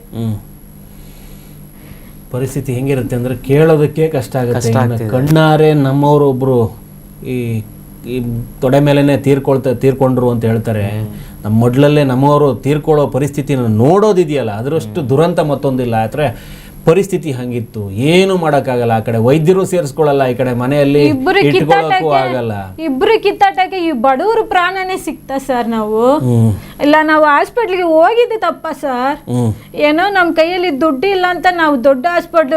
ಪರಿಸ್ಥಿತಿ ಹೆಂಗಿರುತ್ತೆ ಅಂದ್ರೆ ಕೇಳೋದಕ್ಕೆ ಕಷ್ಟ ಆಗುತ್ತೆ. ಕಣ್ಣಾರೆ ನಮ್ಮವರೊಬ್ರು ಈ ತೊಡೆ ಮೇಲೆನೆ ತೀರ್ಕೊಂಡ್ರು ಅಂತ ಹೇಳ್ತಾರೆ. ನಮ್ಮ ಮೊದಲಲ್ಲೇ ನಮ್ಮವರು ತೀರ್ಕೊಳ್ಳೋ ಪರಿಸ್ಥಿತಿನ ನೋಡೋದಿದೆಯಲ್ಲ, ಅದರಷ್ಟು ದುರಂತ ಮತ್ತೊಂದಿಲ್ಲ. ಆದರೆ ಪರಿಸ್ಥಿತಿ ಹಂಗಿತ್ತು, ಏನು ಮಾಡೋಕ್ಕಾಗಲ್ಲ. ಆ ಕಡೆ ವೈದ್ಯರು ಸೇರಿಸ್ಕೊಳ್ಳಲ್ಲ, ಈ ಕಡೆ ಮನೆಯಲ್ಲಿ ಇಟ್ಕೊಳ್ಳೋಕ್ಕೂ ಆಗಲ್ಲ. ಇಬ್ರು ಕಿತ್ತಾಟಕ್ಕೆ ಈ ಬಡವರು ಪ್ರಾಣನೇ ಸಿಕ್ತಾ ಸರ್. ನಾವು ಇಲ್ಲ, ನಾವು ಹಾಸ್ಪಿಟ್ಲಿಗೆ ಹೋಗಿದ್ದೆ ತಪ್ಪ ಸರ್. ಏನೋ ನಮ್ಮ ಕೈಯಲ್ಲಿ ದುಡ್ಡು ಇಲ್ಲ ಅಂತ ನಾವು ದೊಡ್ಡ ಹಾಸ್ಪಿಟ್ಲ್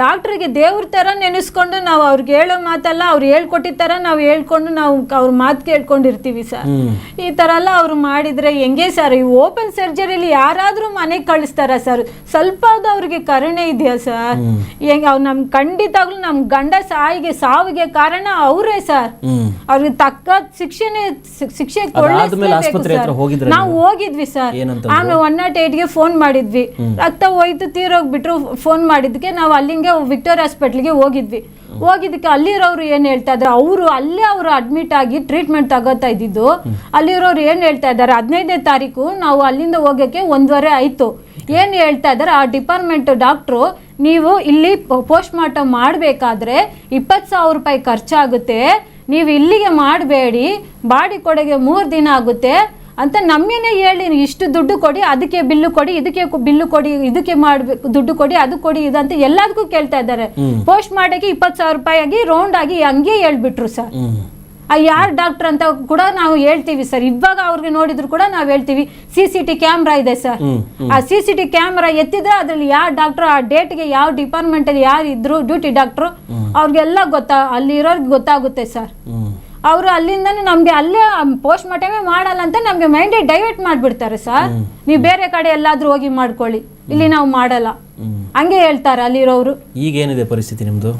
ಡಾಕ್ಟ್ರಿಗೆ ದೇವ್ರ ತರ ನೆನೆಸ್ಕೊಂಡು ನಾವು ಅವ್ರಿಗೆ ಹೇಳೋ ಮಾತಲ್ಲ, ಅವ್ರು ಹೇಳ್ಕೊಟ್ಟಿದ ತರ ನಾವು ಹೇಳ್ಕೊಂಡು ನಾವು ಅವ್ರ ಮಾತು ಕೇಳ್ಕೊಂಡಿರ್ತೀವಿ ಸರ್. ಈ ತರ ಎಲ್ಲ ಅವ್ರು ಮಾಡಿದ್ರೆ ಹೆಂಗೆ ಸರ್? ಈ ಓಪನ್ ಸರ್ಜರಿಲಿ ಯಾರಾದ್ರೂ ಮನೆಗೆ ಕಳಿಸ್ತಾರ ಸರ್? ಸ್ವಲ್ಪ ಅವ್ರಿಗೆ ಅವ್ರಿಗೆ ಕರುಣೆ ಇದೆಯಾ ಸರ್? ಹೆಂಗ್ ಅವ್ರು ನಮ್ ಖಂಡಿತವಾಗ್ಲೂ ನಮ್ ಗಂಡ ಸಾವಿಗೆ ಕಾರಣ ಅವರೇ ಸರ್. ಅವ್ರಿಗೆ ತಕ್ಕ ಶಿಕ್ಷೆ ಕೊಡ್ಲೇಬೇಕು. ನಾವು ಹೋಗಿದ್ವಿ ಸರ್, ಆಮೇಲೆ 108ಗೆ ಫೋನ್ ಮಾಡಿದ್ವಿ. ರಕ್ತ ಹೋಯ್ತು ತೀರೋಗ್ಬಿಟ್ರು. ಫೋನ್ ಮಾಡಿದ್ಕೆ ನಾವು ಅಲ್ಲಿಂಗೆ ವಿಕ್ಟೋರಿಯಾ ಹಾಸ್ಪಿಟ್ಲಿಗೆ ಹೋಗಿದ್ದಕ್ಕೆ ಅಲ್ಲಿರೋರು ಏನ್ ಹೇಳ್ತಾ ಇದ್ದಾರೆ, ಅಲ್ಲೇ ಅವರು ಅಡ್ಮಿಟ್ ಆಗಿ ಟ್ರೀಟ್ಮೆಂಟ್ ತಗೋತಾ ಇದ್ದಿದ್ದು. ಅಲ್ಲಿರೋರು ಏನ್ ಹೇಳ್ತಾ ಇದ್ದಾರೆ, 15ನೇ ತಾರೀಕು ನಾವು ಅಲ್ಲಿಂದ ಹೋಗಕ್ಕೆ 1:15 ಆಯ್ತು. ಏನ್ ಹೇಳ್ತಾ ಇದ್ದಾರೆ ಆ ಡಿಪಾರ್ಟ್ಮೆಂಟ್ ಡಾಕ್ಟ್ರು, ನೀವು ಇಲ್ಲಿ ಪೋಸ್ಟ್ ಮಾರ್ಟಮ್ ಮಾಡಬೇಕಾದ್ರೆ 20,000 ರೂಪಾಯಿ ಖರ್ಚಾಗುತ್ತೆ, ನೀವು ಇಲ್ಲಿಗೆ ಮಾಡಬೇಡಿ, ಬಾಡಿ ಕೊಡೆಗೆ 3 ದಿನ ಆಗುತ್ತೆ ಅಂತ ನಮ್ಮೇನೆ ಹೇಳಿ, ಇಷ್ಟು ದುಡ್ಡು ಕೊಡಿ, ಅದಕ್ಕೆ ಬಿಲ್ಲು ಕೊಡಿ, ಇದಕ್ಕೆ ಬಿಲ್ಲು ಕೊಡಿ, ಇದಕ್ಕೆ ಮಾಡ್ಬೇಕು ದುಡ್ಡು ಕೊಡಿ, ಅದು ಕೊಡಿ, ಇದಂತ ಎಲ್ಲದಕ್ಕೂ ಕೇಳ್ತಾ ಇದ್ದಾರೆ. ಪೋಸ್ಟ್ ಮಾಡಕ್ಕೆ 20,000 ರೂಪಾಯಿ ಆಗಿ ರೌಂಡ್ ಆಗಿ ಹಂಗೆ ಹೇಳ್ಬಿಟ್ರು ಸರ್. ಯಾರು ಡಾಕ್ಟರ್ ಅಂತ ಕೂಡ ನಾವು ಹೇಳ್ತೀವಿ ಸರ್. ಇವಾಗ ಅವ್ರಿಗೆ ನೋಡಿದ್ರು ಕೂಡ ನಾವು ಹೇಳ್ತೀವಿ, CCTV ಕ್ಯಾಮ್ರಾ ಇದೆ ಸರ್. ಆ CCTV ಕ್ಯಾಮ್ರಾ ಎತ್ತಿದ್ರೆ ಅದ್ರಲ್ಲಿ ಯಾವ ಡಾಕ್ಟರ್ ಆ ಡೇಟ್ಗೆ ಯಾವ ಡಿಪಾರ್ಟ್ಮೆಂಟ್ ಅಲ್ಲಿ ಯಾರು ಇದ್ರು ಡ್ಯೂಟಿ ಡಾಕ್ಟ್ರು ಅವ್ರಿಗೆಲ್ಲ ಅಲ್ಲಿರೋರ್ಗೆ ಗೊತ್ತಾಗುತ್ತೆ ಸರ್. ಅವರು ಅಲ್ಲಿಂದನೇ ನಮ್ಗೆ ಅಲ್ಲೇ ಪೋಸ್ಟ್ ಮಾರ್ಟಮೇ ಮಾಡಲ್ಲ ಅಂತ ನಮ್ಗೆ ಮೈಂಡ್ ಡೈವರ್ಟ್ ಮಾಡ್ಬಿಡ್ತಾರೆ ಸರ್. ನೀವು ಬೇರೆ ಕಡೆ ಎಲ್ಲಾದ್ರೂ ಹೋಗಿ ಮಾಡ್ಕೊಳ್ಳಿ, ಇಲ್ಲಿ ನಾವು ಮಾಡಲ್ಲ ಹಂಗೆ ಹೇಳ್ತಾರೆ ಅಲ್ಲಿರೋರು. ಈಗ ಏನಿದೆ ಪರಿಸ್ಥಿತಿ ನಿಮ್ದು?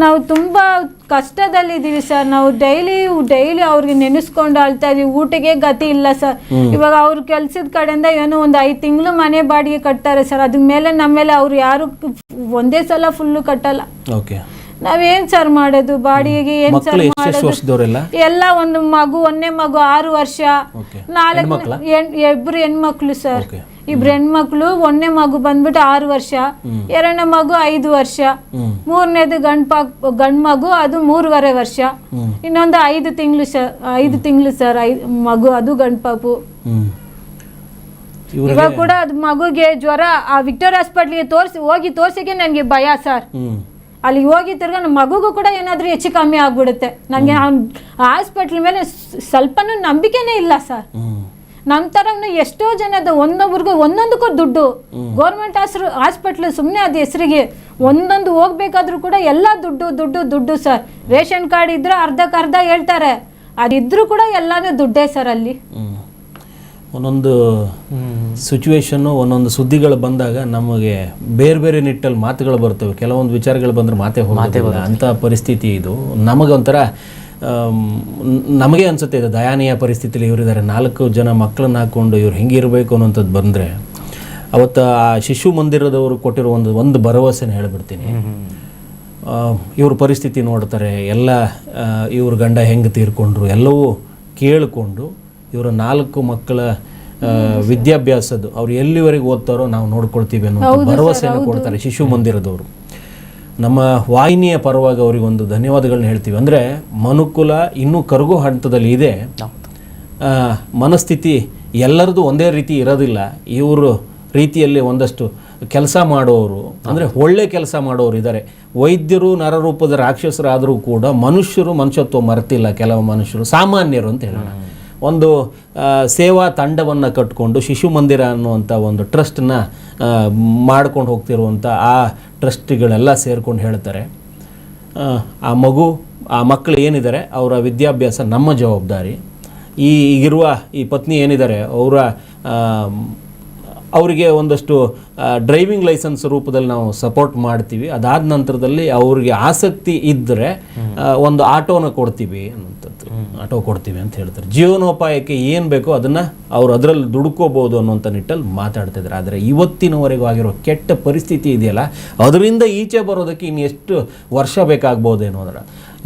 ನಾವು ತುಂಬಾ ಕಷ್ಟದಲ್ಲಿದ್ದೀವಿ ಸರ್. ನಾವು ಡೈಲಿ ಅವ್ರಿಗೆ ನೆನೆಸ್ಕೊಂಡು ಅಳ್ತಾ ಇದೀವಿ. ಊಟಕ್ಕೆ ಗತಿ ಇಲ್ಲ ಸರ್. ಇವಾಗ ಅವ್ರ ಕೆಲ್ಸದ ಕಡೆಯಿಂದ ಏನೋ ಒಂದು 5 ತಿಂಗಳು ಮನೆ ಬಾಡಿಗೆ ಕಟ್ತಾರೆ ಸರ್. ಅದ್ರ ಮೇಲೆ ನಮ್ಮೇಲೆ ಅವ್ರು ಯಾರು ಒಂದೇ ಸಲ ಫುಲ್ಲು ಕಟ್ಟಲ್ಲ. ನಾವೇನ್ ಸರ್ ಮಾಡೋದು ಬಾಡಿಗೆಗೆ? ಏನ್ ಸರ್ ಮಾಡೋದು? ಎಲ್ಲ ಒಂದೇ ಮಗು 6 ವರ್ಷ, 4 ಹೆಣ್ಮಕ್ಳು ಸರ್. 2 ಹೆಣ್ಮಕ್ಳು, 1ನೇ ಮಗು ಬಂದ್ಬಿಟ್ಟು 6 ವರ್ಷ, 2ನೇ ಮಗು 5 ವರ್ಷ, 3ನೇದು ಗಂಡ್ ಮಗು ಅದು 3.5 ವರ್ಷ, ಇನ್ನೊಂದು 5 ತಿಂಗಳು ಸರ್. 5 ತಿಂಗಳು ಸರ್ ಮಗು, ಅದು ಗಂಡ್ ಪಾಪು. ಇವಾಗ ಕೂಡ ಅದು ಮಗುಗೆ ಜ್ವರ. ಆ ವಿಕ್ಟೋರಿಯಾ ಹಾಸ್ಪಿಟ್ಲಿಗೆ ಹೋಗಿ ತೋರ್ಸಿಗೆ ನನ್ಗೆ ಭಯ ಸರ್. ಅಲ್ಲಿ ಹೋಗಿ ತಿರ್ಗಾ ನಮ್ಮ ಮಗುಗೂ ಕೂಡ ಏನಾದ್ರೂ ಹೆಚ್ಚು ಕಮ್ಮಿ ಆಗ್ಬಿಡುತ್ತೆ. ನನಗೆ ಹಾಸ್ಪಿಟ್ಲ್ ಮೇಲೆ ಸ್ವಲ್ಪನೂ ನಂಬಿಕೆನೇ ಇಲ್ಲ ಸರ್. ನಮ್ಮ ಥರನು ಎಷ್ಟೋ ಜನದ ಒಂದೊಬ್ರಿಗೂ ಒಂದೊಂದಕ್ಕೂ ದುಡ್ಡು. ಗೌರ್ಮೆಂಟ್ ಹಾಸ್ಪಿಟ್ಲ್ ಸುಮ್ಮನೆ ಅದು ಹೆಸರಿಗೆ ಒಂದೊಂದು ಹೋಗ್ಬೇಕಾದ್ರೂ ಕೂಡ ಎಲ್ಲ ದುಡ್ಡು ಸರ್. ರೇಷನ್ ಕಾರ್ಡ್ ಇದ್ರೆ ಅರ್ಧಕ್ಕರ್ಧ ಹೇಳ್ತಾರೆ, ಅದಿದ್ರೂ ಕೂಡ ಎಲ್ಲಾನು ದುಡ್ಡೇ ಸರ್. ಅಲ್ಲಿ ಒಂದೊಂದು ಸಿಚುವೇಶನ್ನು, ಒಂದೊಂದು ಸುದ್ದಿಗಳು ಬಂದಾಗ ನಮಗೆ ಬೇರೆ ಬೇರೆ ನಿಟ್ಟಲ್ಲಿ ಮಾತುಗಳು ಬರ್ತವೆ. ಕೆಲವೊಂದು ವಿಚಾರಗಳು ಬಂದರೆ ಮಾತೇ ಹೋಗೋದಿಲ್ಲ. ಅಂಥ ಪರಿಸ್ಥಿತಿ ಇದು. ನಮಗೊಂಥರ ನಮಗೆ ಅನಿಸುತ್ತೆ ಇದು ದಯಾನೀಯ ಪರಿಸ್ಥಿತಿಯಲ್ಲಿ ಇವರಿದ್ದಾರೆ. 4 ಜನ ಮಕ್ಕಳನ್ನ ಹಾಕ್ಕೊಂಡು ಇವ್ರು ಹೆಂಗಿರಬೇಕು ಅನ್ನೋಂಥದ್ದು ಬಂದರೆ, ಅವತ್ತು ಆ ಶಿಶು ಮಂದಿರದವರು ಕೊಟ್ಟಿರೋ ಒಂದು ಭರವಸೆನ ಹೇಳಿಬಿಡ್ತೀನಿ. ಇವ್ರ ಪರಿಸ್ಥಿತಿ ನೋಡ್ತಾರೆ, ಎಲ್ಲ ಇವ್ರ ಗಂಡ ಹೆಂಗೆ ತೀರ್ಕೊಂಡ್ರು ಎಲ್ಲವೂ ಕೇಳಿಕೊಂಡು ಇವರ 4 ಮಕ್ಕಳ ವಿದ್ಯಾಭ್ಯಾಸದ್ದು ಅವ್ರು ಎಲ್ಲಿವರೆಗೆ ಓದ್ತಾರೋ ನಾವು ನೋಡ್ಕೊಳ್ತೀವಿ ಅನ್ನೋ ಭರವಸೆಯನ್ನು ಕೊಡ್ತಾರೆ ಶಿಶು ಮಂದಿರದವರು. ನಮ್ಮ ವಾಹಿನಿಯ ಪರವಾಗಿ ಅವರಿಗೊಂದು ಧನ್ಯವಾದಗಳನ್ನ ಹೇಳ್ತೀವಿ. ಅಂದರೆ ಮನುಕುಲ ಇನ್ನೂ ಕರಗೋ ಹಂತದಲ್ಲಿ ಇದೆ. ಮನಸ್ಥಿತಿ ಎಲ್ಲರದು ಒಂದೇ ರೀತಿ ಇರೋದಿಲ್ಲ. ಇವರು ರೀತಿಯಲ್ಲಿ ಒಂದಷ್ಟು ಕೆಲಸ ಮಾಡೋರು, ಅಂದರೆ ಒಳ್ಳೆ ಕೆಲಸ ಮಾಡೋರು ಇದ್ದಾರೆ. ವೈದ್ಯರು ನರರೂಪದ ರಾಕ್ಷಸರಾದರೂ ಕೂಡ ಮನುಷ್ಯತ್ವ ಮರೆತಿಲ್ಲ. ಕೆಲವು ಮನುಷ್ಯರು ಸಾಮಾನ್ಯರು ಅಂತ ಹೇಳೋಣ. ಒಂದು ಸೇವಾ ತಂಡವನ್ನು ಕಟ್ಟಿಕೊಂಡು ಶಿಶು ಮಂದಿರ ಅನ್ನುವಂಥ ಒಂದು ಟ್ರಸ್ಟನ್ನ ಮಾಡ್ಕೊಂಡು ಹೋಗ್ತಿರುವಂಥ ಆ ಟ್ರಸ್ಟಿಗಳೆಲ್ಲ ಸೇರ್ಕೊಂಡು ಹೇಳ್ತಾರೆ, ಆ ಮಕ್ಕಳು ಏನಿದ್ದಾರೆ ಅವರ ವಿದ್ಯಾಭ್ಯಾಸ ನಮ್ಮ ಜವಾಬ್ದಾರಿ. ಈಗಿರುವ ಈ ಪತ್ನಿ ಏನಿದ್ದಾರೆ ಅವರಿಗೆ ಒಂದಷ್ಟು ಡ್ರೈವಿಂಗ್ ಲೈಸೆನ್ಸ್ ರೂಪದಲ್ಲಿ ನಾವು ಸಪೋರ್ಟ್ ಮಾಡ್ತೀವಿ. ಅದಾದ ನಂತರದಲ್ಲಿ ಅವ್ರಿಗೆ ಆಸಕ್ತಿ ಇದ್ದರೆ ಒಂದು ಆಟೋನ ಕೊಡ್ತೀವಿ ಅನ್ನುವಂಥದ್ದು, ಆಟೋ ಕೊಡ್ತೀವಿ ಅಂತ ಹೇಳ್ತಾರೆ. ಜೀವನೋಪಾಯಕ್ಕೆ ಏನು ಬೇಕೋ ಅದನ್ನು ಅವ್ರು ಅದರಲ್ಲಿ ದುಡ್ಕೋಬೋದು ಅನ್ನುವಂಥ ನಿಟ್ಟಲ್ಲಿ ಮಾತಾಡ್ತಿದ್ದಾರೆ. ಆದರೆ ಇವತ್ತಿನವರೆಗೂ ಆಗಿರೋ ಕೆಟ್ಟ ಪರಿಸ್ಥಿತಿ ಇದೆಯಲ್ಲ, ಅದರಿಂದ ಈಚೆ ಬರೋದಕ್ಕೆ ಇನ್ನು ಎಷ್ಟು ವರ್ಷ ಬೇಕಾಗ್ಬೋದೇನೋ. ಅದರ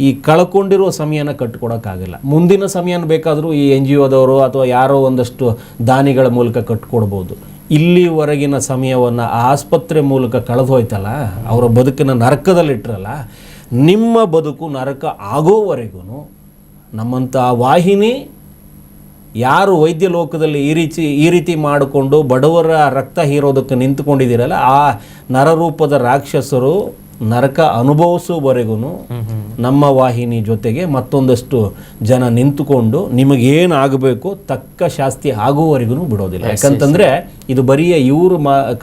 ಈ ಕಳ್ಕೊಂಡಿರೋ ಸಮಯನ ಕಟ್ಕೊಡೋಕ್ಕಾಗಲ್ಲ. ಮುಂದಿನ ಸಮಯನ ಬೇಕಾದರೂ ಈ NGOದವರು ಅಥವಾ ಯಾರೋ ಒಂದಷ್ಟು ದಾನಿಗಳ ಮೂಲಕ ಕಟ್ಕೊಡ್ಬೋದು. ಇಲ್ಲಿವರೆಗಿನ ಸಮಯವನ್ನು ಆಸ್ಪತ್ರೆ ಮೂಲಕ ಕಳೆದು ಹೋಯ್ತಲ್ಲ, ಅವರ ಬದುಕನ್ನು ನರಕದಲ್ಲಿಟ್ರಲ್ಲ, ನಿಮ್ಮ ಬದುಕು ನರಕ ಆಗೋವರೆಗೂ ನಮ್ಮಂಥ ವಾಹಿನಿ ಯಾರು ವೈದ್ಯ ಲೋಕದಲ್ಲಿ ಈ ರೀತಿ ಮಾಡಿಕೊಂಡು ಬಡವರ ರಕ್ತ ಹೀರೋದಕ್ಕೆ ನಿಂತುಕೊಂಡಿದ್ದೀರಲ್ಲ, ಆ ನರರೂಪದ ರಾಕ್ಷಸರು ನರಕ ಅನುಭವಿಸುವವರೆಗೂ ನಮ್ಮ ವಾಹಿನಿ ಜೊತೆಗೆ ಮತ್ತೊಂದಷ್ಟು ಜನ ನಿಂತುಕೊಂಡು ನಿಮಗೇನು ಆಗಬೇಕು ತಕ್ಕ ಶಾಸ್ತಿ ಆಗುವವರೆಗೂ ಬಿಡೋದಿಲ್ಲ. ಯಾಕಂತಂದರೆ ಇದು ಬರೀ ಇವ್ರ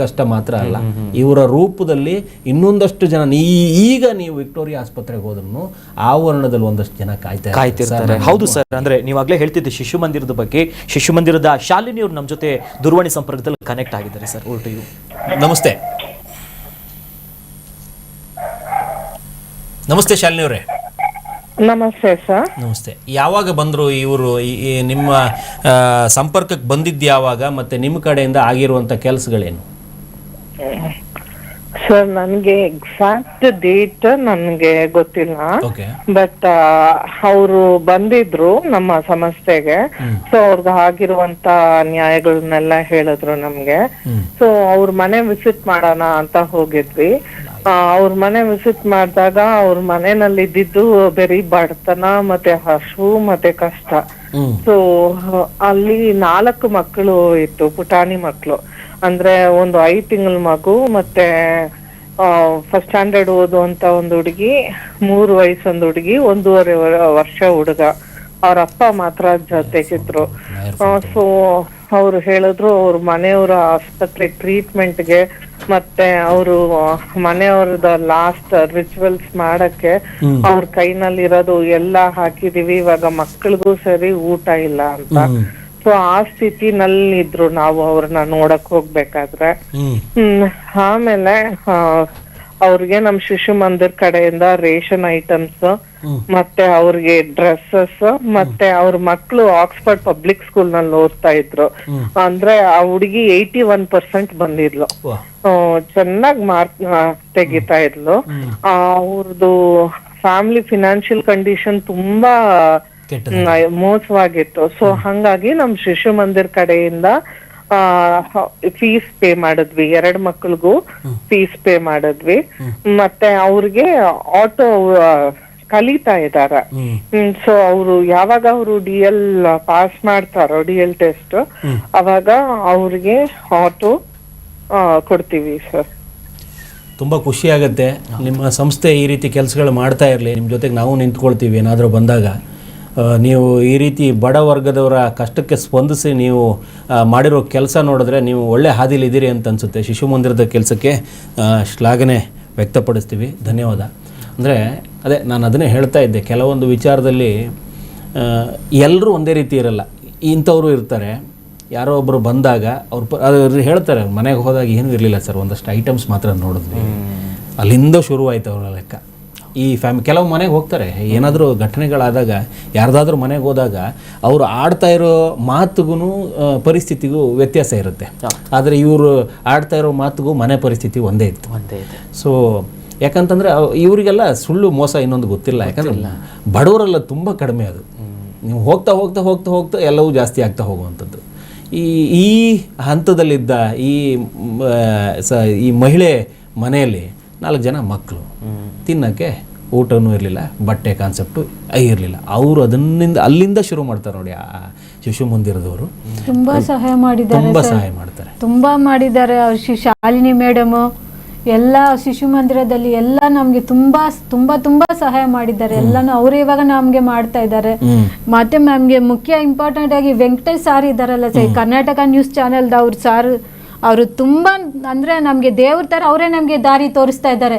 ಕಷ್ಟ ಮಾತ್ರ ಅಲ್ಲ, ಇವರ ರೂಪದಲ್ಲಿ ಇನ್ನೊಂದಷ್ಟು ಜನ ಈಗ ನೀವು ವಿಕ್ಟೋರಿಯಾ ಆಸ್ಪತ್ರೆಗೆ ಹೋದ್ರೂ ಆವರಣದಲ್ಲಿ ಒಂದಷ್ಟು ಜನ ಕಾಯ್ತಿರ್ತಾರೆ. ಹೌದು ಸರ್, ಅಂದ್ರೆ ನೀವಾಗಲೇ ಹೇಳ್ತಿದ್ದೆ ಶಿಶು ಮಂದಿರದ ಬಗ್ಗೆ. ಶಿಶು ಮಂದಿರದ ಶಾಲಿನಿ ಅವರು ನಮ್ಮ ಜೊತೆ ದೂರವಾಣಿ ಸಂಪರ್ಕದಲ್ಲಿ ಕನೆಕ್ಟ್ ಆಗಿದ್ದಾರೆ ಸರ್. ನಮಸ್ತೆ. ನಮಸ್ತೆ ಶಾಲಿನಿ ಅವರೇ. ನಮಸ್ತೆ ಸರ್. ನಮಸ್ತೆ. ಯಾವಾಗ ಬಂದರು ಇವರು ನಿಮ್ಮ ಸಂಪರ್ಕಕ್ಕೆ ಬಂದಿದ್ದು ಯಾವಾಗ, ಮತ್ತು ನಿಮ್ಮ ಕಡೆಯಿಂದ ಆಗಿರುವಂಥ ಕೆಲಸಗಳೇನು? ಸರ್ ನನಗೆ ಎಕ್ಸಾಕ್ಟ್ ಡೇಟ್ ನನಗೆ ಗೊತ್ತಿಲ್ಲ, ಓಕೆ. ಬಟ್ ಅವರು ಬಂದಿದ್ರು ನಮ್ಮ ಸಂಸ್ಥೆಗೆ. ಸೊ ಅವ್ರಿಗೆ ಆಗಿರುವಂತ ನ್ಯಾಯಗಳನ್ನೆಲ್ಲ ಹೇಳಿದ್ರು ನಮ್ಗೆ. ಸೊ ಅವ್ರ ಮನೆ ವಿಸಿಟ್ ಮಾಡೋಣ ಅಂತ ಹೋಗಿದ್ವಿ. ಅವ್ರ ಮನೆ ವಿಸಿಟ್ ಮಾಡಿದಾಗ ಅವ್ರ ಮನೆಯಲ್ಲಿ ಇದ್ದಿದ್ದು ಬರೀ ಬಡತನ ಮತ್ತೆ ಹಸಿವು ಮತ್ತೆ ಕಷ್ಟ. ಸೊ ಅಲ್ಲಿ 4 ಮಕ್ಕಳು ಇತ್ತು, ಪುಟಾಣಿ ಮಕ್ಕಳು. ಅಂದ್ರೆ ಒಂದು 5 ತಿಂಗಳ ಮಗು, ಮತ್ತೆ ಫಸ್ಟ್ ಸ್ಟ್ಯಾಂಡರ್ಡ್ ಓದುವಂತ ಒಂದು ಹುಡುಗಿ, 3 ವಯಸ್ಸೊಂದು ಹುಡುಗಿ, 1.5 ವರ್ಷ ಹುಡುಗ. ಅವ್ರ ಅಪ್ಪ ಮಾತ್ರ ಜೊತೆಗಿದ್ರು. ಸೊ ಅವ್ರು ಹೇಳಿದ್ರು ಅವ್ರ ಮನೆಯವರ ಆಸ್ಪತ್ರೆ ಟ್ರೀಟ್ಮೆಂಟ್ಗೆ ಮತ್ತೆ ಅವರು ಮನೆಯವ್ರದ ಲಾಸ್ಟ್ ರಿಚುವಲ್ಸ್ ಮಾಡಕ್ಕೆ ಅವ್ರ ಕೈನಲ್ಲಿ ಇರೋದು ಎಲ್ಲ ಹಾಕಿದೀವಿ, ಇವಾಗ ಮಕ್ಕಳಿಗೂ ಸರಿ ಊಟ ಇಲ್ಲ ಅಂತ. ಸೊ ಆ ಸ್ಥಿತಿನಲ್ಲಿ ಇದ್ರು ನಾವು ಅವ್ರನ್ನ ನೋಡಕ್ ಹೋಗ್ಬೇಕಾದ್ರೆ. ಆಮೇಲೆ ಅವ್ರಿಗೆ ನಮ್ ಶಿಶು ಮಂದಿರ್ ಕಡೆಯಿಂದ ರೇಷನ್ ಐಟಮ್ಸ್, ಮತ್ತೆ ಅವ್ರಿಗೆ ಡ್ರೆಸ್ಸಸ್, ಮತ್ತೆ ಅವ್ರ ಮಕ್ಳು ಆಕ್ಸ್ಫರ್ಡ್ ಪಬ್ಲಿಕ್ ಸ್ಕೂಲ್ ನಲ್ಲಿ ಓದ್ತಾ ಇದ್ರು. ಅಂದ್ರೆ ಆ ಹುಡುಗಿ 81% ಬಂದಿದ್ಲು, ಚೆನ್ನಾಗ್ ಮಾರ್ಕ್ ತೆಗಿತಾ ಇದ್ಲು. ಅವ್ರದ್ದು ಫ್ಯಾಮಿಲಿ ಫಿನಾನ್ಷಿಯಲ್ ಕಂಡೀಷನ್ ತುಂಬಾ ಮೋಸವಾಗಿತ್ತು. ಸೊ ಹಂಗಾಗಿ ನಮ್ ಶಿಶು ಮಂದಿರ್ ಕಡೆಯಿಂದ ಫೀಸ್ ಪೇ ಮಾಡಿದ್ವಿ, 2 ಮಕ್ಳಿಗೂ ಫೀಸ್ ಪೇ ಮಾಡಿದ್ವಿ. ಮತ್ತೆ ಅವ್ರಿಗೆ ಆಟೋ ಕಲಿತಾ ಇದಾರೆ. ಸೊ ಅವರು ಯಾವಾಗ ಅವರು DL ಪಾಸ್ ಮಾಡ್ತಾರೋ, DL ಟೆಸ್ಟ್, ಅವಾಗ ಅವ್ರಿಗೆ ಆಟೋ ಕೊಡ್ತೀವಿ ಸರ್. ತುಂಬ ಖುಷಿ ಆಗುತ್ತೆ. ನಿಮ್ಮ ಸಂಸ್ಥೆ ಈ ರೀತಿ ಕೆಲಸಗಳು ಮಾಡ್ತಾ ಇರಲಿ, ನಿಮ್ಮ ಜೊತೆಗೆ ನಾವು ನಿಂತ್ಕೊಳ್ತೀವಿ ಏನಾದರೂ ಬಂದಾಗ. ನೀವು ಈ ರೀತಿ ಬಡ ವರ್ಗದವರ ಕಷ್ಟಕ್ಕೆ ಸ್ಪಂದಿಸಿ ನೀವು ಮಾಡಿರೋ ಕೆಲಸ ನೋಡಿದ್ರೆ ನೀವು ಒಳ್ಳೆ ಹಾದಿಲಿದ್ದೀರಿ ಅಂತ ಅನಿಸುತ್ತೆ. ಶಿಶು ಮಂದಿರದ ಕೆಲಸಕ್ಕೆ ಶ್ಲಾಘನೆ ವ್ಯಕ್ತಪಡಿಸ್ತೀವಿ. ಧನ್ಯವಾದ. ಅಂದರೆ ಅದೇ ನಾನು ಅದನ್ನೇ ಹೇಳ್ತಾ ಇದ್ದೆ, ಕೆಲವೊಂದು ವಿಚಾರದಲ್ಲಿ ಎಲ್ಲರೂ ಒಂದೇ ರೀತಿ ಇರಲ್ಲ. ಇಂಥವರು ಇರ್ತಾರೆ, ಯಾರೋ ಒಬ್ಬರು ಬಂದಾಗ ಅವ್ರು ಹೇಳ್ತಾರೆ, ಮನೆಗೆ ಹೋದಾಗ ಏನೂ ಇರಲಿಲ್ಲ ಸರ್, ಒಂದಷ್ಟು ಐಟಮ್ಸ್ ಮಾತ್ರ ನೋಡಿದ್ವಿ, ಅಲ್ಲಿಂದ ಶುರುವಾಯಿತು ಅವರ ಲೆಕ್ಕ. ಈ ಕೆಲವು ಮನೆಗೆ ಹೋಗ್ತಾರೆ, ಏನಾದರೂ ಘಟನೆಗಳಾದಾಗ ಯಾರ್ದಾದ್ರೂ ಮನೆಗೆ ಹೋದಾಗ ಅವರು ಆಡ್ತಾ ಇರೋ ಮಾತುಗೂ ಪರಿಸ್ಥಿತಿಗೂ ವ್ಯತ್ಯಾಸ ಇರುತ್ತೆ. ಆದರೆ ಇವರು ಆಡ್ತಾ ಇರೋ ಮಾತುಗೂ ಮನೆ ಪರಿಸ್ಥಿತಿ ಒಂದೇ ಇತ್ತು. ಸೊ ಯಾಕಂತಂದರೆ ಇವರಿಗೆಲ್ಲ ಸುಳ್ಳು ಮೋಸ ಇನ್ನೊಂದು ಗೊತ್ತಿಲ್ಲ. ಯಾಕಂದ್ರೆ ಬಡವರೆಲ್ಲ ತುಂಬ ಕಡಿಮೆ. ಅದು ನೀವು ಹೋಗ್ತಾ ಹೋಗ್ತಾ ಹೋಗ್ತಾ ಹೋಗ್ತಾ ಎಲ್ಲವೂ ಜಾಸ್ತಿ ಆಗ್ತಾ ಹೋಗುವಂಥದ್ದು. ಈ ಹಂತದಲ್ಲಿದ್ದ ಈ ಮಹಿಳೆ ಮನೆಯಲ್ಲಿ 4 ಜನ ಮಕ್ಕಳು, ತಿನ್ನೋಕ್ಕೆ ಊಟನೂ ಇರಲಿಲ್ಲ, ಬಟ್ಟೆ ಕಾನ್ಸೆಪ್ಟು ಇರಲಿಲ್ಲ. ಅವರು ಅಲ್ಲಿಂದ ಶುರು ಮಾಡ್ತಾರೆ ನೋಡಿ. ಆ ಶಿಶು ಮಂದಿರದವರು ತುಂಬಾ ಸಹಾಯ ಮಾಡಿದ್ದಾರೆ, ತುಂಬ ಸಹಾಯ ಮಾಡ್ತಾರೆ, ತುಂಬಾ ಮಾಡಿದ್ದಾರೆ. ಅವ್ರ ಶಾಲಿನಿ ಮೇಡಮು ಎಲ್ಲ ಶಿಶು ಮಂದಿರದಲ್ಲಿ ಎಲ್ಲ ನಮ್ಗೆ ತುಂಬಾ ತುಂಬಾ ತುಂಬಾ ಸಹಾಯ ಮಾಡಿದ್ದಾರೆ. ಎಲ್ಲಾನು ಅವ್ರು ಇವಾಗ ನಮ್ಗೆ ಮಾಡ್ತಾ ಇದ್ದಾರೆ. ಮತ್ತೆ ನಮ್ಗೆ ಮುಖ್ಯ ಇಂಪಾರ್ಟೆಂಟ್ ಆಗಿ ವೆಂಕಟೇಶ್ ಸಾರ್ ಇದಾರಲ್ಲ ಸರ್, ಕರ್ನಾಟಕ ನ್ಯೂಸ್ ಚಾನೆಲ್ದ ಅವ್ರ ಸಾರ್, ಅವರು ತುಂಬಾ ಅಂದ್ರೆ ನಮ್ಗೆ ದೇವ್ರ ತರ ಅವರೇ ನಮ್ಗೆ ದಾರಿ ತೋರಿಸ್ತಾ ಇದ್ದಾರೆ.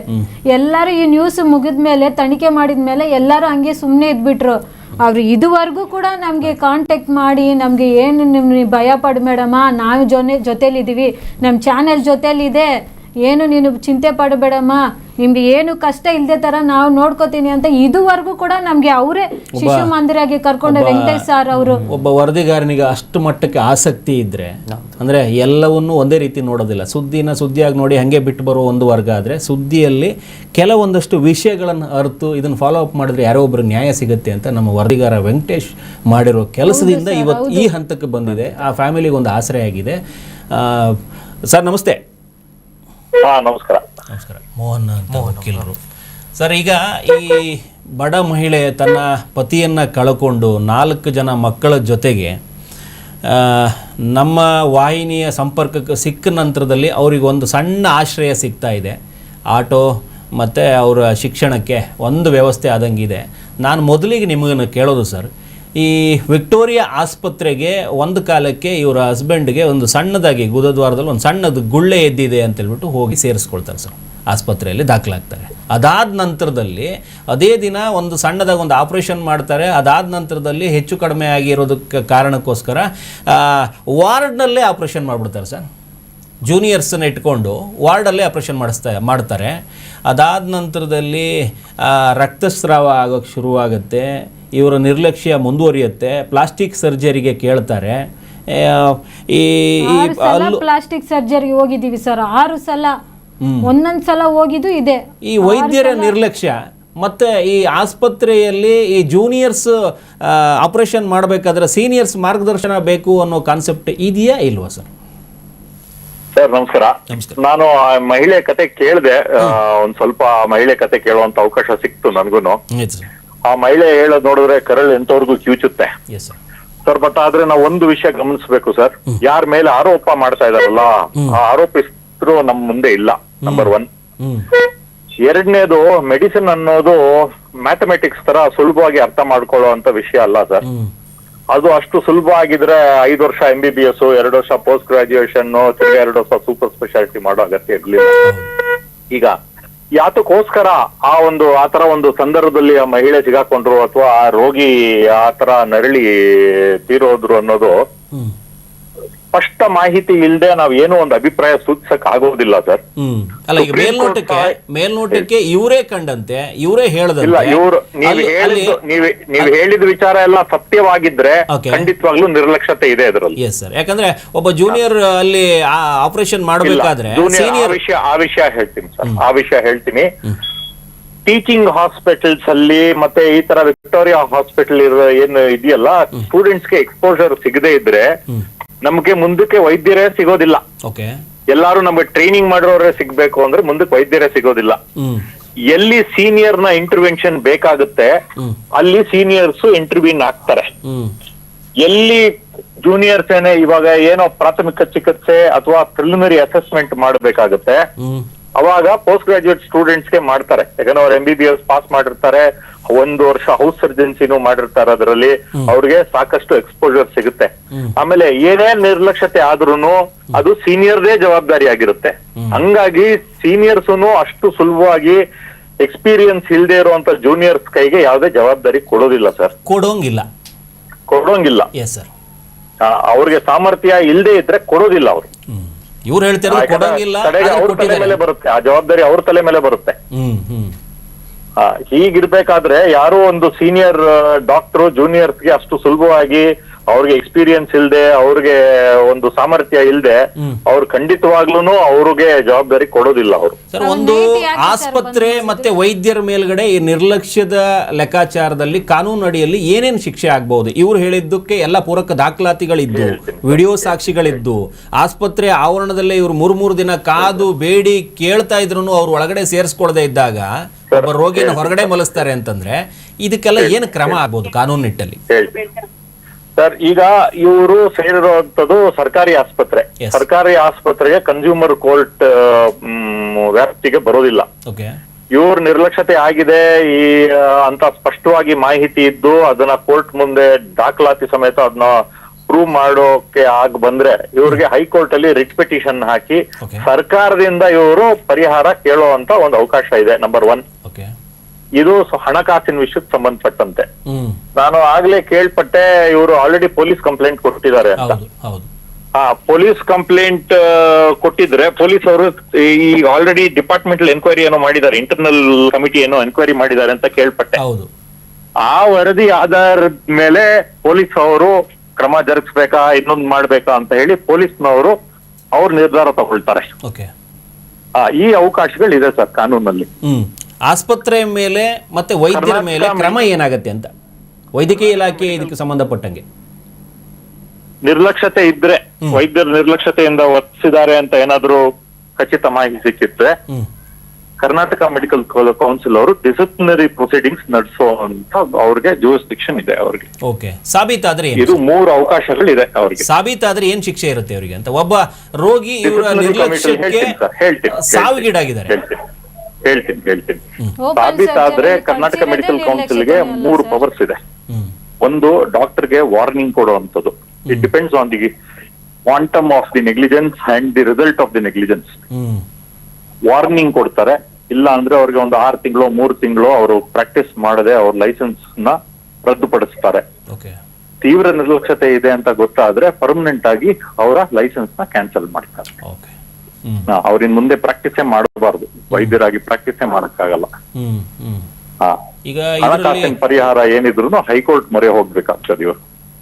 ಎಲ್ಲರೂ ಈ ನ್ಯೂಸ್ ಮುಗಿದ್ಮೇಲೆ, ತನಿಖೆ ಮಾಡಿದ್ಮೇಲೆ ಎಲ್ಲರೂ ಹಂಗೆ ಸುಮ್ಮನೆ ಇದ್ಬಿಟ್ರು. ಅವ್ರು ಇದುವರೆಗೂ ಕೂಡ ನಮಗೆ ಕಾಂಟ್ಯಾಕ್ಟ್ ಮಾಡಿ ನಮಗೆ ಏನು ನಿಮ್ಗೆ ಭಯ ಪಡಬೇಡಮ್ಮ, ನಾವು ಜೊತೆಲಿದ್ದೀವಿ, ನಮ್ಮ ಚಾನೆಲ್ ಜೊತೆಲಿದೆ, ಏನು ನೀನು ಚಿಂತೆ ಪಡಬೇಡಮ್ಮ, ನಿಮ್ಗೆ ಏನು ಕಷ್ಟ ಇಲ್ಲದೆ ತರ ನಾವು ನೋಡ್ಕೋತೀನಿ ಅಂತ ಇದುವರೆಗೂ ಕೂಡ ನಮ್ಗೆ ಅವರೇ ಶಿಶು ಮಂದಿರಾಗಿ ಕರ್ಕೊಂಡು ವೆಂಕಟೇಶ್ ಸರ್ ಅವರು. ಒಬ್ಬ ವರದಿಗಾರನಿಗೆ ಅಷ್ಟು ಮಟ್ಟಕ್ಕೆ ಆಸಕ್ತಿ ಇದ್ರೆ, ಅಂದ್ರೆ ಎಲ್ಲವನ್ನೂ ಒಂದೇ ರೀತಿ ನೋಡೋದಿಲ್ಲ. ಸುದ್ದಿಯಾಗಿ ನೋಡಿ ಹಂಗೆ ಬಿಟ್ಟು ಬರೋ ಒಂದು ವರ್ಗ ಆದರೆ, ಸುದ್ದಿಯಲ್ಲಿ ಕೆಲವೊಂದಷ್ಟು ವಿಷಯಗಳನ್ನು ಅರ್ತು ಇದನ್ನು ಫಾಲೋ ಅಪ್ ಮಾಡಿದ್ರೆ ಯಾರೋ ಒಬ್ಬರು ನ್ಯಾಯ ಸಿಗುತ್ತೆ ಅಂತ ನಮ್ಮ ವರದಿಗಾರ ವೆಂಕಟೇಶ್ ಮಾಡಿರೋ ಕೆಲಸದಿಂದ ಇವತ್ತು ಈ ಹಂತಕ್ಕೆ ಬಂದಿದೆ. ಆ ಫ್ಯಾಮಿಲಿಗೆ ಒಂದು ಆಶ್ರಯ ಆಗಿದೆ. ಸರ್ ನಮಸ್ತೆ. ನಮಸ್ಕಾರ. ನಮಸ್ಕಾರ. ಮೋಹನ್ ಅಂತ ವಕೀಲರು. ಸರ್, ಈಗ ಈ ಬಡ ಮಹಿಳೆ ತನ್ನ ಪತಿಯನ್ನು ಕಳ್ಕೊಂಡು 4 ಜನ ಮಕ್ಕಳ ಜೊತೆಗೆ ನಮ್ಮ ವಾಹಿನಿಯ ಸಂಪರ್ಕಕ್ಕೆ ಸಿಕ್ಕ ನಂತರದಲ್ಲಿ ಅವರಿಗೆ ಒಂದು ಸಣ್ಣ ಆಶ್ರಯ ಸಿಗ್ತಾ ಇದೆ. ಆಟೋ ಮತ್ತು ಅವರ ಶಿಕ್ಷಣಕ್ಕೆ ಒಂದು ವ್ಯವಸ್ಥೆ ಆದಂಗಿದೆ. ನಾನು ಮೊದಲಿಗೆ ನಿಮಗನ್ನು ಕೇಳೋದು ಸರ್, ಈ ವಿಕ್ಟೋರಿಯಾ ಆಸ್ಪತ್ರೆಗೆ ಒಂದು ಕಾಲಕ್ಕೆ ಇವರ ಹಸ್ಬೆಂಡ್ಗೆ ಒಂದು ಸಣ್ಣದಾಗಿ ಗುದದ್ವಾರದಲ್ಲಿ ಒಂದು ಸಣ್ಣದು ಗುಳ್ಳೆ ಎದ್ದಿದೆ ಅಂತೇಳ್ಬಿಟ್ಟು ಹೋಗಿ ಸೇರಿಸ್ಕೊಳ್ತಾರೆ ಸರ್, ಆಸ್ಪತ್ರೆಯಲ್ಲಿ ದಾಖಲಾಗ್ತಾರೆ. ಅದಾದ ನಂತರದಲ್ಲಿ ಅದೇ ದಿನ ಒಂದು ಸಣ್ಣದಾಗಿ ಒಂದು ಆಪ್ರೇಷನ್ ಮಾಡ್ತಾರೆ. ಅದಾದ ನಂತರದಲ್ಲಿ ಹೆಚ್ಚು ಕಡಿಮೆ ಆಗಿರೋದಕ್ಕೆ ಕಾರಣಕ್ಕೋಸ್ಕರ ವಾರ್ಡ್ನಲ್ಲೇ ಆಪ್ರೇಷನ್ ಮಾಡಿಬಿಡ್ತಾರೆ ಸರ್. ಜೂನಿಯರ್ಸನ್ನು ಇಟ್ಕೊಂಡು ವಾರ್ಡಲ್ಲೇ ಆಪ್ರೇಷನ್ ಮಾಡ್ತಾರೆ. ಅದಾದ ನಂತರದಲ್ಲಿ ರಕ್ತಸ್ರಾವ ಆಗೋಕ್ಕೆ ಶುರುವಾಗುತ್ತೆ, ಇವರ ನಿರ್ಲಕ್ಷ್ಯ ಮುಂದುವರಿಯುತ್ತೆ, ಪ್ಲಾಸ್ಟಿಕ್ ಸರ್ಜರಿಗೆ ಕೇಳ್ತಾರೆ. ಪ್ಲಾಸ್ಟಿಕ್ ಸರ್ಜರಿಗೆ ಹೋಗಿದ್ದೀವಿ ಸರ್, 6 ಸಲ, ಒಂದೊಂದು ಸಲ ಹೋಗಿದ್ದು ಇದೆ. ಈ ವೈದ್ಯರ ನಿರ್ಲಕ್ಷ್ಯ ಮತ್ತು ಈ ಆಸ್ಪತ್ರೆಯಲ್ಲಿ ಈ ಜೂನಿಯರ್ಸ್ ಆಪರೇಷನ್ ಮಾಡಬೇಕಾದ್ರೆ ಸೀನಿಯರ್ಸ್ ಮಾರ್ಗದರ್ಶನ ಬೇಕು ಅನ್ನೋ ಕಾನ್ಸೆಪ್ಟ್ ಇದೆಯಾ ಇಲ್ವಾ ಸರ್? ಸರ್ ನಮಸ್ಕಾರ. ನಾನು ಆ ಮಹಿಳೆ ಕತೆ ಕೇಳಿದೆ, ಒಂದ್ ಸ್ವಲ್ಪ ಮಹಿಳೆ ಕತೆ ಕೇಳುವಂತ ಅವಕಾಶ ಸಿಕ್ತು ನನ್ಗೂನು. ಆ ಮಹಿಳೆ ಹೇಳೋದು ನೋಡಿದ್ರೆ ಕರಳು ಎಂತವ್ರಿಗೂ ಕಿವುಚುತ್ತೆ ಸರ್. ಬಟ್ ಆದ್ರೆ ನಾವು ಒಂದು ವಿಷಯ ಗಮನಿಸ್ಬೇಕು ಸರ್, ಯಾರ ಮೇಲೆ ಆರೋಪ ಮಾಡ್ತಾ ಇದಾರಲ್ಲ ಆ ಆರೋಪಿಸ್ತರು ನಮ್ ಮುಂದೆ ಇಲ್ಲ, ನಂಬರ್ 1. ಎರಡನೇದು, ಮೆಡಿಸಿನ್ ಅನ್ನೋದು ಮ್ಯಾಥಮೆಟಿಕ್ಸ್ ತರ ಸುಲಭವಾಗಿ ಅರ್ಥ ಮಾಡ್ಕೊಳ್ಳುವಂತ ವಿಷಯ ಅಲ್ಲ ಸರ್. ಅದು ಅಷ್ಟು ಸುಲಭ ಆಗಿದ್ರೆ 5 ವರ್ಷ MBBS, 2 ವರ್ಷ ಪೋಸ್ಟ್ ಗ್ರಾಜುಯೇಷನ್, 2 ವರ್ಷ ಸೂಪರ್ ಸ್ಪೆಷಾಲಿಟಿ ಮಾಡೋ ಅಗತ್ಯ ಇರ್ಲಿಲ್ಲ. ಈಗ ಯಾತಕ್ಕೋಸ್ಕರ ಆ ತರ ಒಂದು ಸಂದರ್ಭದಲ್ಲಿ ಆ ಮಹಿಳೆ ಸಿಗಾಕೊಂಡ್ರು ಅಥವಾ ಆ ರೋಗಿ ಆ ತರ ನರಳಿ ತೀರೋದ್ರು ಅನ್ನೋದು ಸ್ಪಷ್ಟ ಮಾಹಿತಿ ಇಲ್ಲದೆ ನಾವ್ ಏನೋ ಒಂದು ಅಭಿಪ್ರಾಯ ಸೂಚಿಸಕ್ ಆಗೋದಿಲ್ಲ ಸರ್. ಅಲ್ಲ, ಈಗ ಮೇಲ್ನೋಟಕ್ಕೆ ಇವರೇ ಕಂಡಂತೆ, ಇವರೇ ಹೇಳದಂತೆ. ಇಲ್ಲ, ಇವ್ರು ನೀವ್ ಹೇಳಿದ ವಿಚಾರ ಎಲ್ಲ ಸತ್ಯವಾಗಿದ್ರೆ ಖಂಡಿತವಾಗ್ಲೂ ನಿರ್ಲಕ್ಷ್ಯತೆ ಇದೆ ಅದರಲ್ಲಿ. ಎಸ್ ಸರ್, ಯಾಕಂದ್ರೆ ಒಬ್ಬ ಜೂನಿಯರ್ ಅಲ್ಲಿ ಆಪರೇಷನ್ ಮಾಡಬೇಕಾದ್ರೆ ಆ ವಿಷಯ ಹೇಳ್ತೀನಿ ಸರ್, ಆ ವಿಷಯ ಹೇಳ್ತೀನಿ. ಟೀಚಿಂಗ್ ಹಾಸ್ಪಿಟಲ್ಸ್ ಅಲ್ಲಿ ಮತ್ತೆ ಈ ತರ ವಿಕ್ಟೋರಿಯಾ ಹಾಸ್ಪಿಟಲ್ ಏನು ಇದೆಯಲ್ಲ, ಸ್ಟೂಡೆಂಟ್ಸ್ಗೆ ಎಕ್ಸ್ಪೋಜರ್ ಸಿಗದೆ ಇದ್ರೆ ನಮ್ಗೆ ಮುಂದಕ್ಕೆ ವೈದ್ಯರೇ ಸಿಗೋದಿಲ್ಲ. ಎಲ್ಲಾರು ನಮ್ಗೆ ಟ್ರೈನಿಂಗ್ ಮಾಡೋರೇ ಸಿಗ್ಬೇಕು ಅಂದ್ರೆ ಮುಂದಕ್ಕೆ ವೈದ್ಯರೇ ಸಿಗೋದಿಲ್ಲ. ಎಲ್ಲಿ ಸೀನಿಯರ್ ನ ಇಂಟರ್ವೆನ್ಷನ್ ಬೇಕಾಗುತ್ತೆ ಅಲ್ಲಿ ಸೀನಿಯರ್ಸ್ ಇಂಟರ್ವ್ಯೂನ್ ಆಗ್ತಾರೆ. ಎಲ್ಲಿ ಜೂನಿಯರ್ಸ್ ಇವಾಗ ಏನೋ ಪ್ರಾಥಮಿಕ ಚಿಕಿತ್ಸೆ ಅಥವಾ ಪ್ರಿಲಿಮಿನರಿ ಅಸೆಸ್ಮೆಂಟ್ ಮಾಡಬೇಕಾಗುತ್ತೆ, ಅವಾಗ ಪೋಸ್ಟ್ ಗ್ರಾಜುಯೇಟ್ ಸ್ಟೂಡೆಂಟ್ಸ್ಗೆ ಮಾಡ್ತಾರೆ. ಯಾಕಂದ್ರೆ ಅವ್ರು MBBS ಪಾಸ್ ಮಾಡಿರ್ತಾರೆ, 1 ವರ್ಷ ಹೌಸ್ ಸರ್ಜನ್ಸಿನೂ ಮಾಡಿರ್ತಾರೆ, ಅದರಲ್ಲಿ ಅವ್ರಿಗೆ ಸಾಕಷ್ಟು ಎಕ್ಸ್ಪೋಜರ್ ಸಿಗುತ್ತೆ. ಆಮೇಲೆ ಏನೇ ನಿರ್ಲಕ್ಷ್ಯತೆ ಆದ್ರೂನು ಅದು ಸೀನಿಯರ್ದೇ ಜವಾಬ್ದಾರಿ ಆಗಿರುತ್ತೆ. ಹಂಗಾಗಿ ಸೀನಿಯರ್ಸ್ನು ಅಷ್ಟು ಸುಲಭವಾಗಿ ಎಕ್ಸ್ಪೀರಿಯನ್ಸ್ ಇಲ್ಲದೆ ಇರುವಂತ ಜೂನಿಯರ್ಸ್ ಕೈಗೆ ಯಾವುದೇ ಜವಾಬ್ದಾರಿ ಕೊಡೋದಿಲ್ಲ ಸರ್, ಕೊಡೋಂಗಿಲ್ಲ. ಅವ್ರಿಗೆ ಸಾಮರ್ಥ್ಯ ಇಲ್ಲದೆ ಇದ್ರೆ ಕೊಡೋದಿಲ್ಲ ಅವರು. ಇವ್ರು ಹೇಳ್ತಾರೆ ಕೊಡೋಂಗಿಲ್ಲ, ಅವ್ರ ತಲೆ ಮೇಲೆ ಬರುತ್ತೆ, ಆ ಜವಾಬ್ದಾರಿ ಅವ್ರ ತಲೆ ಮೇಲೆ ಬರುತ್ತೆ. ಹೀಗಿರ್ಬೇಕಾದ್ರೆ ಯಾರೋ ಒಂದು ಸೀನಿಯರ್ ಡಾಕ್ಟರ್ ಜೂನಿಯರ್ಸ್ಗೆ ಅಷ್ಟು ಸುಲಭವಾಗಿ ಅವ್ರಿಗೆ ಎಕ್ಸ್ಪೀರಿಯನ್ಸ್ ಇಲ್ದೆ, ಅವ್ರಿಗೆ ಒಂದು ಸಾಮರ್ಥ್ಯ ಇಲ್ದೆ, ಅವ್ರು ಖಂಡಿತವಾಗ್ಲೂ ಅವ್ರಿಗೆ ಜವಾಬ್ದಾರಿ ಕೊಡೋದಿಲ್ಲ ಅವರು. ಸರ್, ಒಂದು ಆಸ್ಪತ್ರೆ ಮತ್ತೆ ವೈದ್ಯರ ಮೇಲ್ಗಡೆ ಈ ನಿರ್ಲಕ್ಷ್ಯದ ಲೆಕ್ಕಾಚಾರದಲ್ಲಿ ಕಾನೂನು ಅಡಿಯಲ್ಲಿ ಏನೇನು ಶಿಕ್ಷೆ ಆಗ್ಬಹುದು? ಇವ್ರು ಹೇಳಿದ್ದಕ್ಕೆ ಎಲ್ಲ ಪೂರಕ ದಾಖಲಾತಿಗಳಿದ್ದು, ವಿಡಿಯೋ ಸಾಕ್ಷಿಗಳಿದ್ದು, ಆಸ್ಪತ್ರೆ ಆವರಣದಲ್ಲೇ ಇವ್ರು 3 ದಿನ ಕಾದು ಬೇಡಿ ಕೇಳ್ತಾ ಇದ್ರು ಅವ್ರು ಒಳಗಡೆ ಸೇರಿಸ್ಕೊಳ್ದೇ ಇದ್ದಾಗ ಒಬ್ಬ ರೋಗಿನ ಹೊರಗಡೆ ಮಲಸ್ತಾರೆ ಅಂತಂದ್ರೆ ಇದಕ್ಕೆಲ್ಲ ಏನು ಕ್ರಮ ಆಗ್ಬೋದು ಕಾನೂನು ನಿಟ್ಟಲ್ಲಿ? ಸರ್, ಈಗ ಇವರು ಸೇರಿರುವಂತದ್ದು ಸರ್ಕಾರಿ ಆಸ್ಪತ್ರೆ. ಸರ್ಕಾರಿ ಆಸ್ಪತ್ರೆಗೆ ಕನ್ಸ್ಯೂಮರ್ ಕೋರ್ಟ್ ವ್ಯಾಪ್ತಿಗೆ ಬರೋದಿಲ್ಲ. ಇವ್ರ ನಿರ್ಲಕ್ಷ್ಯತೆ ಆಗಿದೆ ಅಂತ ಸ್ಪಷ್ಟವಾಗಿ ಮಾಹಿತಿ ಇದ್ದು ಅದನ್ನ ಕೋರ್ಟ್ ಮುಂದೆ ದಾಖಲಾತಿ ಸಮೇತ ಅದನ್ನ ಪ್ರೂವ್ ಮಾಡೋಕೆ ಬಂದ್ರೆ ಇವ್ರಿಗೆ ಹೈಕೋರ್ಟ್ ಅಲ್ಲಿ ರಿಟ್ ಪಿಟಿಷನ್ ಹಾಕಿ ಸರ್ಕಾರದಿಂದ ಇವರು ಪರಿಹಾರ ಕೇಳುವಂತ ಒಂದು ಅವಕಾಶ ಇದೆ. ನಂಬರ್ 1. ಇದು ಹಣಕಾಸಿನ ವಿಷಯಕ್ಕೆ ಸಂಬಂಧಪಟ್ಟಂತೆ. ನಾನು ಆಗ್ಲೇ ಕೇಳ್ಪಟ್ಟೆ ಇವರು ಆಲ್ರೆಡಿ ಪೊಲೀಸ್ ಕಂಪ್ಲೇಂಟ್ ಕೊಟ್ಟಿದ್ದಾರೆ ಅಂತ. ಪೊಲೀಸ್ ಕಂಪ್ಲೇಂಟ್ ಕೊಟ್ಟಿದ್ರೆ ಪೊಲೀಸ್ ಅವರು ಈಗ ಆಲ್ರೆಡಿ ಡಿಪಾರ್ಟ್ಮೆಂಟಲ್ ಎನ್ಕ್ವೈರಿ ಏನೋ ಮಾಡಿದ್ದಾರೆ, ಇಂಟರ್ನಲ್ ಕಮಿಟಿ ಏನೋ ಎನ್ಕ್ವೈರಿ ಮಾಡಿದ್ದಾರೆ ಅಂತ ಕೇಳ್ಪಟ್ಟೆ. ಆ ವರದಿ ಆಧಾರದ ಮೇಲೆ ಪೊಲೀಸ್ ಅವರು ಕ್ರಮ ಜರುಗಿಸ್ಬೇಕಾ ಇನ್ನೊಂದು ಮಾಡ್ಬೇಕಾ ಅಂತ ಹೇಳಿ ಪೊಲೀಸ್ನವರು ಅವ್ರ ನಿರ್ಧಾರ ತಗೊಳ್ತಾರೆ. ಈ ಅವಕಾಶಗಳಿದೆ ಸರ್ ಕಾನೂನಲ್ಲಿ. ಆಸ್ಪತ್ರೆ ಮೇಲೆ ಮತ್ತೆ ವೈದ್ಯರ ಮೇಲೆ ಕ್ರಮ ಏನಾಗತ್ತೆ ಅಂತ ವೈದ್ಯಕೀಯ ಇಲಾಖೆ ಇದಕ್ಕೆ ಸಂಬಂಧಪಟ್ಟಂಗೆ ನಿರ್ಲಕ್ಷ್ಯತೆ ಇದ್ರೆ, ವೈದ್ಯರ ನಿರ್ಲಕ್ಷ್ಯತೆಯಿಂದ ವರ್ತಿಸಿದ್ದಾರೆ ಅಂತ ಏನಾದ್ರು ಖಚಿತ ಮಾಹಿತಿ ಸಿಕ್ಕಿದ್ರೆ ಕರ್ನಾಟಕ ಮೆಡಿಕಲ್ ಕೌನ್ಸಿಲ್ ಅವರು ಡಿಸಿಪ್ಲಿನರಿ ಪ್ರೊಸೀಡಿಂಗ್ಸ್ ನಡೆಸೋ ಅಂತ ಅವ್ರಿಗೆ ಜೂರಿಸ್ಡಿಕ್ಷನ್ ಇದೆ ಅವ್ರಿಗೆ. ಸಾಬೀತಾದ್ರೆ ಇದು 3 ಅವಕಾಶಗಳಿದೆ ಅವ್ರಿಗೆ. ಸಾಬೀತಾದ್ರೆ ಏನ್ ಶಿಕ್ಷೆ ಇರುತ್ತೆ ಅವರಿಗೆ ಅಂತ? ಒಬ್ಬ ರೋಗಿ ಇವರ ನಿರ್ಲಕ್ಷ್ಯಕ್ಕೆ ಸಾವಿಗೀಡಾಗಿದ್ದಾರೆ. ಹೇಳ್ತೀನಿ. ಸಾಬೀತಾದ್ರೆ ಕರ್ನಾಟಕ ಮೆಡಿಕಲ್ ಕೌನ್ಸಿಲ್ಗೆ 3 ಪವರ್ಸ್ ಇದೆ. ಒಂದು, ಡಾಕ್ಟರ್ಗೆ ವಾರ್ನಿಂಗ್ ಕೊಡುವಂಥದ್ದು. It depends on the quantum of the negligence and the result of the negligence. Warning ಕೊಡ್ತಾರೆ, ಇಲ್ಲ ಅಂದ್ರೆ ಅವ್ರಿಗೆ ಒಂದು 6 ತಿಂಗಳು 3 ತಿಂಗಳು ಅವರು ಪ್ರಾಕ್ಟೀಸ್ ಮಾಡದೆ ಅವ್ರ ಲೈಸೆನ್ಸ್ ನ ರದ್ದುಪಡಿಸ್ತಾರೆ. ತೀವ್ರ ನಿರ್ಲಕ್ಷ್ಯತೆ ಇದೆ ಅಂತ ಗೊತ್ತಾದ್ರೆ ಪರ್ಮನೆಂಟ್ ಆಗಿ ಅವರ ಲೈಸೆನ್ಸ್ ನ ಕ್ಯಾನ್ಸಲ್ ಮಾಡ್ತಾರೆ. ಅವ್ರಿನ್ ಮುಂದೆ ಪ್ರಾಕ್ಟೀಸೇ ಮಾಡಬಾರ್ದು, ವೈದ್ಯರಾಗಿ ಪ್ರಾಕ್ಟೀಸೇ ಮಾಡಕ್ಕಾಗಲ್ಲ. ಈಗ ಹಣಕಾಸಿನ ಪರಿಹಾರ ಏನಿದ್ರು ಹೈಕೋರ್ಟ್ ಮೊರೆ ಹೋಗ್ಬೇಕಾಗ್ತದೆ. ಇವರು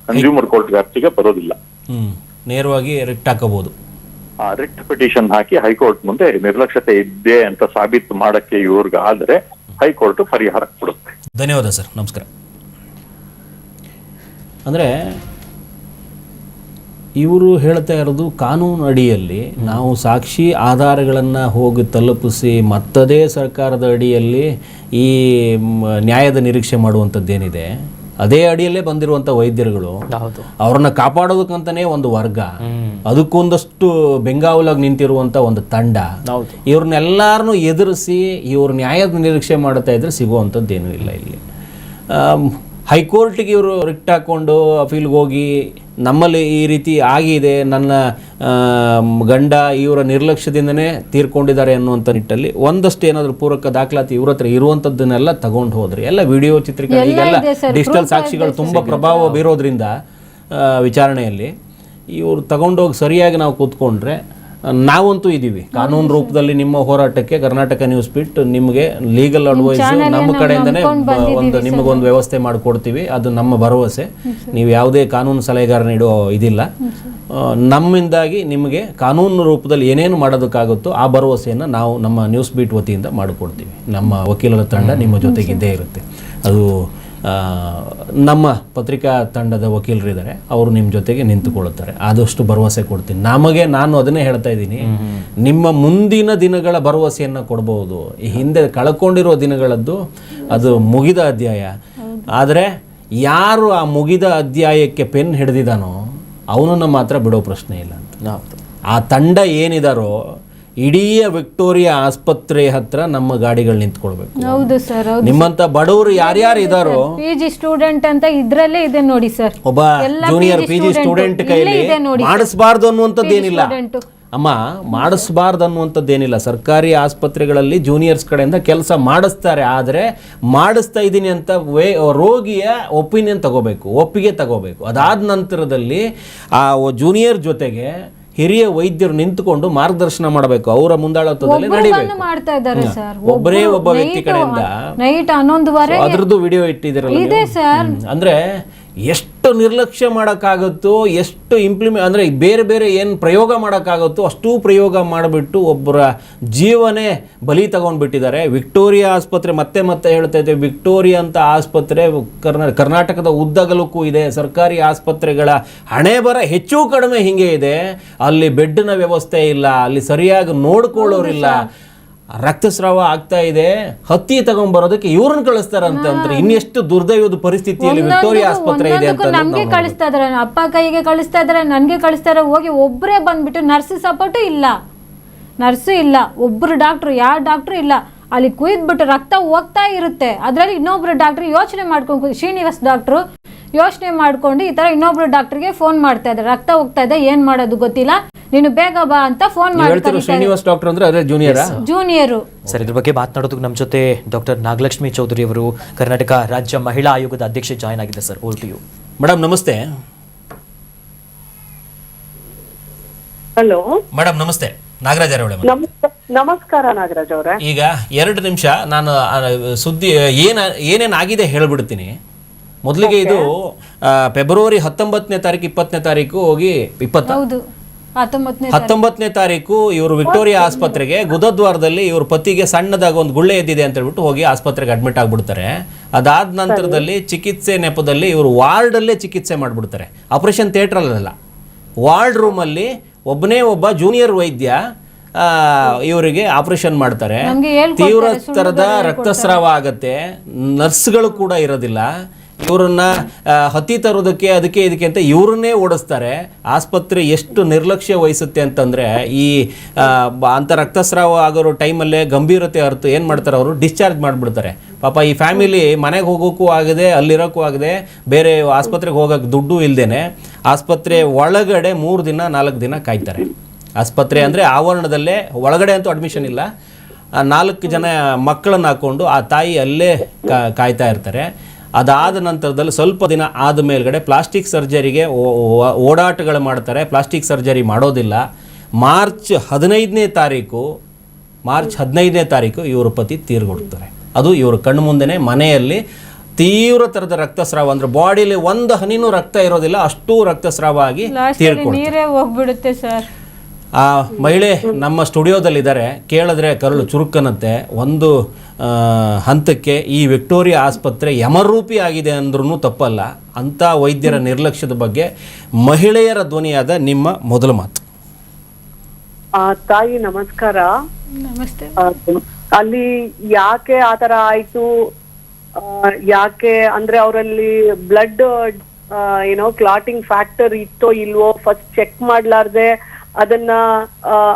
ಕನ್ಸ್ಯೂಮರ್ ಕೋರ್ಟ್ ವ್ಯಾಪ್ತಿಗೆ ಬರೋದಿಲ್ಲ. ನೇರವಾಗಿ ರಿಟ್ ಹಾಕಬಹುದು. ರಿಟ್ ಪಿಟಿಷನ್ ಹಾಕಿ ಹೈಕೋರ್ಟ್ ಮುಂದೆ ನಿರ್ಲಕ್ಷ್ಯತೆ ಇದ್ದೆ ಅಂತ ಸಾಬೀತು ಮಾಡಕ್ಕೆ ಇವ್ರಿಗಾದ್ರೆ ಹೈಕೋರ್ಟ್ ಪರಿಹಾರ ಕೊಡುತ್ತೆ. ಧನ್ಯವಾದ ಸರ್, ನಮಸ್ಕಾರ. ಅಂದರೆ ಇವರು ಹೇಳ್ತಾ ಇರೋದು ಕಾನೂನು ಅಡಿಯಲ್ಲಿ ನಾವು ಸಾಕ್ಷಿ ಆಧಾರಗಳನ್ನು ಹೋಗಿ ತಲುಪಿಸಿ ಮತ್ತದೇ ಸರ್ಕಾರದ ಅಡಿಯಲ್ಲಿ ಈ ನ್ಯಾಯದ ನಿರೀಕ್ಷೆ ಮಾಡುವಂಥದ್ದೇನಿದೆ, ಅದೇ ಅಡಿಯಲ್ಲೇ ಬಂದಿರುವಂಥ ವೈದ್ಯರುಗಳು ಅವ್ರನ್ನ ಕಾಪಾಡೋದಕ್ಕಂತನೇ ಒಂದು ವರ್ಗ, ಅದಕ್ಕೊಂದಷ್ಟು ಬೆಂಗಾವಲಾಗಿ ನಿಂತಿರುವಂಥ ಒಂದು ತಂಡ, ಇವ್ರನ್ನೆಲ್ಲರನ್ನೂ ಎದುರಿಸಿ ಇವ್ರ ನ್ಯಾಯದ ನಿರೀಕ್ಷೆ ಮಾಡ್ತಾ ಇದ್ರೆ ಸಿಗುವಂಥದ್ದೇನೂ ಇಲ್ಲ. ಇಲ್ಲಿ ಹೈಕೋರ್ಟಿಗೆ ಇವರು ರಿಟ್ ಹಾಕ್ಕೊಂಡು ಅಪೀಲ್ಗೆ ಹೋಗಿ ನಮ್ಮಲ್ಲಿ ಈ ರೀತಿ ಆಗಿದೆ, ನನ್ನ ಗಂಡ ಇವರ ನಿರ್ಲಕ್ಷ್ಯದಿಂದನೇ ತೀರ್ಕೊಂಡಿದ್ದಾರೆ ಅನ್ನುವಂಥ ನಿಟ್ಟಲ್ಲಿ ಒಂದಷ್ಟು ಏನಾದರೂ ಪೂರಕ ದಾಖಲಾತಿ ಇವ್ರ ಹತ್ರ ಇರುವಂಥದ್ದನ್ನೆಲ್ಲ ತಗೊಂಡು ಹೋದ್ರಿ. ಎಲ್ಲ ವಿಡಿಯೋ ಚಿತ್ರೀಕರಣ, ಈಗೆಲ್ಲ ಡಿಜಿಟಲ್ ಸಾಕ್ಷಿಗಳು ತುಂಬ ಪ್ರಭಾವ ಬೀರೋದ್ರಿಂದ ವಿಚಾರಣೆಯಲ್ಲಿ ಇವರು ತಗೊಂಡೋಗಿ ಸರಿಯಾಗಿ ನಾವು ಕೂತ್ಕೊಂಡ್ರೆ, ನಾವಂತೂ ಇದ್ದೀವಿ ಕಾನೂನು ರೂಪದಲ್ಲಿ ನಿಮ್ಮ ಹೋರಾಟಕ್ಕೆ ಕರ್ನಾಟಕ ನ್ಯೂಸ್ ಬೀಟ್ ನಿಮಗೆ ಲೀಗಲ್ ಅಡ್ವೈಸ್ ನಮ್ಮ ಕಡೆಯಿಂದನೇ ಒಂದು ನಿಮಗೊಂದು ವ್ಯವಸ್ಥೆ ಮಾಡಿಕೊಡ್ತೀವಿ. ಅದು ನಮ್ಮ ಭರವಸೆ. ನೀವು ಯಾವುದೇ ಕಾನೂನು ಸಲಹೆಗಾರನ ಇಡೋ ಇದಿಲ್ಲ. ನಮ್ಮಿಂದಾಗಿ ನಿಮಗೆ ಕಾನೂನು ರೂಪದಲ್ಲಿ ಏನೇನು ಮಾಡೋದಕ್ಕಾಗುತ್ತೋ ಆ ಭರವಸೆಯನ್ನು ನಾವು ನಮ್ಮ ನ್ಯೂಸ್ ಬೀಟ್ ವತಿಯಿಂದ ಮಾಡಿಕೊಡ್ತೀವಿ. ನಮ್ಮ ವಕೀಲರ ತಂಡ ನಿಮ್ಮ ಜೊತೆಗಿದ್ದೇ ಇರುತ್ತೆ. ಅದು ನಮ್ಮ ಪತ್ರಿಕಾ ತಂಡದ ವಕೀಲರಿದ್ದಾರೆ, ಅವರು ನಿಮ್ಮ ಜೊತೆಗೆ ನಿಂತುಕೊಳ್ಳುತ್ತಾರೆ. ಆದಷ್ಟು ಭರವಸೆ ಕೊಡ್ತೀನಿ. ನಾನು ಅದನ್ನೇ ಹೇಳ್ತಾ ಇದ್ದೀನಿ, ನಿಮ್ಮ ಮುಂದಿನ ದಿನಗಳ ಭರವಸೆಯನ್ನು ಕೊಡಬಹುದು. ಈ ಹಿಂದೆ ಕಳ್ಕೊಂಡಿರೋ ದಿನಗಳದ್ದು ಅದು ಮುಗಿದ ಅಧ್ಯಾಯ. ಆದರೆ ಯಾರು ಆ ಮುಗಿದ ಅಧ್ಯಾಯಕ್ಕೆ ಪೆನ್ ಹಿಡಿದಿದ್ದಾನೋ ಅವನನ್ನು ಮಾತ್ರ ಬಿಡೋ ಪ್ರಶ್ನೆ ಇಲ್ಲ ಅಂತ. ಆ ತಂಡ ಏನಿದಾರೋ ಇಡೀ ವಿಕ್ಟೋರಿಯಾ ಆಸ್ಪತ್ರೆ ಹತ್ರ ನಮ್ಮ ಗಾಡಿಗಳು ನಿಂತ್ಕೊಳ್ಬೇಕು. ಹೌದು ಸರ್, ನಿಮ್ಮಂತ ಬಡವರು ಯಾರ್ಯಾರು ಇದಾರೋ, PG ಸ್ಟೂಡೆಂಟ್ ಅಂತ ಇದ್ರಲ್ಲೇ ಇದೆ ನೋಡಿ ಸರ್. ಒಬ್ಬ ಜೂನಿಯರ್ PG ಸ್ಟೂಡೆಂಟ್ ಕೈಲಿ ಮಾಡಿಸಬಾರ್ದು ಅನ್ನುವಂಥದ್ದೇನಿಲ್ಲ ಅಮ್ಮ, ಮಾಡಿಸಬಾರ್ದು ಅನ್ನುವಂಥದ್ದೇನಿಲ್ಲ. ಸರ್ಕಾರಿ ಆಸ್ಪತ್ರೆಗಳಲ್ಲಿ ಜೂನಿಯರ್ಸ್ ಕಡೆಯಿಂದ ಕೆಲಸ ಮಾಡಿಸ್ತಾರೆ. ಆದರೆ ಮಾಡಿಸ್ತಾ ಇದ್ದೀನಿ ಅಂತ ರೋಗಿಯ ಒಪಿನಿಯನ್ ತಗೋಬೇಕು, ಒಪ್ಪಿಗೆ ತಗೋಬೇಕು. ಅದಾದ ನಂತರದಲ್ಲಿ ಆ ಜೂನಿಯರ್ ಜೊತೆಗೆ ಹಿರಿಯ ವೈದ್ಯರು ನಿಂತುಕೊಂಡು ಮಾರ್ಗದರ್ಶನ ಮಾಡಬೇಕು. ಅವರ ಮುಂದಾಳತ್ವದಲ್ಲಿ ನಡಿಬೇಕು. ಒಬ್ಬರೇ ಒಬ್ಬ ವ್ಯಕ್ತಿ ಕಡೆಯಿಂದ ನೈಟ್ 11:15 ಅದ್ರದ್ದು ವಿಡಿಯೋ ಇಟ್ಟಿದ್ದೀರಲ್ಲ. ಅಂದ್ರೆ ಎಷ್ಟು ನಿರ್ಲಕ್ಷ್ಯ ಮಾಡೋಕ್ಕಾಗುತ್ತೋ, ಎಷ್ಟು ಅಂದರೆ ಬೇರೆ ಬೇರೆ ಏನು ಪ್ರಯೋಗ ಮಾಡೋಕ್ಕಾಗುತ್ತೋ ಅಷ್ಟೂ ಪ್ರಯೋಗ ಮಾಡಿಬಿಟ್ಟು ಒಬ್ಬರ ಜೀವನೇ ಬಲಿ ತಗೊಂಡ್ಬಿಟ್ಟಿದ್ದಾರೆ. ವಿಕ್ಟೋರಿಯಾ ಆಸ್ಪತ್ರೆ ಮತ್ತೆ ಹೇಳ್ತಾ ಇದ್ದೇವೆ, ವಿಕ್ಟೋರಿಯಾ ಅಂತ ಆಸ್ಪತ್ರೆ ಕರ್ನಾಟಕದ ಉದ್ದಗಲಕ್ಕೂ ಇದೆ. ಸರ್ಕಾರಿ ಆಸ್ಪತ್ರೆಗಳ ಹಣೆ ಬರ ಹೆಚ್ಚು ಕಡಿಮೆ ಹಿಂಗೆ ಇದೆ. ಅಲ್ಲಿ ಬೆಡ್ನ ವ್ಯವಸ್ಥೆ ಇಲ್ಲ, ಅಲ್ಲಿ ಸರಿಯಾಗಿ ನೋಡ್ಕೊಳ್ಳೋರಿಲ್ಲ, ರಕ್ತಸ್ರಾವ ಆಗ್ತಾ ಇದೆ, ಹತ್ತಿ ತಗೊಂಡ್ಬರೋದಕ್ಕೆ ಇವ್ರನ್ನ ಕಳಿಸ್ತಾರಂತಂದ್ರೆ ಇನ್ನೆಷ್ಟು ದುರ್ದೈವದ ಪರಿಸ್ಥಿತಿಯಲ್ಲಿ ವಿಕ್ಟೋರಿಯಾ ಆಸ್ಪತ್ರೆ ಇದೆ ಅಂತ ನಮ್ಗೆ ಕಳಿಸ್ತಾ ಇದಾರೆ, ಅಪ್ಪ ಕೈಗೆ ಕಳಿಸ್ತಾ ಇದಾರೆ, ನನ್ಗೆ ಕಳಿಸ್ತಾರೆ. ಹೋಗಿ ಒಬ್ಬರೇ ಬಂದ್ಬಿಟ್ಟು ನರ್ಸ್ ಸಪೋರ್ಟು ಇಲ್ಲ, ನರ್ಸು ಇಲ್ಲ, ಒಬ್ರು ಡಾಕ್ಟ್ರು, ಯಾವ ಡಾಕ್ಟ್ರು ಇಲ್ಲ. ಅಲ್ಲಿ ಕುಯ್ದ್ಬಿಟ್ಟು ರಕ್ತ ಹೋಗ್ತಾ ಇರುತ್ತೆ. ಅದರಲ್ಲಿ ಇನ್ನೊಬ್ರು ಡಾಕ್ಟ್ರು ಯೋಚನೆ ಮಾಡ್ಕೊಂಡು, ಶ್ರೀನಿವಾಸ್ ಡಾಕ್ಟ್ರು ಯೋಚನೆ ಮಾಡ್ಕೊಂಡು ಈ ತರ ಇನ್ನೊಬ್ರು ಡಾಕ್ಟರ್ಗೆ ಫೋನ್ ಮಾಡ್ತಾ ಇದ್ದಾರೆ, ರಕ್ತ ಹೋಗ್ತಾ ಇದೆ, ಏನ್ ಮಾಡೋದು ಗೊತ್ತಿಲ್ಲ, ನೀನು ಬೇಗ ಬಾ ಅಂತ ಫೋನ್ ಮಾಡ್ತಾರೆ. ಶ್ರೀನಿವಾಸ್ ಡಾಕ್ಟರ್ ಅಂದ್ರೆ ಅದೇ ಜೂನಿಯರು. ಸರ್, ಇದ್ರ ಬಗ್ಗೆ ಮಾತನಾಡೋದಕ್ಕೆ ನಮ್ಮ ಜೊತೆ ಡಾಕ್ಟರ್ ನಾಗಲಕ್ಷ್ಮಿ ಚೌಧರಿ ಅವರು, ಕರ್ನಾಟಕ ರಾಜ್ಯ ಮಹಿಳಾ ಆಯೋಗದ ಅಧ್ಯಕ್ಷೆ ಜಾಯ್ನ್ ಆಗಿದೆ. Sir, over to you. Madam ನಮಸ್ತೆ. ಹಲೋ ಮೇಡಮ್ ನಮಸ್ತೆ. ನಾಗರಾಜ್ ಅವರೇ ನಮಸ್ಕಾರ. ನಾಗರಾಜ್ ಅವರೇ, ಈಗ 2 ನಿಮಿಷ ನಾನು ಸುದ್ದಿ ಏನೇನಾಗಿದೆ ಹೇಳ್ಬಿಡ್ತೀನಿ. ಮೊದಲಿಗೆ ಇದು ಫೆಬ್ರವರಿ 19ನೇ ತಾರೀಕು 20ನೇ ತಾರೀಕು ಹೋಗಿ 19ನೇ ತಾರೀಕು ಇವರು ವಿಕ್ಟೋರಿಯಾ ಆಸ್ಪತ್ರೆಗೆ ಗುದದ್ವಾರದಲ್ಲಿ ಇವ್ರ ಪತಿಗೆ ಸಣ್ಣದಾಗ ಒಂದು ಗುಳ್ಳೆ ಎದ್ದಿದೆ ಅಂತ ಹೇಳ್ಬಿಟ್ಟು ಹೋಗಿ ಆಸ್ಪತ್ರೆಗೆ ಅಡ್ಮಿಟ್ ಆಗ್ಬಿಡ್ತಾರೆ. ಅದಾದ ನಂತರದಲ್ಲಿ ಚಿಕಿತ್ಸೆ ನೆಪದಲ್ಲಿ ಇವರು ವಾರ್ಡಲ್ಲೇ ಚಿಕಿತ್ಸೆ ಮಾಡಿಬಿಡ್ತಾರೆ. ಆಪರೇಷನ್ ಥಿಯೇಟ್ರಲ್ಲ, ವಾರ್ಡ್ ರೂಮಲ್ಲಿ ಒಬ್ಬ ಜೂನಿಯರ್ ವೈದ್ಯ ಇವರಿಗೆ ಆಪರೇಷನ್ ಮಾಡ್ತಾರೆ. ತೀವ್ರ ಸ್ತರದ ರಕ್ತಸ್ರಾವ ಆಗತ್ತೆ, ನರ್ಸ್ಗಳು ಕೂಡ ಇರೋದಿಲ್ಲ. ಇವರನ್ನ ಹತ್ತಿ ತರೋದಕ್ಕೆ ಅದಕ್ಕೆ ಇದಕ್ಕೆ ಅಂತ ಇವ್ರನ್ನೇ ಓಡಿಸ್ತಾರೆ. ಆಸ್ಪತ್ರೆ ಎಷ್ಟು ನಿರ್ಲಕ್ಷ್ಯ ವಹಿಸುತ್ತೆ ಅಂತಂದರೆ, ಈ ಅಂಥ ರಕ್ತಸ್ರಾವ ಆಗೋರು ಟೈಮಲ್ಲೇ ಗಂಭೀರತೆ ಅರ್ಥ ಏನು ಮಾಡ್ತಾರೆ, ಅವರು ಡಿಸ್ಚಾರ್ಜ್ ಮಾಡಿಬಿಡ್ತಾರೆ. ಪಾಪ ಈ ಫ್ಯಾಮಿಲಿ ಮನೆಗೆ ಹೋಗೋಕ್ಕೂ ಆಗದೆ, ಅಲ್ಲಿರೋಕ್ಕೂ ಆಗದೆ, ಬೇರೆ ಆಸ್ಪತ್ರೆಗೆ ಹೋಗೋಕ್ಕೆ ದುಡ್ಡು ಇಲ್ಲದೇನೆ ಆಸ್ಪತ್ರೆ ಒಳಗಡೆ 3 ದಿನ 4 ದಿನ ಕಾಯ್ತಾರೆ. ಆಸ್ಪತ್ರೆ ಅಂದರೆ ಆವರಣದಲ್ಲೇ, ಒಳಗಡೆ ಅಂತೂ ಅಡ್ಮಿಷನ್ ಇಲ್ಲ. 4 ಜನ ಮಕ್ಕಳನ್ನು ಹಾಕ್ಕೊಂಡು ಆ ತಾಯಿ ಅಲ್ಲೇ ಕಾಯ್ತಾ ಇರ್ತಾರೆ. ಅದಾದ ನಂತರದಲ್ಲಿ ಸ್ವಲ್ಪ ದಿನ ಆದ ಮೇಲ್ಗಡೆ ಪ್ಲಾಸ್ಟಿಕ್ ಸರ್ಜರಿಗೆ ಓಡಾಟಗಳು ಮಾಡ್ತಾರೆ. ಪ್ಲಾಸ್ಟಿಕ್ ಸರ್ಜರಿ ಮಾಡೋದಿಲ್ಲ. ಮಾರ್ಚ್ 15ನೇ ತಾರೀಕು ಇವ್ರ ಪತಿ ತೀರ್ಕೊಡ್ತಾರೆ. ಅದು ಇವ್ರ ಕಣ್ಣು ಮುಂದೆನೇ ಮನೆಯಲ್ಲಿ ತೀವ್ರ ಥರದ ರಕ್ತಸ್ರಾವ, ಅಂದರೆ ಬಾಡಿಲಿ ಒಂದು ಹನಿನೂ ರಕ್ತ ಇರೋದಿಲ್ಲ, ಅಷ್ಟು ರಕ್ತಸ್ರಾವ ಆಗಿ ತೀರ್ಕೊಡ್ತಾರೆ. ನೀರೇ ಹೋಗ್ಬಿಡುತ್ತೆ ಸರ್. ಆ ಮಹಿಳೆ ನಮ್ಮ ಸ್ಟುಡಿಯೋದಲ್ಲಿದ್ದಾರೆ, ಕೇಳಿದ್ರೆ ಕರುಳು ಚುರುಕನತ್ತೆ. ಒಂದು ಹಂತಕ್ಕೆ ಈ ವಿಕ್ಟೋರಿಯಾ ಆಸ್ಪತ್ರೆ ಯಮರೂಪಿ ಆಗಿದೆ ಅಂದ್ರೂ ತಪ್ಪಲ್ಲ. ಅಂಥ ವೈದ್ಯರ ನಿರ್ಲಕ್ಷ್ಯದ ಬಗ್ಗೆ ಮಹಿಳೆಯರ ಧ್ವನಿಯಾದ ನಿಮ್ಮ ಮೊದಲ ಮಾತು. ತಾಯಿ ನಮಸ್ಕಾರ. ನಮಸ್ತೆ. ಅಲ್ಲಿ ಯಾಕೆ ಆತರ ಆಯ್ತು, ಯಾಕೆ ಅಂದ್ರೆ ಅವರಲ್ಲಿ ಬ್ಲಡ್ ಕ್ಲಾಟಿಂಗ್ ಫ್ಯಾಕ್ಟರ್ ಇತ್ತೋ ಇಲ್ವೋ ಫಸ್ಟ್ ಚೆಕ್ ಮಾಡ್ಲಾರ್ದೆ ಅದನ್ನ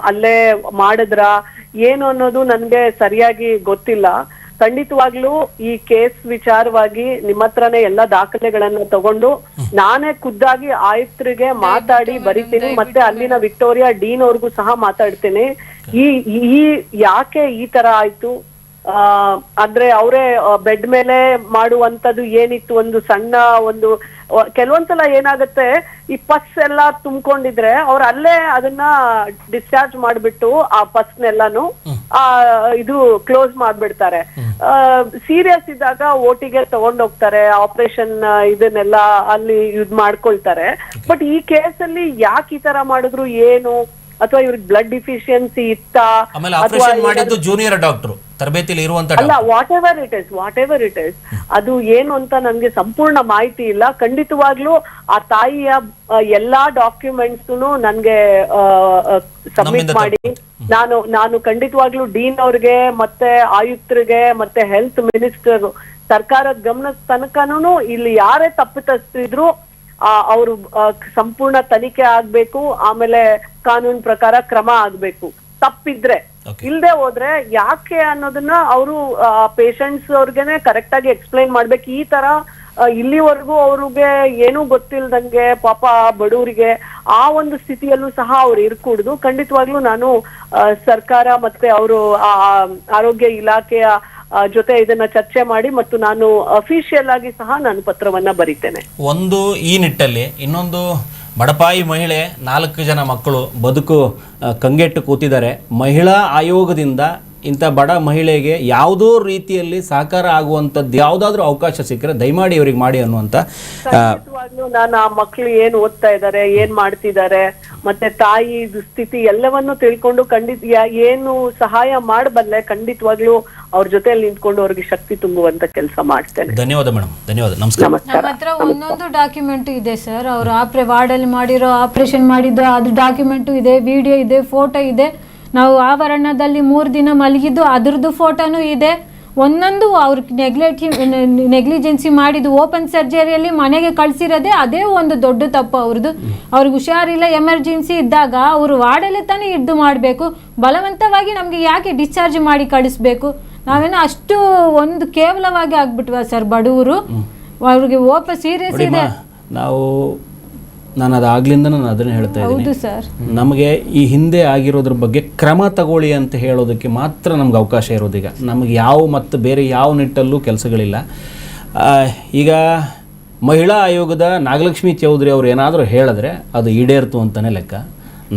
ಅಲ್ಲೇ ಮಾಡಿದ್ರ ಏನು ಅನ್ನೋದು ನನ್ಗೆ ಸರಿಯಾಗಿ ಗೊತ್ತಿಲ್ಲ. ಖಂಡಿತವಾಗ್ಲೂ ಈ ಕೇಸ್ ವಿಚಾರವಾಗಿ ನಿಮ್ಮ ಹತ್ರನೇ ಎಲ್ಲ ದಾಖಲೆಗಳನ್ನ ತಗೊಂಡು ನಾನೇ ಖುದ್ದಾಗಿ ಆಯುಕ್ತರಿಗೆ ಮಾತಾಡಿ ಬರಿತೀನಿ, ಮತ್ತೆ ಅಲ್ಲಿನ ವಿಕ್ಟೋರಿಯಾ ಡೀನ್ ಅವ್ರಿಗೂ ಸಹ ಮಾತಾಡ್ತೀನಿ. ಈ ಯಾಕೆ ಈ ತರ ಆಯ್ತು, ಅಂದ್ರೆ ಅವರೇ ಬೆಡ್ ಮೇಲೆ ಮಾಡುವಂತದ್ದು ಏನಿತ್ತು, ಒಂದು ಸಣ್ಣ ಒಂದು ಕೆಲವೊಂದ್ಸಲ ಏನಾಗುತ್ತೆ ಈ ಪಸ್ ಎಲ್ಲ ತುಂಬಿಕೊಂಡಿದ್ರೆ ಅವ್ರು ಅಲ್ಲೇ ಅದನ್ನ ಡಿಸ್ಚಾರ್ಜ್ ಮಾಡ್ಬಿಟ್ಟು ಆ ಪಸ್ನೆಲ್ಲಾನು ಇದು ಕ್ಲೋಸ್ ಮಾಡ್ಬಿಡ್ತಾರೆ. ಸೀರಿಯಸ್ ಇದ್ದಾಗ ಓಟಿಗೆ ತಗೊಂಡೋಗ್ತಾರೆ, ಆಪರೇಷನ್ ಇದನ್ನೆಲ್ಲ ಅಲ್ಲಿ ಇದ್ ಮಾಡ್ಕೊಳ್ತಾರೆ. ಬಟ್ ಈ ಕೇಸಲ್ಲಿ ಯಾಕೆ ಈ ತರ ಮಾಡಿದ್ರು ಏನು, ಅಥವಾ ಇವ್ರಿಗೆ ಬ್ಲಡ್ ಡಿಫಿಷಿಯನ್ಸಿ ಇತ್ತಾ, ಜೂನಿಯರ್ ಡಾಕ್ಟರ್ ತರಬೇತಿಲಿ ಇರುವಂತ ಅಲ್ಲ, ವಾಟ್ ಎವರ್ ಇಟ್ ಇಸ್ ಅದು ಏನು ಅಂತ ನನ್ಗೆ ಸಂಪೂರ್ಣ ಮಾಹಿತಿ ಇಲ್ಲ. ಖಂಡಿತವಾಗ್ಲೂ ಆ ತಾಯಿಯ ಎಲ್ಲಾ ಡಾಕ್ಯುಮೆಂಟ್ಸ್ ನನ್ಗೆ ಸಬ್ಮಿಟ್ ಮಾಡಿ ನಾನು ಖಂಡಿತವಾಗ್ಲೂ ಡೀನ್ ಅವ್ರಿಗೆ ಮತ್ತೆ ಆಯುಕ್ತರಿಗೆ ಮತ್ತೆ ಹೆಲ್ತ್ ಮಿನಿಸ್ಟರ್ ಸರ್ಕಾರದ ಗಮನದ ತನಕನೂ ಇಲ್ಲಿ ಯಾರೇ ತಪ್ಪಿತಸ್ಥರಿದ್ರು ಅವರು ಸಂಪೂರ್ಣ ತನಿಖೆ ಆಗ್ಬೇಕು, ಆಮೇಲೆ ಕಾನೂನು ಪ್ರಕಾರ ಕ್ರಮ ಆಗ್ಬೇಕು. ತಪ್ಪಿದ್ರೆ ಇಲ್ದೆ ಹೋದ್ರೆ ಯಾಕೆ ಅನ್ನೋದನ್ನ ಅವರು ಪೇಷಂಟ್ಸ್ ಅವ್ರಿಗೆನೆ ಕರೆಕ್ಟ್ ಆಗಿ ಎಕ್ಸ್ಪ್ಲೈನ್ ಮಾಡ್ಬೇಕು. ಈ ತರ ಇಲ್ಲಿವರೆಗೂ ಅವ್ರಿಗೆ ಏನೂ ಗೊತ್ತಿಲ್ದಂಗೆ ಪಾಪ ಬಡವರಿಗೆ ಆ ಒಂದು ಸ್ಥಿತಿಯಲ್ಲೂ ಸಹ ಅವ್ರು ಇರ್ಕೂಡ್ದು. ಖಂಡಿತವಾಗ್ಲೂ ನಾನು ಸರ್ಕಾರ ಮತ್ತೆ ಅವರು ಆರೋಗ್ಯ ಇಲಾಖೆಯ ಜೊತೆ ಇದನ್ನ ಚರ್ಚೆ ಮಾಡಿ ಮತ್ತು ನಾನು ಅಫಿಷಿಯಲ್ ಆಗಿ ಸಹ ನಾನು ಪತ್ರವನ್ನ ಬರೀತೇನೆ. ಒಂದು ಈ ನಿಟ್ಟಲ್ಲಿ ಇನ್ನೊಂದು ಬಡಪಾಯಿ ಮಹಿಳೆ, 4 ಜನ ಮಕ್ಕಳು ಬದುಕು ಕಂಗೆಟ್ಟು ಕೂತಿದ್ದಾರೆ. ಮಹಿಳಾ ಆಯೋಗದಿಂದ ಇಂಥ ಬಡ ಮಹಿಳೆಗೆ ಯಾವುದೋ ರೀತಿಯಲ್ಲಿ ಸಹಕಾರ ಆಗುವಂಥದ್ದು ಯಾವುದಾದ್ರೂ ಅವಕಾಶ ಸಿಕ್ಕರೆ ದಯಮಾಡಿ ಇವರಿಗೆ ಮಾಡಿ ಅನ್ನುವಂಥ. ನಾನು ಆ ಮಕ್ಕಳು ಏನ್ ಓದ್ತಾ ಇದ್ದಾರೆ, ಏನ್ ಮಾಡ್ತಿದ್ದಾರೆ, ಮತ್ತೆ ತಾಯಿ ಸ್ಥಿತಿ ಎಲ್ಲವನ್ನು ತಿಳ್ಕೊಂಡು ಏನು ಸಹಾಯ ಮಾಡಬಲ್ಲೆ ಖಂಡಿತವಾಗ್ಲೂ ಅವ್ರ ಜೊತೆಯಲ್ಲಿ ನಿಂತ್ಕೊಂಡು ಅವ್ರಿಗೆ ಶಕ್ತಿ ತುಂಬುವಂತ ಕೆಲಸ ಮಾಡ್ತೇನೆ. ಧನ್ಯವಾದ ಮೇಡಮ್, ಧನ್ಯವಾದ, ನಮಸ್ಕಾರ. ನಮ್ಮ ಹತ್ರ ಒಂದೊಂದು ಡಾಕ್ಯುಮೆಂಟ್ ಇದೆ ಸರ್. ಅವರು ವಾರ್ಡಲ್ಲಿ ಮಾಡಿರೋ ಆಪರೇಷನ್ ಮಾಡಿದ್ದು ಅದು ಡಾಕ್ಯುಮೆಂಟು ಇದೆ, ವಿಡಿಯೋ ಇದೆ, ಫೋಟೋ ಇದೆ. ನಾವು ಆವರಣದಲ್ಲಿ 3 ದಿನ ಮಲಗಿದ್ದು ಅದ್ರದ್ದು ಫೋಟೋನು ಇದೆ. ಒಂದೊಂದು ಅವ್ರಿಗೆ ನೆಗ್ಲಿಜೆನ್ಸಿ ಮಾಡಿದ್ದು ಓಪನ್ ಸರ್ಜರಿಯಲ್ಲಿ ಮನೆಗೆ ಕಳಿಸಿರೋದೇ ಅದೇ ಒಂದು ದೊಡ್ಡ ತಪ್ಪು ಅವ್ರದ್ದು. ಅವ್ರಿಗೆ ಹುಷಾರಿಲ್ಲ, ಎಮರ್ಜೆನ್ಸಿ ಇದ್ದಾಗ ಅವರು ವಾರ್ಡಲ್ಲೇ ತಾನೇ ಹಿಡ್ದು ಮಾಡಬೇಕು. ಬಲವಂತವಾಗಿ ನಮಗೆ ಯಾಕೆ ಡಿಸ್ಚಾರ್ಜ್ ಮಾಡಿ ಕಳಿಸ್ಬೇಕು? ನಾವೇನೋ ಅಷ್ಟು ಒಂದು ಕೇವಲವಾಗಿ ಆಗ್ಬಿಟ್ವಾ ಸರ್ ಬಡವರು? ಅವ್ರಿಗೆ ಸೀರಿಯಸ್ ಇದೆ. ನಾನು ಅದಾಗ್ಲಿಂದ ನಾನು ಅದನ್ನೇ ಹೇಳ್ತಾ ಇದ್ದೀನಿ, ನಮಗೆ ಈ ಹಿಂದೆ ಆಗಿರೋದ್ರ ಬಗ್ಗೆ ಕ್ರಮ ತಗೊಳ್ಳಿ ಅಂತ ಹೇಳೋದಕ್ಕೆ ಮಾತ್ರ ನಮ್ಗೆ ಅವಕಾಶ ಇರೋದೀಗ. ನಮಗೆ ಮತ್ತು ಬೇರೆ ಯಾವ ನಿಟ್ಟಲ್ಲೂ ಕೆಲಸಗಳಿಲ್ಲ. ಈಗ ಮಹಿಳಾ ಆಯೋಗದ ನಾಗಲಕ್ಷ್ಮಿ ಚೌಧರಿ ಅವರು ಏನಾದರೂ ಹೇಳಿದ್ರೆ ಅದು ಈಡೇರ್ತು ಅಂತಲೇ ಲೆಕ್ಕ.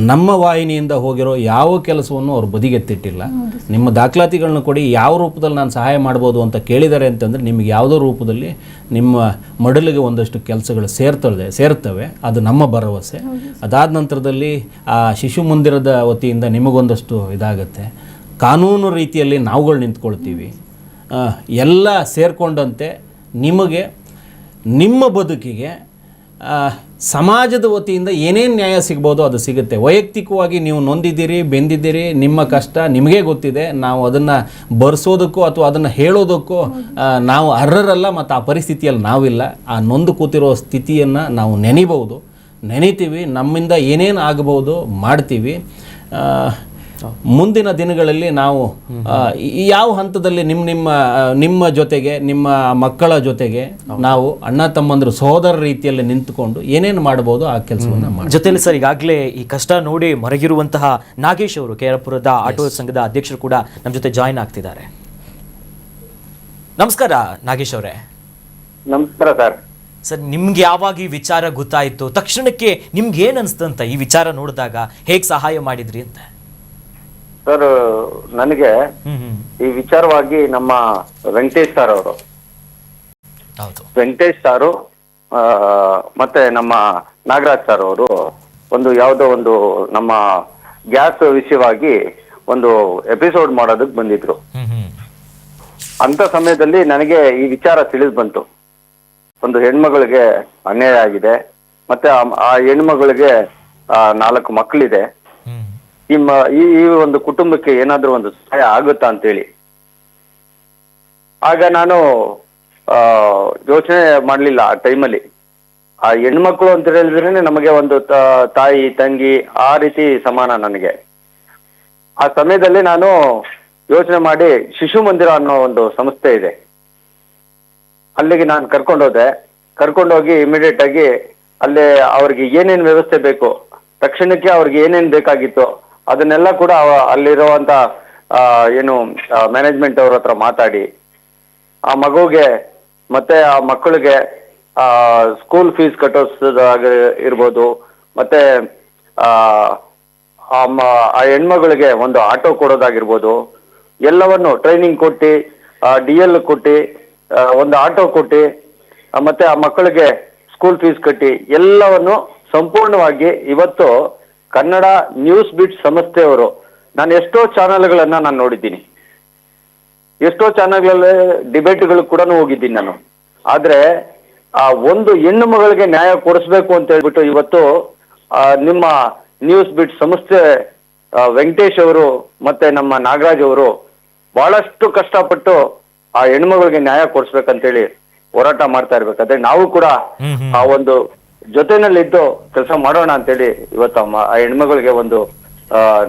ನಮ್ಮ ವಾಹಿನಿಯಿಂದ ಹೋಗಿರೋ ಯಾವ ಕೆಲಸವನ್ನು ಅವರು ಬದಿಗೆತ್ತಿಟ್ಟಿಲ್ಲ. ನಿಮ್ಮ ದಾಖಲಾತಿಗಳನ್ನ ಕೊಡಿ, ಯಾವ ರೂಪದಲ್ಲಿ ನಾನು ಸಹಾಯ ಮಾಡ್ಬೋದು ಅಂತ ಕೇಳಿದ್ದಾರೆ ಅಂತಂದರೆ ನಿಮಗೆ ಯಾವುದೋ ರೂಪದಲ್ಲಿ ನಿಮ್ಮ ಮಡಲಿಗೆ ಒಂದಷ್ಟು ಕೆಲಸಗಳು ಸೇರ್ತವೆ. ಅದು ನಮ್ಮ ಭರವಸೆ. ಅದಾದ ನಂತರದಲ್ಲಿ ಆ ಶಿಶು ಮಂದಿರದ ವತಿಯಿಂದ ನಿಮಗೊಂದಷ್ಟು ಇದಾಗುತ್ತೆ. ಕಾನೂನು ರೀತಿಯಲ್ಲಿ ನಾವುಗಳು ನಿಂತ್ಕೊಳ್ತೀವಿ. ಎಲ್ಲ ಸೇರಿಕೊಂಡಂತೆ ನಿಮಗೆ ನಿಮ್ಮ ಬದುಕಿಗೆ ಸಮಾಜದ ವತಿಯಿಂದ ಏನೇನು ನ್ಯಾಯ ಸಿಗ್ಬೋದು ಅದು ಸಿಗುತ್ತೆ. ವೈಯಕ್ತಿಕವಾಗಿ ನೀವು ನೊಂದಿದ್ದೀರಿ, ಬೆಂದಿದ್ದೀರಿ, ನಿಮ್ಮ ಕಷ್ಟ ನಿಮಗೇ ಗೊತ್ತಿದೆ. ನಾವು ಅದನ್ನು ಬರೆಸೋದಕ್ಕೋ ಅಥವಾ ಅದನ್ನು ಹೇಳೋದಕ್ಕೋ ನಾವು ಅರ್ಹರಲ್ಲ, ಮತ್ತು ಆ ಪರಿಸ್ಥಿತಿಯಲ್ಲಿ ನಾವಿಲ್ಲ. ಆ ನೊಂದು ಕೂತಿರೋ ಸ್ಥಿತಿಯನ್ನು ನಾವು ನೆನಿತೀವಿ. ನಮ್ಮಿಂದ ಏನೇನು ಆಗಬಹುದು ಮಾಡ್ತೀವಿ. ಮುಂದಿನ ದಿನಗಳಲ್ಲಿ ನಾವು ಯಾವ ಹಂತದಲ್ಲಿ ನಿಮ್ಮ ಜೊತೆಗೆ, ನಿಮ್ಮ ಮಕ್ಕಳ ಜೊತೆಗೆ ನಾವು ಅಣ್ಣ ತಮ್ಮಂದ್ರು ಸಹೋದರ ರೀತಿಯಲ್ಲಿ ನಿಂತುಕೊಂಡು ಏನೇನು ಮಾಡಬಹುದು ಆ ಕೆಲಸವನ್ನು ಮಾಡಿ. ಜೊತೆಲಿ ಸರ್, ಈಗಾಗಲೇ ಈ ಕಷ್ಟ ನೋಡಿ ಮರಗಿರುವಂತಹ ನಾಗೇಶ್ ಅವರು, ಕೇರಳಪುರದ ಆಟೋ ಸಂಘದ ಅಧ್ಯಕ್ಷರು ಕೂಡ ನಮ್ಮ ಜೊತೆ ಜಾಯಿನ್ ಆಗ್ತಿದ್ದಾರೆ. ನಮಸ್ಕಾರ ನಾಗೇಶ್ ಅವರೇ. ನಮಸ್ಕಾರ ಸರ್. ಸರ್ ನಿಮ್ಗೆ ಯಾವಾಗ ಈ ವಿಚಾರ ಗೊತ್ತಾಯಿತು, ತಕ್ಷಣಕ್ಕೆ ನಿಮ್ಗೆ ಏನ್ ಅನ್ಸ್ತಂತ ಈ ವಿಚಾರ ನೋಡಿದಾಗ, ಹೇಗ್ ಸಹಾಯ ಮಾಡಿದ್ರಿ ಅಂತ? ಸರ್ ನನಗೆ ಈ ವಿಚಾರವಾಗಿ ನಮ್ಮ ವೆಂಕಟೇಶ್ ಸರ್ ಅವರು, ವೆಂಕಟೇಶ್ ಸಾರು ಮತ್ತೆ ನಮ್ಮ ನಾಗರಾಜ್ ಸರ್ ಅವರು ಯಾವುದೋ ಒಂದು ನಮ್ಮ ಗ್ಯಾಸ್ ವಿಷಯವಾಗಿ ಒಂದು ಎಪಿಸೋಡ್ ಮಾಡೋದಕ್ಕೆ ಬಂದಿದ್ರು. ಅಂತ ಸಮಯದಲ್ಲಿ ನನಗೆ ಈ ವಿಚಾರ ತಿಳಿದು ಬಂತು. ಒಂದು ಹೆಣ್ಮಗಳಿಗೆ ಅನ್ಯಾಯ ಆಗಿದೆ, ಮತ್ತೆ ಆ ಹೆಣ್ಮಗಳಿಗೆ 4 ಮಕ್ಕಳಿದೆ. ಈ ಒಂದು ಕುಟುಂಬಕ್ಕೆ ಏನಾದ್ರೂ ಒಂದು ಸಹಾಯ ಆಗುತ್ತಾ ಅಂತೇಳಿ ಆಗ ನಾನು ಯೋಚನೆ ಮಾಡ್ಲಿಲ್ಲ. ಆ ಟೈಮಲ್ಲಿ ಆ ಹೆಣ್ಮಕ್ಳು ಅಂತ ಹೇಳಿದ್ರೇನೆ ನಮಗೆ ಒಂದು ತಾಯಿ ತಂಗಿ ಆ ರೀತಿ ಸಮಾನ ನನಗೆ. ಆ ಸಮಯದಲ್ಲಿ ನಾನು ಯೋಚನೆ ಮಾಡಿ ಶಿಶು ಮಂದಿರ ಅನ್ನೋ ಒಂದು ಸಂಸ್ಥೆ ಇದೆ, ಅಲ್ಲಿಗೆ ನಾನು ಕರ್ಕೊಂಡೋಗಿ ಇಮಿಡಿಯೇಟ್ ಆಗಿ ಅಲ್ಲೇ ಅವ್ರಿಗೆ ಏನೇನ್ ವ್ಯವಸ್ಥೆ ಬೇಕು, ತಕ್ಷಣಕ್ಕೆ ಅವ್ರಿಗೆ ಏನೇನ್ ಬೇಕಾಗಿತ್ತು ಅದನ್ನೆಲ್ಲ ಕೂಡ ಅಲ್ಲಿರುವಂತ ಮ್ಯಾನೇಜ್ಮೆಂಟ್ ಅವ್ರ ಹತ್ರ ಮಾತಾಡಿ ಆ ಮಗುಗೆ ಮತ್ತೆ ಆ ಮಕ್ಕಳಿಗೆ ಸ್ಕೂಲ್ ಫೀಸ್ ಕಟ್ಟೋದಾಗ ಇರ್ಬೋದು, ಮತ್ತೆ ಆ ಹೆಣ್ಮಗಳಿಗೆ ಒಂದು ಆಟೋ ಕೊಡೋದಾಗಿರ್ಬೋದು, ಎಲ್ಲವನ್ನು ಟ್ರೈನಿಂಗ್ ಕೊಟ್ಟು DL ಕೊಟ್ಟು ಒಂದು ಆಟೋ ಕೊಟ್ಟು ಮತ್ತೆ ಆ ಮಕ್ಕಳಿಗೆ ಸ್ಕೂಲ್ ಫೀಸ್ ಕಟ್ಟಿ ಎಲ್ಲವನ್ನು ಸಂಪೂರ್ಣವಾಗಿ ಇವತ್ತು ಕನ್ನಡ ನ್ಯೂಸ್ ಬಿಟ್ ಸಂಸ್ಥೆಯವರು, ನಾನು ಎಷ್ಟೋ ಚಾನೆಲ್ಗಳನ್ನ ನಾನು ನೋಡಿದ್ದೀನಿ, ಎಷ್ಟೋ ಚಾನೆಲ್ಗಳಲ್ಲಿ ಡಿಬೇಟ್ಗಳು ಕೂಡ ಹೋಗಿದ್ದೀನಿ ನಾನು. ಆದ್ರೆ ಆ ಒಂದು ಹೆಣ್ಣು ಮಗಳಿಗೆ ನ್ಯಾಯ ಕೊಡಿಸ್ಬೇಕು ಅಂತ ಹೇಳ್ಬಿಟ್ಟು ಇವತ್ತು ನಿಮ್ಮ ನ್ಯೂಸ್ ಬಿಟ್ ಸಂಸ್ಥೆ ವೆಂಕಟೇಶ್ ಅವರು ಮತ್ತೆ ನಮ್ಮ ನಾಗರಾಜ್ ಅವರು ಬಹಳಷ್ಟು ಕಷ್ಟಪಟ್ಟು ಆ ಹೆಣ್ಮಗಳಿಗೆ ನ್ಯಾಯ ಕೊಡಿಸ್ಬೇಕಂತೇಳಿ ಹೋರಾಟ ಮಾಡ್ತಾ ಇರ್ಬೇಕಾದ್ರೆ ನಾವು ಕೂಡ ಆ ಒಂದು ಜೊತೆನಲ್ಲಿದ್ದು ಕೆಲಸ ಮಾಡೋಣ ಅಂತೇಳಿ ಇವತ್ತು ಆ ಹೆಣ್ಮಗಳಿಗೆ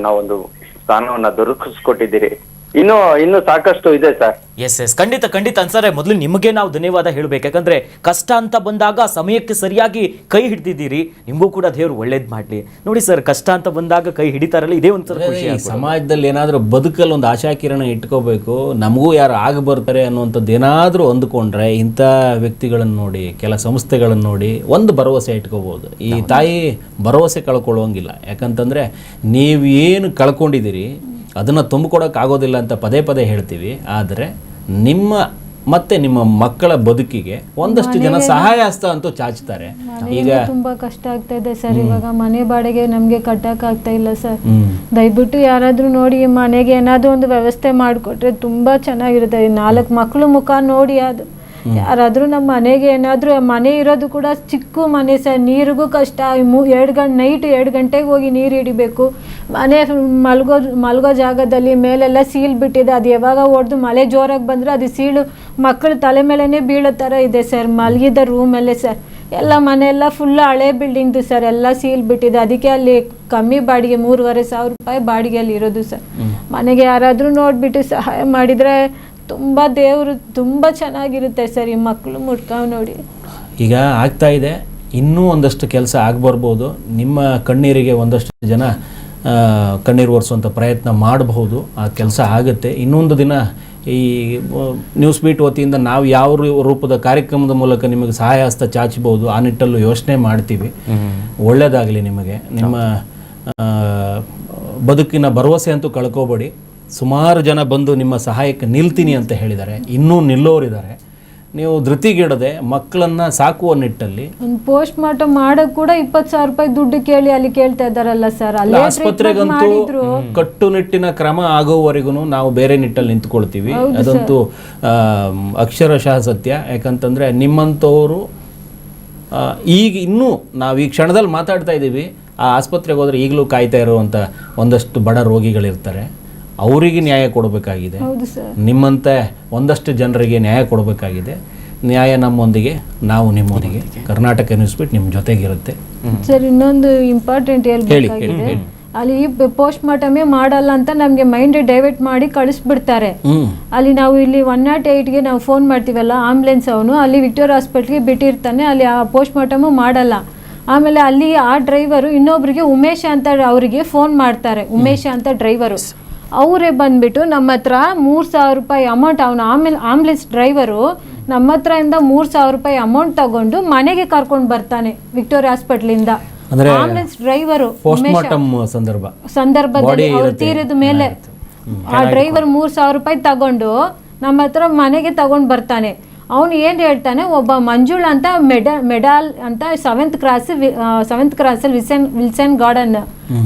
ನಾವೊಂದು ಸ್ಥಾನವನ್ನ ದೊರಕಿಸ್ಕೊಟ್ಟಿದ್ದೀರಿ. ಇನ್ನು ಸಾಕಷ್ಟು ಇದೆ ಸರ್. ಎಸ್ ಖಂಡಿತ ಅನ್ಸರೆ, ಮೊದಲು ನಿಮಗೆ ನಾವು ಧನ್ಯವಾದ ಹೇಳ್ಬೇಕು. ಯಾಕಂದ್ರೆ ಕಷ್ಟ ಅಂತ ಬಂದಾಗ ಸಮಯಕ್ಕೆ ಸರಿಯಾಗಿ ಕೈ ಹಿಡಿದಿದ್ದೀರಿ. ನಿಮಗೂ ಕೂಡ ದೇವ್ರು ಒಳ್ಳೇದ್ ಮಾಡ್ಲಿ. ನೋಡಿ ಸರ್, ಕಷ್ಟ ಅಂತ ಬಂದಾಗ ಕೈ ಹಿಡಿತಾರಲ್ಲ, ಇದೇ ಒಂಥರ ಖುಷಿ. ಸಮಾಜದಲ್ಲಿ ಏನಾದ್ರೂ ಬದುಕಲ್ಲಿ ಒಂದು ಆಶಾಕಿರಣ ಇಟ್ಕೋಬೇಕು, ನಮಗೂ ಯಾರು ಆಗ ಬರ್ತಾರೆ ಅನ್ನುವಂಥದ್ದು ಏನಾದ್ರೂ ಅಂದ್ಕೊಂಡ್ರೆ ಇಂಥ ವ್ಯಕ್ತಿಗಳನ್ನು ನೋಡಿ, ಕೆಲ ಸಂಸ್ಥೆಗಳನ್ನು ನೋಡಿ ಒಂದು ಭರವಸೆ ಇಟ್ಕೋಬಹುದು. ಈ ತಾಯಿ ಭರವಸೆ ಕಳ್ಕೊಳ್ಳೋಂಗಿಲ್ಲ. ಯಾಕಂತಂದ್ರೆ ನೀವೇನು ಕಳ್ಕೊಂಡಿದ್ದೀರಿ ಅದನ್ನು ತುಂಬಿಕೊಡೋಕ್ಕಾಗೋದಿಲ್ಲ ಅಂತ ಪದೇ ಹೇಳ್ತೀವಿ. ಆದರೆ ನಿಮ್ಮ ಮಕ್ಕಳ ಬದುಕಿಗೆ ಒಂದಷ್ಟು ಜನ ಸಹಾಯ ಹಸ್ತ ಅಂತೂ ಚಾಚ್ತಾರೆ. ಈಗ ತುಂಬಾ ಕಷ್ಟ ಆಗ್ತಾ ಇದೆ ಸರ್. ಇವಾಗ ಮನೆ ಬಾಡಿಗೆ ನಮ್ಗೆ ಕಟ್ಟಕ್ ಆಗ್ತಾ ಇಲ್ಲ ಸರ್. ದಯವಿಟ್ಟು ಯಾರಾದ್ರೂ ನೋಡಿ ಮನೆಗೆ ಏನಾದ್ರೂ ಒಂದು ವ್ಯವಸ್ಥೆ ಮಾಡಿಕೊಟ್ರೆ ತುಂಬಾ ಚೆನ್ನಾಗಿರುತ್ತೆ. 4 ಮಕ್ಕಳು ಮುಖ ನೋಡಿ ಅದು ಯಾರಾದ್ರೂ ನಮ್ಮ ಮನೆಗೆ ಏನಾದ್ರೂ, ಮನೆ ಇರೋದು ಕೂಡ ಚಿಕ್ಕ ಮನೆ ಸರ್, ನೀರಿಗೂ ಕಷ್ಟ. ನೈಟ್ 2 ಗಂಟೆಗೆ ಹೋಗಿ ನೀರು ಹಿಡಿಬೇಕು. ಮನೆ ಮಲ್ಗೋ ಜಾಗದಲ್ಲಿ ಮೇಲೆಲ್ಲ ಸೀಲ್ ಬಿಟ್ಟಿದೆ. ಅದು ಯಾವಾಗ ಹೊಡೆದು ಮಳೆ ಜೋರಾಗಿ ಬಂದರೆ ಅದು ಸೀಳು ಮಕ್ಕಳ ತಲೆ ಮೇಲೇ ಬೀಳೋ ಥರ ಇದೆ ಸರ್. ಮಲಗಿದ ರೂಮಲ್ಲೇ ಸರ್, ಎಲ್ಲ ಮನೆಯೆಲ್ಲ ಫುಲ್ ಹಳೆ ಬಿಲ್ಡಿಂಗ್ದು ಸರ್, ಎಲ್ಲ ಸೀಲ್ ಬಿಟ್ಟಿದೆ. ಅದಕ್ಕೆ ಅಲ್ಲಿ ಕಮ್ಮಿ ಬಾಡಿಗೆ, 3,500 ರೂಪಾಯಿ ಬಾಡಿಗೆಯಲ್ಲಿ ಇರೋದು ಸರ್. ಮನೆಗೆ ಯಾರಾದರೂ ನೋಡಿಬಿಟ್ಟು ಸಹಾಯ ಮಾಡಿದರೆ ದೇವರು ತುಂಬ ಚೆನ್ನಾಗಿರುತ್ತೆ ಸರ್. ಈ ಮಕ್ಕಳು ಮುಟ್ಕೊಂಡು ನೋಡಿ ಈಗ ಆಗ್ತಾ ಇದೆ. ಇನ್ನೂ ಒಂದಷ್ಟು ಕೆಲಸ ಆಗ್ಬರ್ಬೋದು. ನಿಮ್ಮ ಕಣ್ಣೀರಿಗೆ ಒಂದಷ್ಟು ಜನ ಕಣ್ಣೀರು ಒರೆಸುವಂಥ ಪ್ರಯತ್ನ ಮಾಡಬಹುದು. ಆ ಕೆಲಸ ಆಗುತ್ತೆ. ಇನ್ನೊಂದು ದಿನ ಈ ನ್ಯೂಸ್ ಬೀಟ್ ವತಿಯಿಂದ ನಾವು ಯಾವ ರೂಪದ ಕಾರ್ಯಕ್ರಮದ ಮೂಲಕ ನಿಮಗೆ ಸಹಾಯ ಹಸ್ತ ಚಾಚಬಹುದು, ಆ ನಿಟ್ಟಲ್ಲೂ ಯೋಚನೆ ಮಾಡ್ತೀವಿ. ಒಳ್ಳೆಯದಾಗಲಿ ನಿಮಗೆ. ನಿಮ್ಮ ಬದುಕಿನ ಭರವಸೆ ಅಂತೂ ಕಳ್ಕೋಬೇಡಿ. ಸುಮಾರು ಜನ ಬಂದು ನಿಮ್ಮ ಸಹಾಯಕ್ಕೆ ನಿಲ್ತೀನಿ ಅಂತ ಹೇಳಿದ್ದಾರೆ, ಇನ್ನೂ ನಿಲ್ಲೋರಿದ್ದಾರೆ. ನೀವು ಧೃತಿಗೆಡದೆ ಮಕ್ಕಳನ್ನ ಸಾಕುವ ನಿಟ್ಟಲ್ಲಿ ಒಂದು ಪೋಸ್ಟ್ ಮಾರ್ಟಮ್ ಮಾಡಕ್ ಕೂಡ 20,000 ರೂಪಾಯಿ ದುಡ್ಡು ಕೇಳಿ ಅಲ್ಲಿ ಕೇಳ್ತಾ ಇದ್ದಾರಲ್ಲ ಸರ್. ಆಸ್ಪತ್ರೆಗಂತೂ ಕಟ್ಟುನಿಟ್ಟಿನ ಕ್ರಮ ಆಗೋವರೆಗೂ ನಾವು ಬೇರೆ ನಿಟ್ಟಲ್ಲಿ ನಿಂತ್ಕೊಳ್ತೀವಿ. ಅದಂತೂ ಅಕ್ಷರಶಃ ಸತ್ಯ. ಯಾಕಂತಂದ್ರೆ ನಿಮ್ಮಂಥವರು ಈಗ ಇನ್ನೂ ನಾವು ಈ ಕ್ಷಣದಲ್ಲಿ ಮಾತಾಡ್ತಾ ಇದ್ದೀವಿ, ಆ ಆಸ್ಪತ್ರೆಗೆ ಹೋದ್ರೆ ಈಗಲೂ ಕಾಯ್ತಾ ಇರುವಂಥ ಒಂದಷ್ಟು ಬಡ ರೋಗಿಗಳಿರ್ತಾರೆ. ಅವರಿಗೆ ನ್ಯಾಯ ಕೊಡಬೇಕಾಗಿದೆ. ನಿಮ್ಮಂತೆ ಒಂದಷ್ಟು ಜನರಿಗೆ ನ್ಯಾಯ ಕೊಡಬೇಕಾಗಿದೆ. ನ್ಯಾಯ ನಮ್ಮೊಂದಿಗೆ, ನಾವು ನಿಮ್ಮೊಂದಿಗೆ. ಕರ್ನಾಟಕ ನ್ಯೂಸ್ ಬಿಟ್ ನಿಮ್ಮ ಜೊತೆಗಿರುತ್ತೆ ಸರ್. ಇನ್ನೊಂದು ಇಂಪಾರ್ಟೆಂಟ್ ಹೇಳ್ಬೇಕಾಗಿದೆ, ಅಲ್ಲಿ ಪೋಸ್ಟ್ ಮಾರ್ಟಮೇ ಮಾಡಲ್ಲ ಅಂತ ನಮಗೆ ಮೈಂಡ್ ಡೈವರ್ಟ್ ಮಾಡಿ ಕಳಿಸ್ಬಿಡ್ತಾರೆ. ಅಲ್ಲಿ ನಾವು ಇಲ್ಲಿ 108ಗೆ ನಾವು ಫೋನ್ ಮಾಡ್ತೀವಲ್ಲ, ಆಂಬುಲೆನ್ಸ್ ಅವನು ಅಲ್ಲಿ ವಿಕ್ಟೋರಿಯಾ ಹಾಸ್ಪಿಟ್ಲ್ಗೆ ಬಿಟ್ಟಿರ್ತಾನೆ, ಅಲ್ಲಿ ಆ ಪೋಸ್ಟ್ ಮಾರ್ಟಮು ಮಾಡಲ್ಲ. ಆಮೇಲೆ ಅಲ್ಲಿ ಆ ಡ್ರೈವರು ಇನ್ನೊಬ್ರಿಗೆ ಉಮೇಶ ಅಂತ ಅವರಿಗೆ ಫೋನ್ ಮಾಡ್ತಾರೆ. ಉಮೇಶ ಅಂತ ಡ್ರೈವರು ಅವರೇ ಬಂದ್ಬಿಟ್ಟು ನಮ್ಮ ಹತ್ರ 3,000 ರೂಪಾಯಿ ಅಮೌಂಟ್, ಅವನು ಆಂಬುಲೆನ್ಸ್ ಡ್ರೈವರು ನಮ್ಮ ಹತ್ರದಿಂದ 3,000 ರೂಪಾಯಿ ಅಮೌಂಟ್ ತಗೊಂಡು ಮನೆಗೆ ಕರ್ಕೊಂಡು ಬರ್ತಾನೆ ವಿಕ್ಟೋರಿಯಾ ಹಾಸ್ಪಿಟ್ಲಿಂದ. ಅಂದ್ರೆ ಆಂಬುಲೆನ್ಸ್ ಡ್ರೈವರು ಪೋಸ್ಟ್ಮಾರ್ಟಮ್ ಸಂದರ್ಭದಲ್ಲಿ ಅವ್ರು ತೀರಿದ ಮೇಲೆ ಆ ಡ್ರೈವರ್ 3,000 ರೂಪಾಯಿ ತಗೊಂಡು ನಮ್ಮ ಹತ್ರ ಮನೆಗೆ ತಗೊಂಡು ಬರ್ತಾನೆ. ಅವನು ಏನು ಹೇಳ್ತಾನೆ, ಒಬ್ಬ ಮಂಜುಳ ಅಂತ ಮೆಡಾಲ್ ಅಂತ 7th ಕ್ರಾಸಲ್ಲಿ ವಿಲ್ಸನ್ ಗಾರ್ಡನ್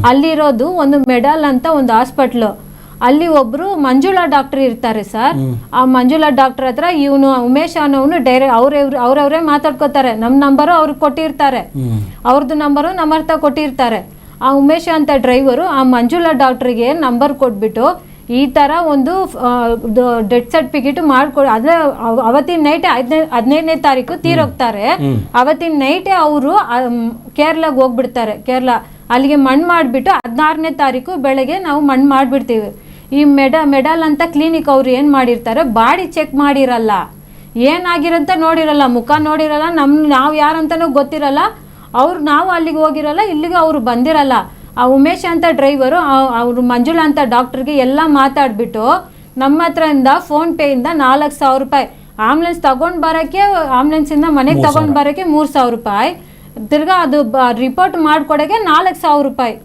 ಅಲ್ಲಿರೋದು ಒಂದು ಮೆಡಾಲ್ ಅಂತ ಒಂದು ಹಾಸ್ಪಿಟ್ಲು. ಅಲ್ಲಿ ಒಬ್ರು ಮಂಜುಳಾ ಡಾಕ್ಟರ್ ಇರ್ತಾರೆ ಸರ್. ಆ ಮಂಜುಳಾ ಡಾಕ್ಟರ್ ಹತ್ರ ಇವನು ಉಮೇಶ್ ಅನ್ನೋನು ಡೈರೆಕ್ಟ್ ಅವ್ರವರೇ ಮಾತಾಡ್ಕೋತಾರೆ. ನಮ್ಮ ನಂಬರು ಅವ್ರಿಗೆ ಕೊಟ್ಟಿರ್ತಾರೆ, ಅವ್ರದ್ದು ನಂಬರು ನಮ್ಮ ಹತ್ರ ಕೊಟ್ಟಿರ್ತಾರೆ. ಆ ಉಮೇಶ್ ಅಂತ ಡ್ರೈವರು ಆ ಮಂಜುಳಾ ಡಾಕ್ಟ್ರಿಗೆ ನಂಬರ್ ಕೊಟ್ಬಿಟ್ಟು ಈ ಥರ ಒಂದು ಡೆತ್ ಸರ್ಟಿಫಿಕೇಟ್ ಮಾಡ್ಕೊಡಿ. ಅದೇ ಅವತ್ತಿನ ನೈಟ್ 15ನೇ ತಾರೀಕು ತೀರೋಗ್ತಾರೆ. ಅವತ್ತಿನ ನೈಟೇ ಅವರು ಕೇರಳಗೆ ಹೋಗ್ಬಿಡ್ತಾರೆ. ಕೇರಳ ಅಲ್ಲಿಗೆ ಮಣ್ಣು ಮಾಡಿಬಿಟ್ಟು 16ನೇ ತಾರೀಕು ಬೆಳಗ್ಗೆ ನಾವು ಮಣ್ಣು ಮಾಡಿಬಿಡ್ತೀವಿ. ಈ ಮೆಡಲ್ ಅಂತ ಕ್ಲಿನಿಕ್ ಅವ್ರು ಏನು ಮಾಡಿರ್ತಾರೆ, ಬಾಡಿ ಚೆಕ್ ಮಾಡಿರಲ್ಲ, ಏನಾಗಿರಂತ ನೋಡಿರಲ್ಲ, ಮುಖ ನೋಡಿರಲ್ಲ, ನಾವು ಯಾರಂತನೂ ಗೊತ್ತಿರಲ್ಲ, ನಾವು ಅಲ್ಲಿಗೆ ಹೋಗಿರಲ್ಲ, ಇಲ್ಲಿಗೆ ಅವರು ಬಂದಿರಲ್ಲ. ಆ ಉಮೇಶ್ ಅಂತ ಡ್ರೈವರು ಅವರು ಮಂಜುಳಾ ಅಂತ ಡಾಕ್ಟ್ರಿಗೆ ಎಲ್ಲ ಮಾತಾಡ್ಬಿಟ್ಟು ನಮ್ಮ ಹತ್ರದಿಂದ ಫೋನ್ಪೇಯಿಂದ 4,000 ರೂಪಾಯಿ, ಆಂಬುಲೆನ್ಸ್ ತಗೊಂಡು ಬರೋಕ್ಕೆ, ಆಂಬುಲೆನ್ಸಿಂದ ಮನೆಗೆ ತಗೊಂಡು ಬರೋಕ್ಕೆ 3,000 ರೂಪಾಯಿ, ತಿರ್ಗಾ ಅದು ರಿಪೋರ್ಟ್ ಮಾಡ್ಕೊಡೋಕ್ಕೆ 4,000 ರೂಪಾಯಿ,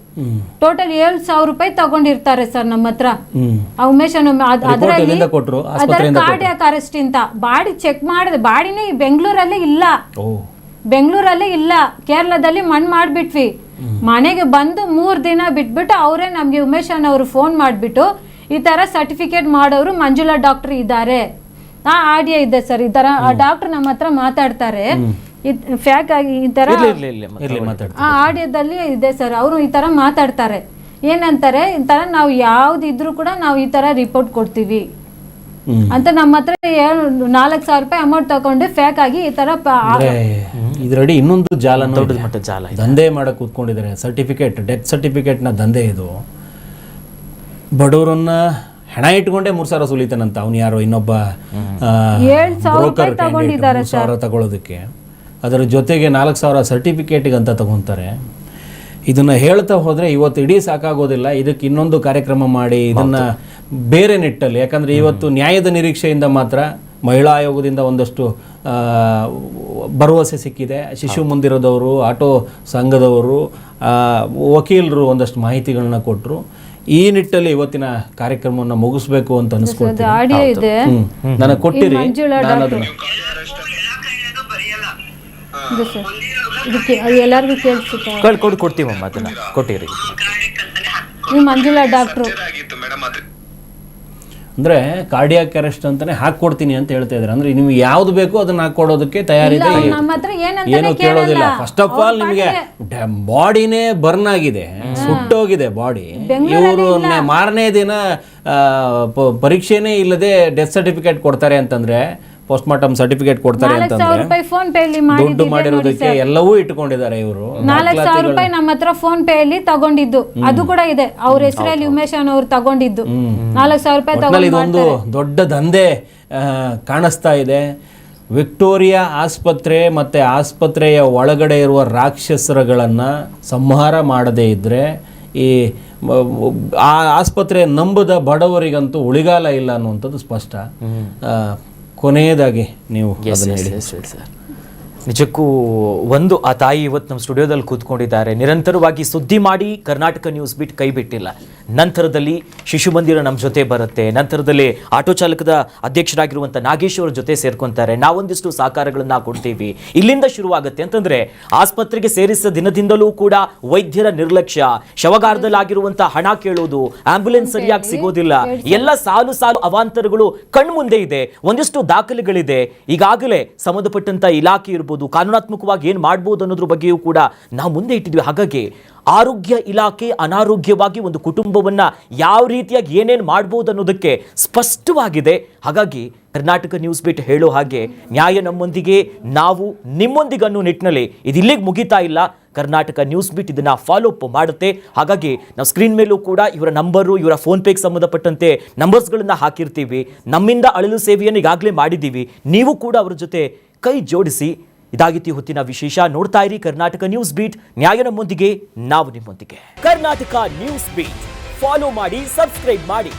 ಟೋಟಲ್ 7,000 ರೂಪಾಯಿ ತಗೊಂಡಿರ್ತಾರೆ ಸರ್ ನಮ್ಮ ಹತ್ರ. ಆ ಉಮೇಶ್ ಅದರಲ್ಲಿ ಕಾರ್ಡಿಯಾಕ್ ಅರೆಸ್ಟ್ ಅಂತ ಬಾಡಿ ಚೆಕ್ ಮಾಡಿದೆ. ಬಾಡಿನೇ ಬೆಂಗಳೂರಲ್ಲೇ ಇಲ್ಲ, ಕೇರಳದಲ್ಲಿ ಮಣ್ಣು ಮಾಡಿಬಿಟ್ವಿ. ಮನೆಗೆ ಬಂದು 3 ದಿನ ಬಿಟ್ಬಿಟ್ಟು ಅವರೇ ನಮಗೆ ಉಮೇಶ್ ಅನ್ನೋರು ಫೋನ್ ಮಾಡಿಬಿಟ್ಟು ಈ ಥರ ಸರ್ಟಿಫಿಕೇಟ್ ಮಾಡೋರು ಮಂಜುಳಾ ಡಾಕ್ಟರ್ ಇದ್ದಾರೆ, ಆ ಆಡಿಯೋ ಇದೆ ಸರ್. ಈ ಥರ ಆ ಡಾಕ್ಟರ್ ನಮ್ಮ ಹತ್ರ ಮಾತಾಡ್ತಾರೆ, ಫ್ಯಾಕ್ ಆಗಿ ಈ ಥರ ಆ ಆಡಿಯೋದಲ್ಲಿ ಇದೆ ಸರ್. ಅವರು ಈ ಥರ ಮಾತಾಡ್ತಾರೆ, ಏನಂತಾರೆ, ಈ ಥರ ನಾವು ಯಾವುದಿದ್ರೂ ಕೂಡ ನಾವು ಈ ಥರ ರಿಪೋರ್ಟ್ ಕೊಡ್ತೀವಿ ಅಂತ ನಮ್ಮ ಹತ್ರ 4,000 ರೂಪಾಯಿ ಅಮೌಂಟ್ ತಗೊಂಡು ಫ್ಯಾಕ್ ಆಗಿ ಈ ಥರ ಇದರಡಿ ಇನ್ನೊಂದು ಜಾಲ ದಂಧೆ ಮಾಡಕ್ಕೆ ಕೂತ್ಕೊಂಡಿದ್ದಾರೆ. ಡೆತ್ ಸರ್ಟಿಫಿಕೇಟ್ನ ದಂಧೆ ಇದು. ಬಡವರನ್ನ ಹೆಣ ಇಟ್ಕೊಂಡೆ 3,000 ಸುಲಿತಾನಂತ. ಅವ್ನು ಯಾರೋ ಇನ್ನೊಬ್ಬ ಬ್ರೋಕರ್ 3,000 ತಗೊಳ್ಳೋದಕ್ಕೆ, ಅದರ ಜೊತೆಗೆ 4,000 ಸರ್ಟಿಫಿಕೇಟಿಗೆ ಅಂತ ತಗೊತಾರೆ. ಇದನ್ನು ಹೇಳ್ತಾ ಹೋದರೆ ಇವತ್ತು ಇಡೀ ಸಾಕಾಗೋದಿಲ್ಲ. ಇದಕ್ಕೆ ಇನ್ನೊಂದು ಕಾರ್ಯಕ್ರಮ ಮಾಡಿ ಇದನ್ನು ಬೇರೆ ನಿಟ್ಟಲ್ಲಿ, ಯಾಕಂದರೆ ಇವತ್ತು ನ್ಯಾಯದ ನಿರೀಕ್ಷೆಯಿಂದ ಮಾತ್ರ ಮಹಿಳಾ ಆಯೋಗದಿಂದ ಒಂದಷ್ಟು ಭರವಸೆ ಸಿಕ್ಕಿದೆ. ಶಿಶು ಮಂದಿರದವರು, ಆಟೋ ಸಂಘದವರು, ವಕೀಲರು ಒಂದಷ್ಟು ಮಾಹಿತಿಗಳನ್ನ ಕೊಟ್ಟರು. ಈ ನಿಟ್ಟಲ್ಲಿ ಇವತ್ತಿನ ಕಾರ್ಯಕ್ರಮವನ್ನು ಮುಗಿಸ್ಬೇಕು ಅಂತ ಅನಿಸ್ಕೊಳ್ತೀನಿ. ನನಗೆ ಕೊಟ್ಟಿರಿ, ನಾನು ಅದನ್ನು ಎಲ್ಲರಿಗೂ ಕೇಳಿಸುತ್ತೆ, ಕೊಡ್ತೀವಮ್ಮ, ಅದನ್ನ ಕೊಟ್ಟಿರಿ. ಮಂಜುಳಾ ಡಾಕ್ಟ್ರು ಅಂದರೆ ಕಾರ್ಡಿಯಾಕ್ ಅರೆಸ್ಟ್ ಅಂತಾನೆ ಹಾಕ್ಕೊಡ್ತೀನಿ ಅಂತ ಹೇಳ್ತಾ ಇದ್ದಾರೆ. ಅಂದರೆ ನಿಮ್ಗೆ ಯಾವ್ದು ಬೇಕೋ ಅದನ್ನ ಹಾಕ್ಕೊಡೋದಕ್ಕೆ ತಯಾರಿದೆ, ಏನು ಕೇಳೋದಿಲ್ಲ. ಫಸ್ಟ್ ಆಫ್ ಆಲ್ ನಿಮಗೆ ಬಾಡಿನೇ ಬರ್ನ್ ಆಗಿದೆ, ಸುಟ್ಟೋಗಿದೆ ಬಾಡಿ. ಇವರು ಮಾರನೇ ದಿನ ಪರೀಕ್ಷೆನೇ ಇಲ್ಲದೆ ಡೆತ್ ಸರ್ಟಿಫಿಕೇಟ್ ಕೊಡ್ತಾರೆ ಅಂತಂದ್ರೆ, ಪೋಸ್ಟ್ಮಾರ್ಟಮ್ ಸರ್ಟಿಫಿಕೇಟ್ ಕೊಡ್ತಾರೆ ಅಂತಂದ್ರೆ ದುಡ್ಡು ಮಾಡಿರೋದಕ್ಕೆ ಎಲ್ಲವೂ ಇಟ್ಕೊಂಡಿದ್ದಾರೆ ಇವರು. 4,000 ರೂಪಾಯಿ ನಮ್ಮ ಹತ್ರ ಫೋನ್ ಪೇ ಅಲ್ಲಿ ತಗೊಂಡಿದ್ದು, ಅದು ಕೂಡ ಇದೆ ಅವ್ರ ಹೆಸರಲ್ಲಿ. ಉಮೇಶ್ ಅವ್ರು ತಗೊಂಡಿದ್ದು 4,000 ರೂಪಾಯಿ ತಗೊಂಡು ಇದೊಂದು ದೊಡ್ಡ ದಂಧೆ ಕಾಣಿಸ್ತಾ ಇದೆ. ವಿಕ್ಟೋರಿಯಾ ಆಸ್ಪತ್ರೆ ಮತ್ತು ಆಸ್ಪತ್ರೆಯ ಒಳಗಡೆ ಇರುವ ರಾಕ್ಷಸರುಗಳನ್ನು ಸಂಹಾರ ಮಾಡದೇ ಇದ್ದರೆ ಈ ಆ ಆಸ್ಪತ್ರೆ ನಂಬದ ಬಡವರಿಗಂತೂ ಉಳಿಗಾಲ ಇಲ್ಲ ಅನ್ನುವಂಥದ್ದು ಸ್ಪಷ್ಟ. ಕೊನೆಯದಾಗಿ ನೀವು ನಿಜಕ್ಕೂ ಒಂದು ಆ ತಾಯಿ ಇವತ್ತು ನಮ್ಮ ಸ್ಟುಡಿಯೋದಲ್ಲಿ ಕೂತ್ಕೊಂಡಿದ್ದಾರೆ. ನಿರಂತರವಾಗಿ ಸುದ್ದಿ ಮಾಡಿ ಕರ್ನಾಟಕ ನ್ಯೂಸ್ ಬಿಟ್ ಕೈ ಬಿಟ್ಟಿಲ್ಲ. ನಂತರದಲ್ಲಿ ಶಿಶು ಮಂದಿರ ನಮ್ಮ ಜೊತೆ ಬರುತ್ತೆ, ನಂತರದಲ್ಲಿ ಆಟೋ ಚಾಲಕದ ಅಧ್ಯಕ್ಷರಾಗಿರುವಂಥ ನಾಗೇಶ್ ಅವರ ಜೊತೆ ಸೇರ್ಕೊಂತಾರೆ. ನಾವೊಂದಿಷ್ಟು ಸಹಕಾರಗಳನ್ನ ಕೊಡ್ತೀವಿ. ಇಲ್ಲಿಂದ ಶುರುವಾಗುತ್ತೆ ಅಂತಂದ್ರೆ ಆಸ್ಪತ್ರೆಗೆ ಸೇರಿಸಿದ ದಿನದಿಂದಲೂ ಕೂಡ ವೈದ್ಯರ ನಿರ್ಲಕ್ಷ್ಯ, ಶವಗಾರದಲ್ಲಾಗಿರುವಂಥ ಹಣ ಕೇಳೋದು, ಆಂಬ್ಯುಲೆನ್ಸ್ ಸರಿಯಾಗಿ ಸಿಗೋದಿಲ್ಲ, ಎಲ್ಲ ಸಾಲು ಸಾಲು ಅವಾಂತರಗಳು ಕಣ್ಮುಂದೆ ಇದೆ. ಒಂದಿಷ್ಟು ದಾಖಲೆಗಳಿದೆ. ಈಗಾಗಲೇ ಸಂಬಂಧಪಟ್ಟಂತ ಇಲಾಖೆ ಇರ್ಬೋದು, ಕಾನೂನಾತ್ಮಕವಾಗಿ ಏನ್ ಮಾಡಬಹುದು ಅನ್ನೋದ್ರ ಬಗ್ಗೆಯೂ ಕೂಡ ನಾವು ಮುಂದೆ ಇಟ್ಟಿದ್ವಿ. ಹಾಗಾಗಿ ಆರೋಗ್ಯ ಇಲಾಖೆ ಅನಾರೋಗ್ಯವಾಗಿ ಒಂದು ಕುಟುಂಬವನ್ನ ಯಾವ ರೀತಿಯಾಗಿ ಏನೇನು ಮಾಡಬಹುದು ಅನ್ನೋದಕ್ಕೆ ಸ್ಪಷ್ಟವಾಗಿದೆ. ಹಾಗಾಗಿ ಕರ್ನಾಟಕ ನ್ಯೂಸ್ ಬಿಟ್ ಹೇಳೋ ಹಾಗೆ ನ್ಯಾಯ ನಮ್ಮೊಂದಿಗೆ, ನಾವು ನಿಮ್ಮೊಂದಿಗೆ ಅನ್ನೋ ನಿಟ್ಟಿನಲ್ಲಿ ಇದು ಇಲ್ಲಿಗೆ ಮುಗಿತಾ ಇಲ್ಲ. ಕರ್ನಾಟಕ ನ್ಯೂಸ್ ಬಿಟ್ ಇದನ್ನ ಫಾಲೋ ಅಪ್ ಮಾಡುತ್ತೆ. ಹಾಗಾಗಿ ನಾವು ಸ್ಕ್ರೀನ್ ಮೇಲೂ ಕೂಡ ಇವರ ನಂಬರು, ಇವರ ಫೋನ್ ಪೇಗೆ ಸಂಬಂಧಪಟ್ಟಂತೆ ನಂಬರ್ಸ್ಗಳನ್ನ ಹಾಕಿರ್ತೀವಿ. ನಮ್ಮಿಂದ ಅಳಲು ಸೇವೆಯನ್ನು ಈಗಾಗಲೇ ಮಾಡಿದ್ದೀವಿ. ನೀವು ಕೂಡ ಅವರ ಜೊತೆ ಕೈ ಜೋಡಿಸಿ. ಇದಾಗಿತ್ತು ಹೊತ್ತಿನ ವಿಶೇಷ. ನೋಡ್ತಾ ಇರಿ ಕರ್ನಾಟಕ ನ್ಯೂಸ್ ಬೀಟ್, ನ್ಯಾಯ ನಮ್ಮೊಂದಿಗೆ, ನಾವು ನಿಮ್ಮೊಂದಿಗೆ. ಕರ್ನಾಟಕ ನ್ಯೂಸ್ ಬೀಟ್ ಫಾಲೋ ಮಾಡಿ, ಸಬ್ಸ್ಕ್ರೈಬ್ ಮಾಡಿ.